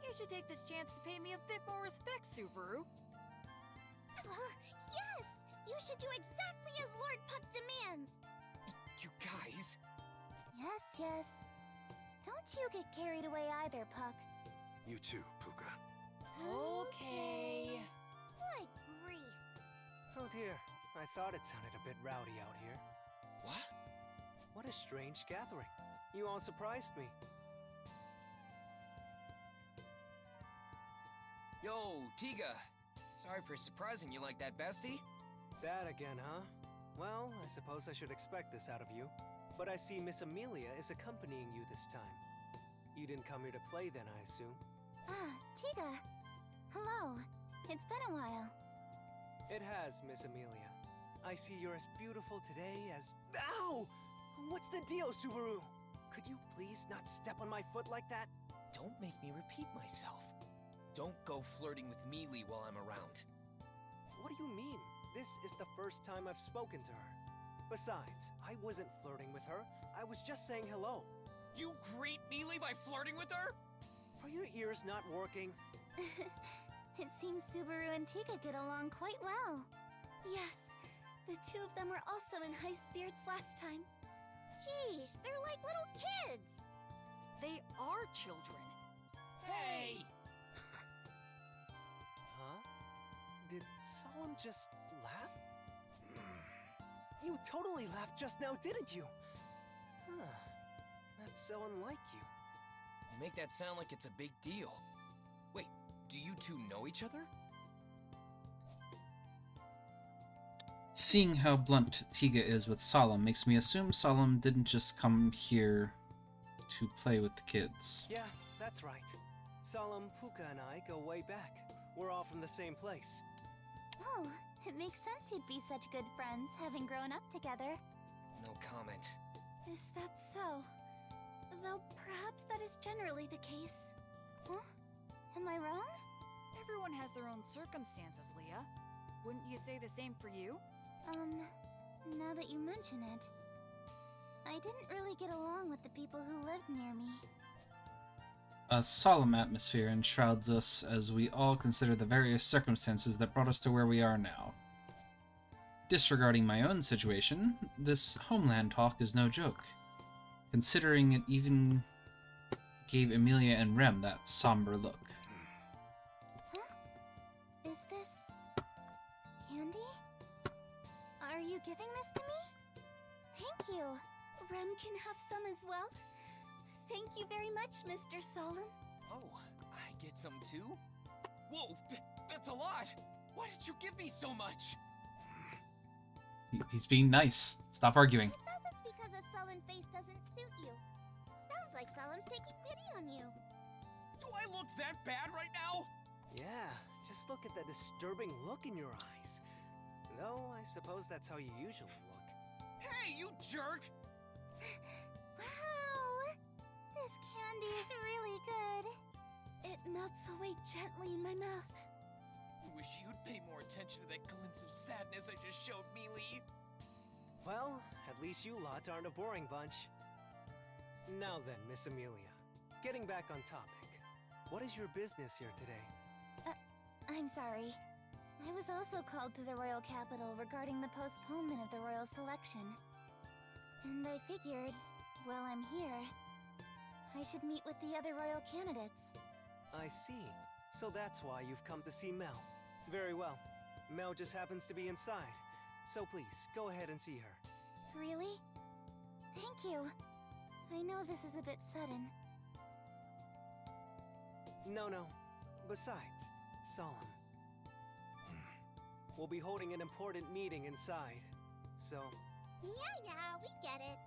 You should take this chance to pay me a bit more respect, Subaru. Yes! You should do exactly as Lord Puck demands! You guys... Yes, yes. Don't you get carried away either, Puck. You too, Puka. Okay. What grief. Oh dear, I thought it sounded a bit rowdy out here. What? What a strange gathering. You all surprised me. Yo, Tiga. Sorry for surprising you like that, bestie. That again, huh? Well, I suppose I should expect this out of you. But I see Miss Amelia is accompanying you this time. You didn't come here to play then, I assume? Ah, Tiga. Hello. It's been a while. It has, Miss Amelia. I see you're as beautiful today as... Ow! What's the deal, Subaru? Could you please not step on my foot like that? Don't make me repeat myself. Don't go flirting with Mealy while I'm around. What do you mean? This is the first time I've spoken to her. Besides, I wasn't flirting with her. I was just saying hello. You greet Mealy by flirting with her? Are your ears not working? It seems Subaru and Tiga get along quite well. Yes, the two of them were also in high spirits last time. Jeez, they're like little kids! They are children. Hey! Huh? Did someone just laugh? You totally laughed just now, didn't you? Huh. That's so unlike you. You make that sound like it's a big deal. Wait, do you two know each other? Seeing how blunt Tiga is with Solemn makes me assume Solemn didn't just come here to play with the kids. Yeah, that's right. Solemn, Puka, and I go way back. We're all from the same place. Oh, it makes sense you'd be such good friends, having grown up together. No comment. Is that so? Though perhaps that is generally the case. Huh? Am I wrong? Everyone has their own circumstances, Leah. Wouldn't you say the same for you? Now that you mention it, I didn't really get along with the people who lived near me. A solemn atmosphere enshrouds us as we all consider the various circumstances that brought us to where we are now. Disregarding my own situation, this homeland talk is no joke, considering it even gave Amelia and Rem that somber look. Huh? Is this... candy? Are you giving this to me? Thank you. Rem can have some as well. Thank you very much, Mr. Solemn. Oh, I get some too? Whoa, that's a lot! Why did you give me so much? He's being nice. Stop arguing. He says it's because a sullen face doesn't suit you. Sounds like Solemn's taking pity on you. Do I look that bad right now? Yeah, just look at that disturbing look in your eyes. Though, I suppose that's how you usually look. Hey, you jerk! Wow! This candy is really good. It melts away gently in my mouth. I wish you'd pay more attention to that glimpse of sadness I just showed Mealy. Well, at least you lot aren't a boring bunch. Now then, Miss Amelia. Getting back on topic. What is your business here today? I'm sorry. I was also called to the royal capital regarding the postponement of the royal selection. And I figured, while I'm here, I should meet with the other royal candidates. I see. So that's why you've come to see Mel. Very well. Mel just happens to be inside. So please, go ahead and see her. Really? Thank you. I know this is a bit sudden. No. Besides, Solemn. We'll be holding an important meeting inside. So... Yeah, we get it.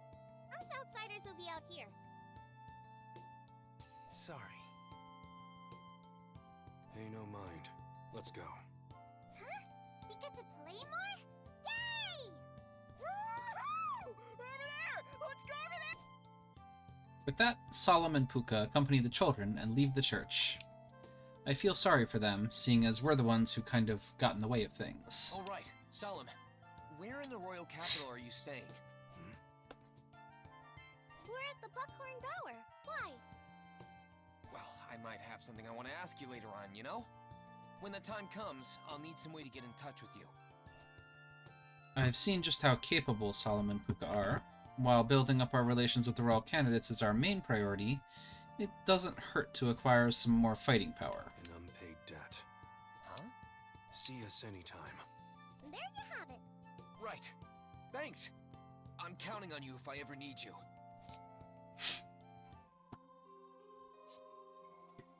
Us outsiders will be out here. Sorry. Pay no mind. Let's go. Huh? We get to play more? Yay! Woohoo! Over there! Let's go over there! With that, Solemn and Puka accompany the children and leave the church. I feel sorry for them, seeing as we're the ones who kind of got in the way of things. All right, Solemn, where in the royal capital are you staying? We're at the Buckhorn Bower. Why? Well, I might have something I want to ask you later on, you know? When the time comes, I'll need some way to get in touch with you. I've seen just how capable Solemn and Puka are. While building up our relations with the royal candidates is our main priority, it doesn't hurt to acquire some more fighting power. An unpaid debt. Huh? See us anytime. There you have it. Right. Thanks. I'm counting on you if I ever need you.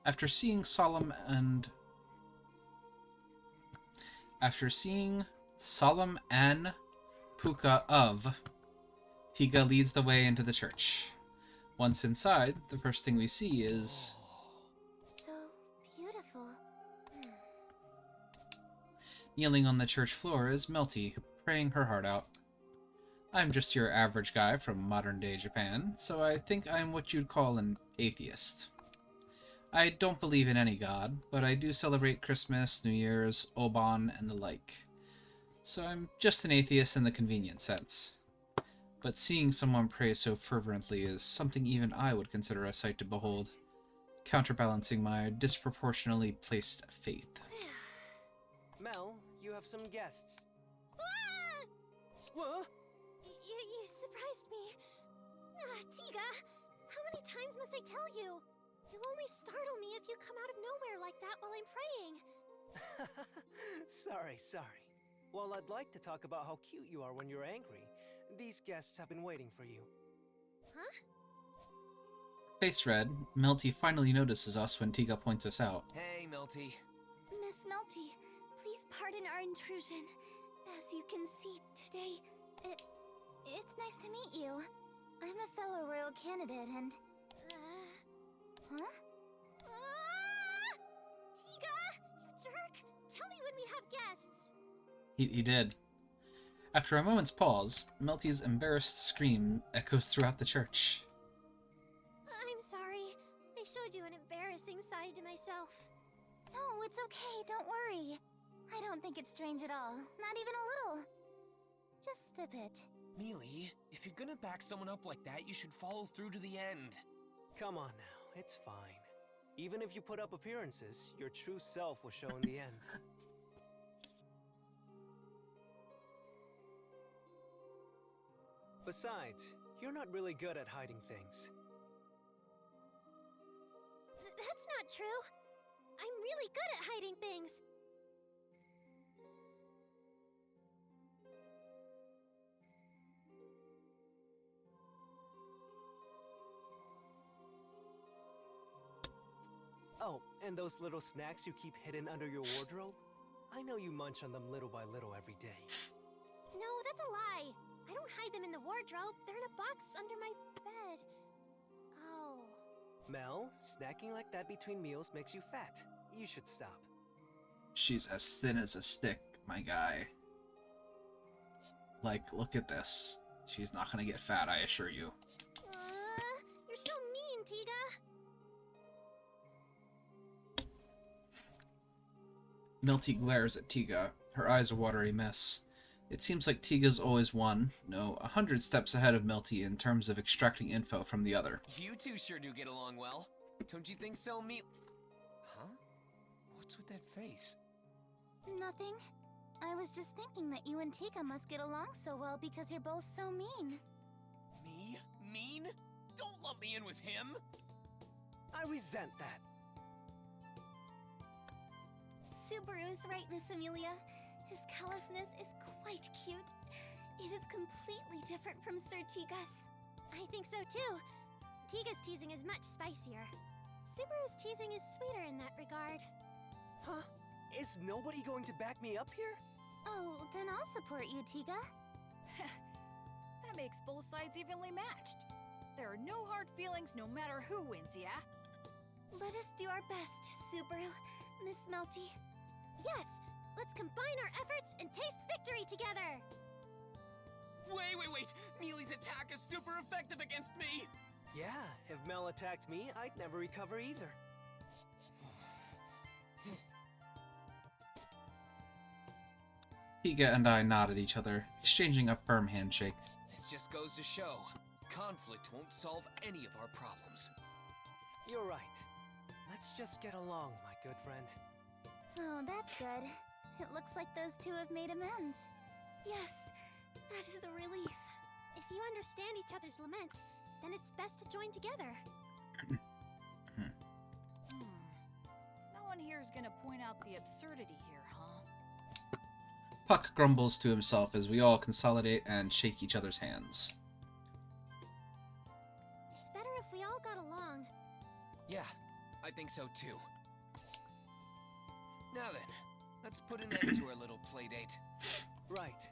After seeing Solemn and Puka of, Tiga leads the way into the church. Once inside, the first thing we see is... So beautiful. Kneeling on the church floor is Melty, praying her heart out. I'm just your average guy from modern-day Japan, so I think I'm what you'd call an atheist. I don't believe in any god, but I do celebrate Christmas, New Year's, Obon, and the like. So I'm just an atheist in the convenient sense. But seeing someone pray so fervently is something even I would consider a sight to behold, counterbalancing my disproportionately placed faith. Mel, you have some guests. Ah! What? You surprised me. Tiga, how many times must I tell you? You only startle me if you come out of nowhere like that while I'm praying. Sorry. Well, I'd like to talk about how cute you are when you're angry. These guests have been waiting for you. Huh? Face red, Melty finally notices us when Tiga points us out. Hey, Melty. Miss Melty, please pardon our intrusion. As you can see today, it's nice to meet you. I'm a fellow royal candidate and... Huh? Tiga! You jerk! Tell me when we have guests! He did. After a moment's pause, Melty's embarrassed scream echoes throughout the church. I'm sorry. I showed you an embarrassing side to myself. No, it's okay. Don't worry. I don't think it's strange at all. Not even a little. Just a bit. Mealy, if you're gonna back someone up like that, you should follow through to the end. Come on now, it's fine. Even if you put up appearances, your true self will show in the end. Besides, you're not really good at hiding things. That's not true. I'm really good at hiding things. Oh, and those little snacks you keep hidden under your wardrobe? I know you munch on them little by little every day. No, that's a lie. I don't hide them in the wardrobe. They're in a box under my bed. Oh. Mel, snacking like that between meals makes you fat. You should stop. She's as thin as a stick, my guy. Like, look at this. She's not gonna get fat, I assure you. You're so mean, Tiga. Melty glares at Tiga, her eyes a watery mess. It seems like Tiga's always one, no, 100 steps ahead of Melty in terms of extracting info from the other. You two sure do get along well. Don't you think so, Huh? What's with that face? Nothing. I was just thinking that you and Tiga must get along so well because you're both so mean. Me? Mean? Don't lump me in with him! I resent that. Subaru's right, Miss Amelia. His callousness is quite cute. It is completely different from Sir Tiga's. I think so too. Tiga's teasing is much spicier. Subaru's teasing is sweeter in that regard. Huh? Is nobody going to back me up here? Oh, then I'll support you, Tiga. That makes both sides evenly matched. There are no hard feelings no matter who wins, yeah? Let us do our best, Subaru, Miss Melty. Yes! Let's combine our efforts and taste victory together! Wait! Mealy's attack is super effective against me! Yeah, if Mel attacked me, I'd never recover either. Tiga and I nod at each other, exchanging a firm handshake. This just goes to show, conflict won't solve any of our problems. You're right. Let's just get along, my good friend. Oh, that's good. It looks like those two have made amends. Yes, that is a relief. If you understand each other's laments, then it's best to join together. No one here is gonna point out the absurdity here, huh? Puck grumbles to himself as we all consolidate and shake each other's hands. It's better if we all got along. Yeah, I think so too. Now then, let's put an end to our little playdate. Right.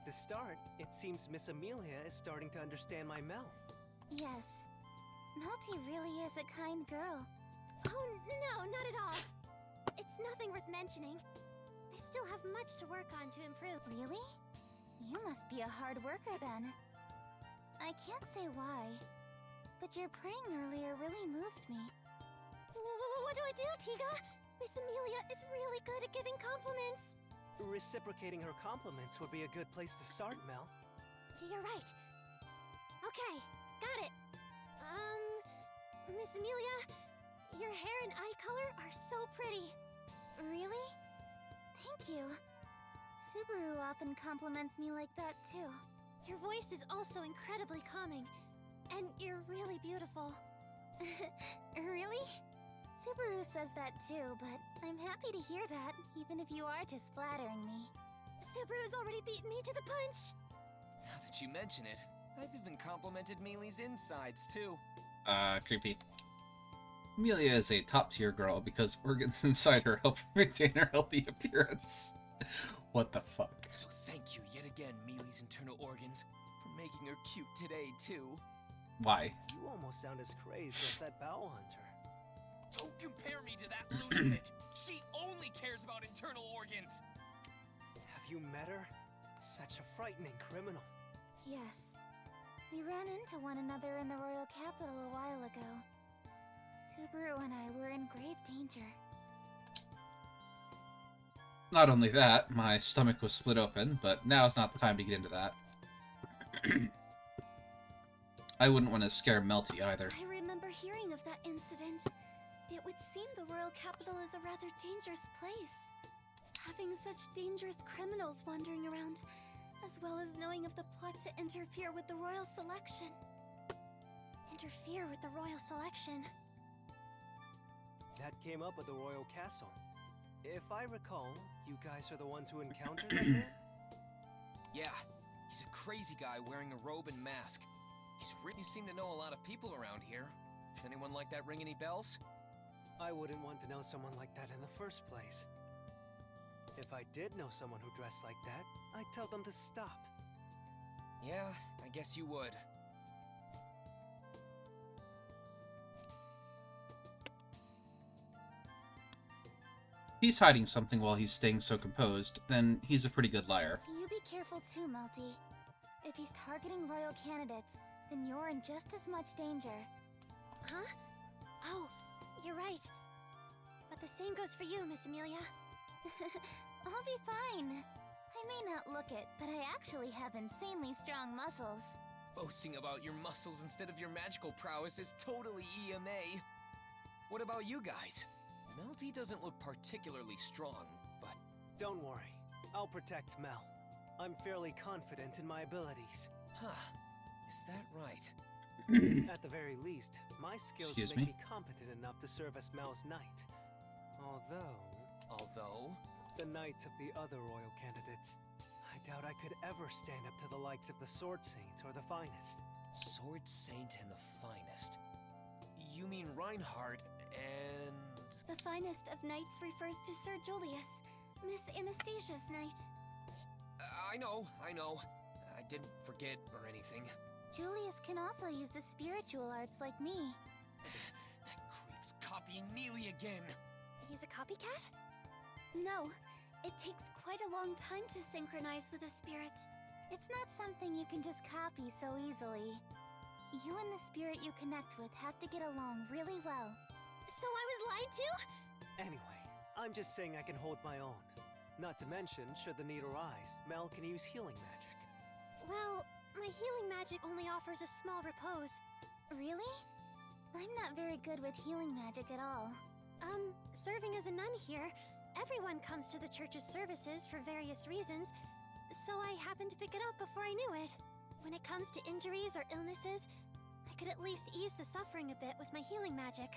To start, it seems Miss Amelia is starting to understand my Mel. Yes. Melty really is a kind girl. Oh, no, not at all. It's nothing worth mentioning. I still have much to work on to improve. Really? You must be a hard worker then. I can't say why, but your praying earlier really moved me. What do I do, Tiga? Miss Amelia is really good at giving compliments. Reciprocating her compliments would be a good place to start, Mel. You're right. Okay, got it. Miss Amelia, your hair and eye color are so pretty. Really? Thank you. Subaru often compliments me like that too. Your voice is also incredibly calming, and you're really beautiful. Really? Subaru says that too, but I'm happy to hear that, even if you are just flattering me. Subaru's already beaten me to the punch! Now that you mention it, I've even complimented Mealy's insides too. Creepy. Amelia is a top-tier girl because organs inside her help maintain her healthy appearance. What the fuck? So thank you yet again, Mealy's internal organs, for making her cute today too. Why? You almost sound as crazed as that bow hunter. Don't compare me to that lunatic! She only cares about internal organs! Have you met her? Such a frightening criminal. Yes. We ran into one another in the royal capital a while ago. Subaru and I were in grave danger. Not only that, my stomach was split open, but now's not the time to get into that. I wouldn't want to scare Melty either. I remember hearing of that incident. It would seem the royal capital is a rather dangerous place. Having such dangerous criminals wandering around, as well as knowing of the plot to interfere with the royal selection. Interfere with the royal selection? That came up at the royal castle. If I recall, you guys are the ones who encountered that man? Yeah, he's a crazy guy wearing a robe and mask. You seem to know a lot of people around here. Does anyone like that ring any bells? I wouldn't want to know someone like that in the first place. If I did know someone who dressed like that, I'd tell them to stop. Yeah, I guess you would. If he's hiding something while he's staying so composed, then he's a pretty good liar. You be careful too, Melty. If he's targeting royal candidates, then you're in just as much danger. Huh? Oh, you're right. But the same goes for you, Miss Amelia. I'll be fine. I may not look it, but I actually have insanely strong muscles. Boasting about your muscles instead of your magical prowess is totally EMA. What about you guys? Melty doesn't look particularly strong, but... Don't worry. I'll protect Mel. I'm fairly confident in my abilities. Huh. Is that right? At the very least, my skills Excuse make me? me competent enough to serve as Mel's knight. Although? The knights of the other royal candidates. I doubt I could ever stand up to the likes of the Sword Saint or the Finest. Sword Saint and the Finest? You mean Reinhardt and... The finest of knights refers to Sir Julius, Miss Anastasia's knight. I know. I didn't forget or anything. Julius can also use the spiritual arts like me. That creep's copying Mealy again. He's a copycat? No, it takes quite a long time to synchronize with a spirit. It's not something you can just copy so easily. You and the spirit you connect with have to get along really well. So I was lied to? Anyway, I'm just saying I can hold my own. Not to mention, should the need arise, Mel can use healing magic. Well, my healing magic only offers a small repose. Really? I'm not very good with healing magic at all. Serving as a nun here, everyone comes to the church's services for various reasons, so I happened to pick it up before I knew it. When it comes to injuries or illnesses, I could at least ease the suffering a bit with my healing magic.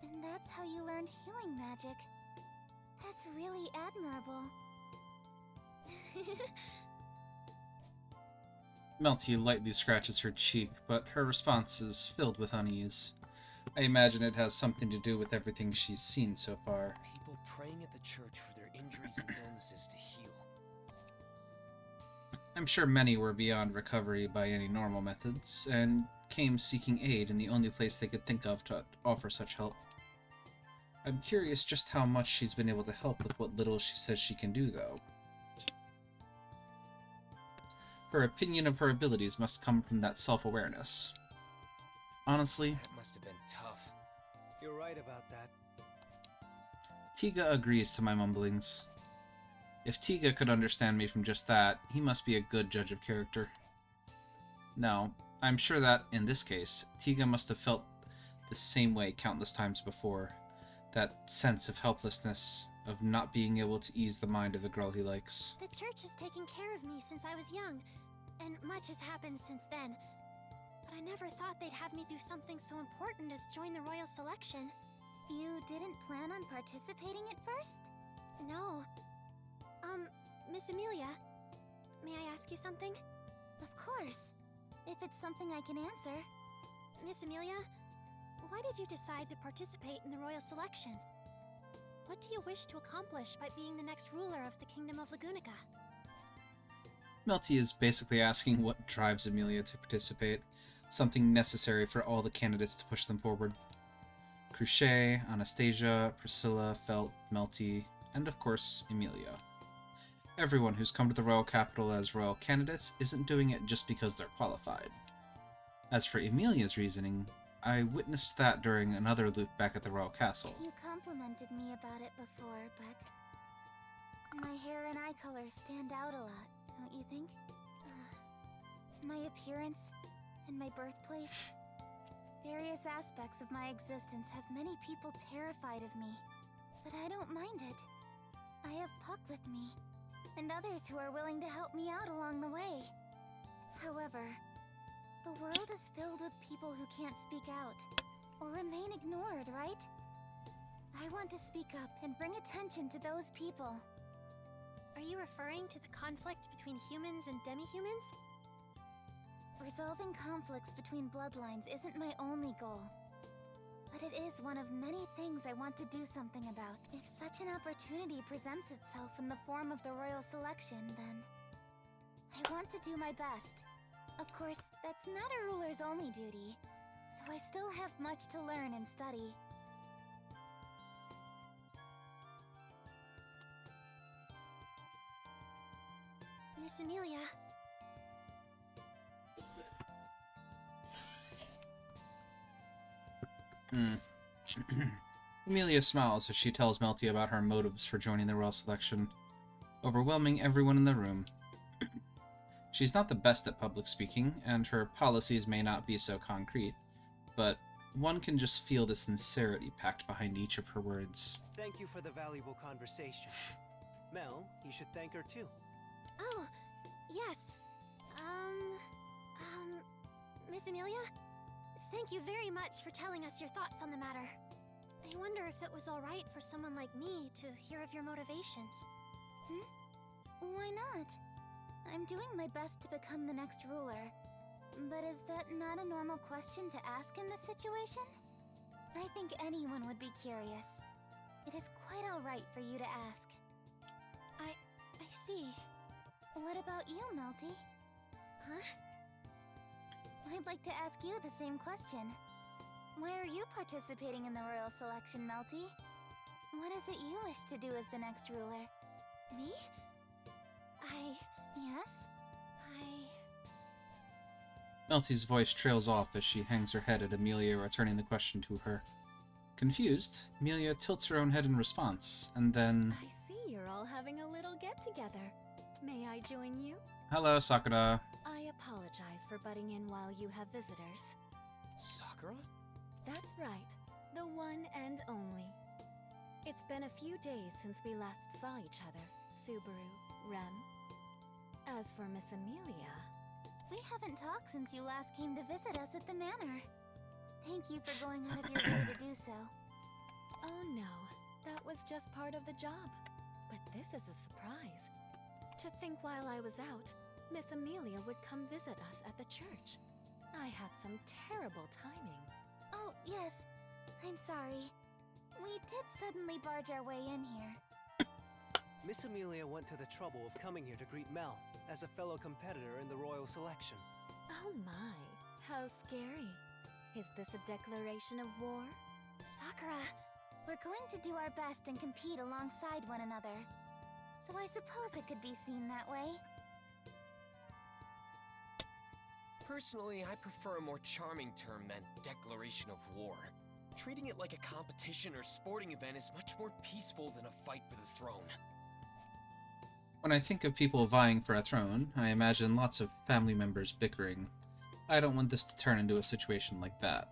And that's how you learned healing magic. That's really admirable. Melty lightly scratches her cheek, but her response is filled with unease. I imagine it has something to do with everything she's seen so far. People praying at the church for their injuries and illnesses to heal. I'm sure many were beyond recovery by any normal methods, and came seeking aid in the only place they could think of to offer such help. I'm curious just how much she's been able to help with what little she says she can do, though. Her opinion of her abilities must come from that self-awareness. Honestly, That must have been tough. You're right about that. Tiga agrees to my mumblings. If Tiga could understand me from just that, he must be a good judge of character. No, I'm sure that, in this case, Tiga must have felt the same way countless times before. That sense of helplessness, of not being able to ease the mind of the girl he likes. The church has taken care of me since I was young, and much has happened since then. But I never thought they'd have me do something so important as join the royal selection. You didn't plan on participating at first? No. Miss Amelia, may I ask you something? Of course. If it's something I can answer. Miss Amelia, why did you decide to participate in the royal selection? What do you wish to accomplish by being the next ruler of the Kingdom of Lagunica? Melty is basically asking what drives Amelia to participate, something necessary for all the candidates to push them forward. Cruchet, Anastasia, Priscilla, Felt, Melty, and of course, Amelia. Everyone who's come to the royal capital as royal candidates isn't doing it just because they're qualified. As for Amelia's reasoning, I witnessed that during another loop back at the royal castle. You complimented me about it before, but my hair and eye color stand out a lot, don't you think? My appearance and my birthplace. Various aspects of my existence have many people terrified of me, but I don't mind it. I have Puck with me, and others who are willing to help me out along the way. However, the world is filled with people who can't speak out, or remain ignored, right? I want to speak up and bring attention to those people. Are you referring to the conflict between humans and demi-humans? Resolving conflicts between bloodlines isn't my only goal. But it is one of many things I want to do something about. If such an opportunity presents itself in the form of the royal selection, then I want to do my best. Of course, that's not a ruler's only duty, so I still have much to learn and study. Miss Amelia. Amelia smiles as she tells Melty about her motives for joining the royal selection, overwhelming everyone in the room. She's not the best at public speaking, and her policies may not be so concrete, but one can just feel the sincerity packed behind each of her words. Thank you for the valuable conversation. Mel, you should thank her too. Oh, yes. Miss Amelia? Thank you very much for telling us your thoughts on the matter. I wonder if it was alright for someone like me to hear of your motivations. Why not? I'm doing my best to become the next ruler. But is that not a normal question to ask in this situation? I think anyone would be curious. It is quite alright for you to ask. I see. What about you, Melty? Huh? I'd like to ask you the same question. Why are you participating in the royal selection, Melty? What is it you wish to do as the next ruler? Me? Yes? Melty's voice trails off as she hangs her head at Amelia, returning the question to her. Confused, Amelia tilts her own head in response, and then... I see you're all having a little get-together. May I join you? Hello, Sakura. I apologize for butting in while you have visitors. Sakura? That's right. The one and only. It's been a few days since we last saw each other, Subaru, Rem. As for Miss Amelia... We haven't talked since you last came to visit us at the manor. Thank you for going out of your way to do so. Oh no, that was just part of the job. But this is a surprise. To think while I was out, Miss Amelia would come visit us at the church. I have some terrible timing. Oh, yes. I'm sorry. We did suddenly barge our way in here. Miss Amelia went to the trouble of coming here to greet Mel, as a fellow competitor in the royal selection. Oh my, how scary. Is this a declaration of war? Sakura, we're going to do our best and compete alongside one another. So I suppose it could be seen that way. Personally, I prefer a more charming term than declaration of war. Treating it like a competition or sporting event is much more peaceful than a fight for the throne. When I think of people vying for a throne, I imagine lots of family members bickering. I don't want this to turn into a situation like that.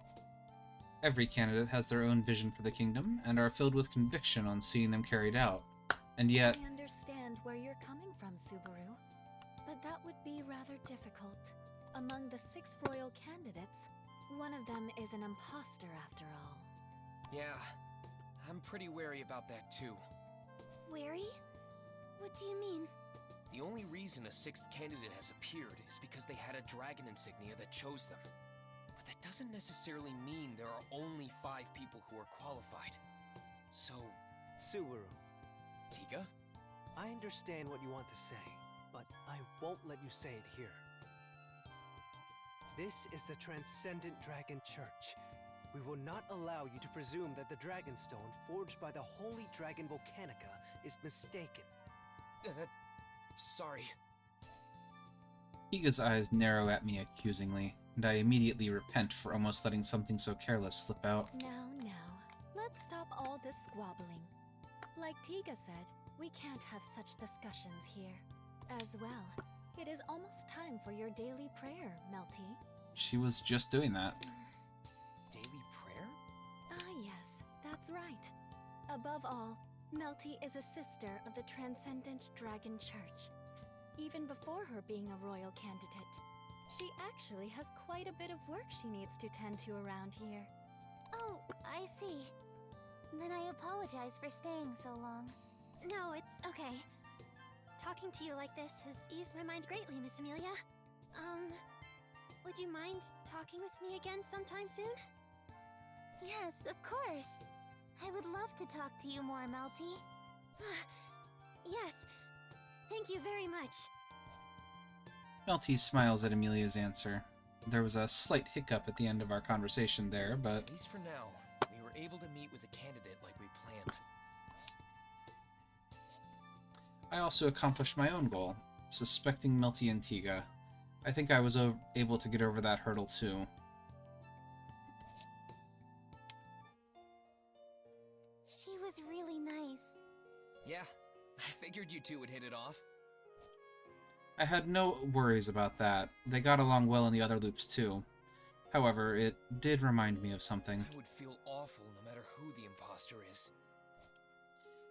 Every candidate has their own vision for the kingdom, and are filled with conviction on seeing them carried out. And yet... I understand where you're coming from, Subaru. But that would be rather difficult. Among the 6 royal candidates, one of them is an imposter after all. Yeah, I'm pretty wary about that too. Wary? What do you mean? The only reason a 6th candidate has appeared is because they had a dragon insignia that chose them. But that doesn't necessarily mean there are only 5 people who are qualified. So... Subaru. Tiga? I understand what you want to say, but I won't let you say it here. This is the Transcendent Dragon Church. We will not allow you to presume that the Dragonstone forged by the Holy Dragon Volcanica is mistaken. Sorry. Tiga's eyes narrow at me accusingly, and I immediately repent for almost letting something so careless slip out. Now, let's stop all this squabbling. Like Tiga said, we can't have such discussions here. As well, it is almost time for your daily prayer, Melty. She was just doing that. Daily prayer? Ah yes, that's right. Above all, Melty is a sister of the Transcendent Dragon Church. Even before her being a royal candidate, she actually has quite a bit of work she needs to tend to around here. Oh, I see. Then I apologize for staying so long. No, it's okay. Talking to you like this has eased my mind greatly, Miss Amelia. Would you mind talking with me again sometime soon? Yes, of course. I would love to talk to you more, Melty. Yes. Thank you very much. Melty smiles at Amelia's answer. There was a slight hiccup at the end of our conversation there, but... At least for now, we were able to meet with a candidate like we planned. I also accomplished my own goal, suspecting Melty and Tiga. I think I was able to get over that hurdle too. She was really nice. Yeah, I figured you two would hit it off. I had no worries about that. They got along well in the other loops too. However, it did remind me of something. I would feel awful no matter who the imposter is.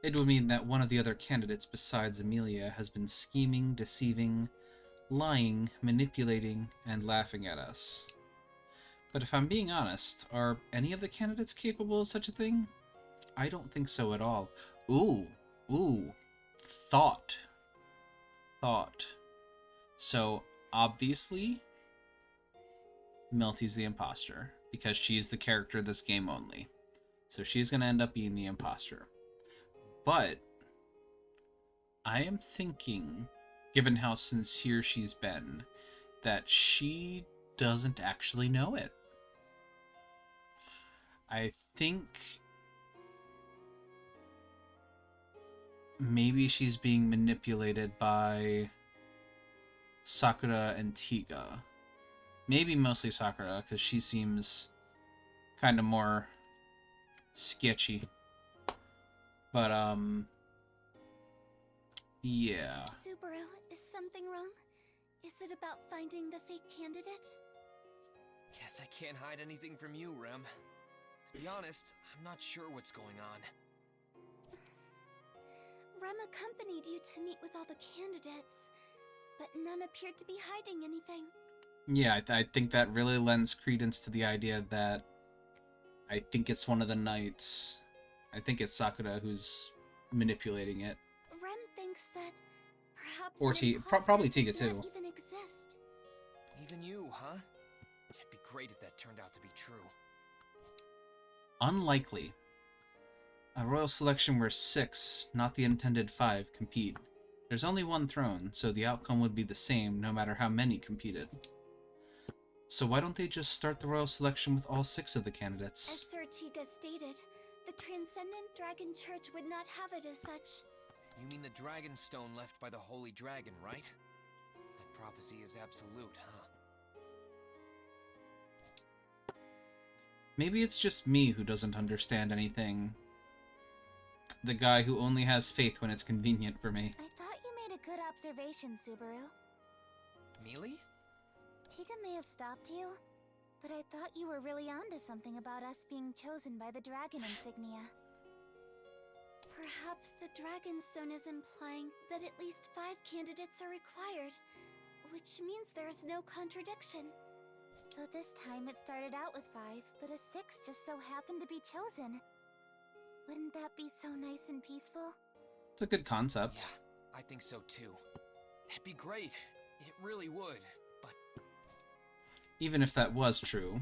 It would mean that one of the other candidates besides Amelia has been scheming, deceiving, lying, manipulating, and laughing at us. But if I'm being honest, are any of the candidates capable of such a thing? I don't think so at all. Ooh. Thought. So, obviously, Melty's the imposter, because she's the character of this game only. So she's going to end up being the imposter. But, I am thinking, given how sincere she's been, that she doesn't actually know it. I think maybe she's being manipulated by Sakura and Tiga. Maybe mostly Sakura, because she seems kind of more sketchy. But, yeah. Subaru, is something wrong? Is it about finding the fake candidate? Guess I can't hide anything from you, Rem. To be honest, I'm not sure what's going on. Rem accompanied you to meet with all the candidates, but none appeared to be hiding anything. Yeah, I think that really lends credence to the idea that I think it's one of the knights. I think it's Sakura who's manipulating it. Rem thinks that perhaps Or probably Tiga too. Not even exist. Even you, huh? It'd be great if that turned out to be true. Unlikely. A royal selection where 6, not the intended 5, compete. There's only one throne, so the outcome would be the same no matter how many competed. So why don't they just start the royal selection with all 6 of the candidates? As Sir Tiga stated, the Transcendent Dragon Church would not have it as such. You mean the dragon stone left by the Holy Dragon, right? That prophecy is absolute, huh? Maybe it's just me who doesn't understand anything. The guy who only has faith when it's convenient for me. I thought you made a good observation, Subaru. Mealy? Tiga may have stopped you, but I thought you were really onto something about us being chosen by the dragon insignia. Perhaps the Dragonstone is implying that at least 5 candidates are required, which means there is no contradiction. So this time it started out with 5, but a 6 just so happened to be chosen. Wouldn't that be so nice and peaceful? It's a good concept. Yeah, I think so too. That'd be great. It really would, but... Even if that was true,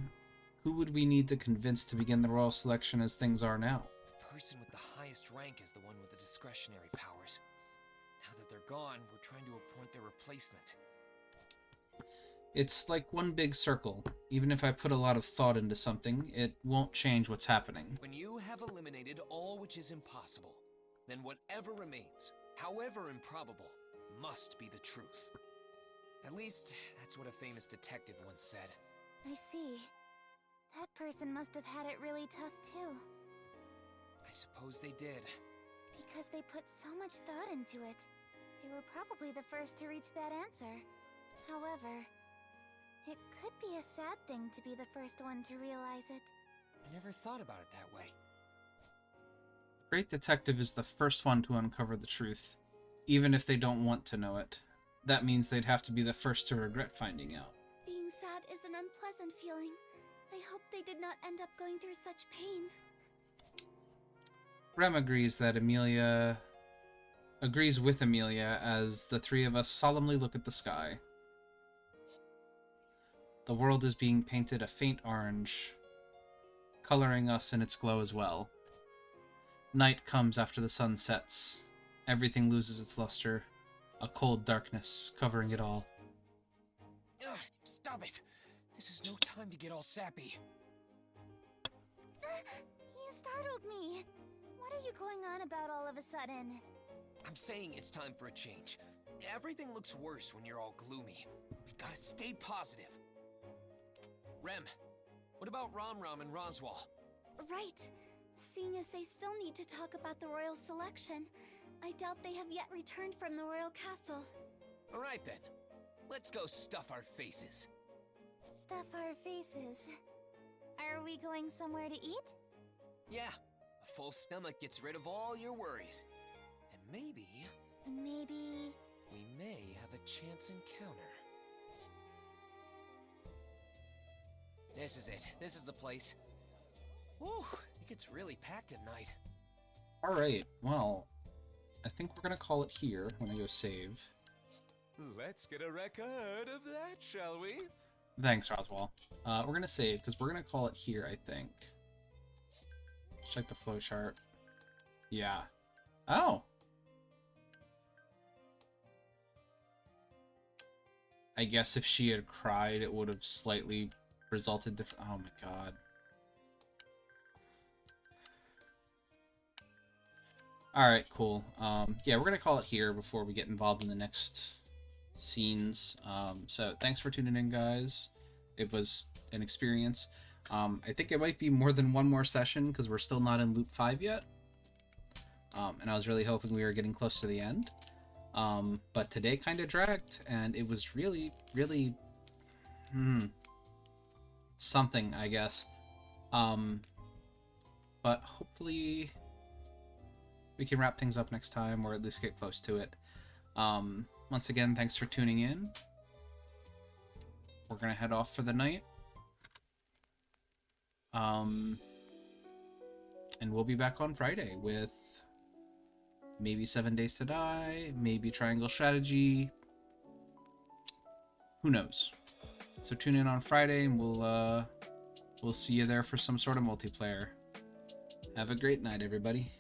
who would we need to convince to begin the royal selection as things are now? The person with the highest rank is the one with the discretionary powers. Now that they're gone, we're trying to appoint their replacement. It's like one big circle. Even if I put a lot of thought into something, it won't change what's happening. When you have eliminated all which is impossible, then whatever remains, however improbable, must be the truth. At least, that's what a famous detective once said. I see. That person must have had it really tough too. I suppose they did. Because they put so much thought into it. They were probably the first to reach that answer. However, it could be a sad thing to be the first one to realize it. I never thought about it that way. Great detective is the first one to uncover the truth, even if they don't want to know it. That means they'd have to be the first to regret finding out. Being sad is an unpleasant feeling. I hope they did not end up going through such pain. Rem agrees with Amelia as the three of us solemnly look at the sky. The world is being painted a faint orange, coloring us in its glow as well. Night comes after the sun sets. Everything loses its luster. A cold darkness covering it all. Ugh, stop it! This is no time to get all sappy. You startled me. What are you going on about all of a sudden? I'm saying it's time for a change. Everything looks worse when you're all gloomy. We gotta stay positive. Rem, what about Ram and Roswal? Right. Seeing as they still need to talk about the royal selection, I doubt they have yet returned from the royal castle. Alright then. Let's go stuff our faces. Stuff our faces. Are we going somewhere to eat? Yeah. A full stomach gets rid of all your worries. And maybe... Maybe... we may have a chance encounter. This is it. This is the place. Whew, it gets really packed at night. Alright, well, I think we're gonna call it here when I go save. Let's get a record of that, shall we? Thanks, Roswell. We're gonna save, because we're gonna call it here, I think. Check the flowchart. Yeah. Oh! I guess if she had cried, it would have slightly resulted different. Oh my god. Alright, cool. Yeah, we're gonna call it here before we get involved in the next scenes. So thanks for tuning in, guys. it was an experience. I think it might be more than one more session because we're still not in Loop 5 yet. And I was really hoping we were getting close to the end. But today kind of dragged, and it was really, really something, I guess. But hopefully we can wrap things up next time, or at least get close to it. Once again, thanks for tuning in. We're gonna head off for the night. And we'll be back on Friday with maybe 7 Days to Die, maybe Triangle Strategy. Who knows? So tune in on Friday, and we'll see you there for some sort of multiplayer. Have a great night, everybody.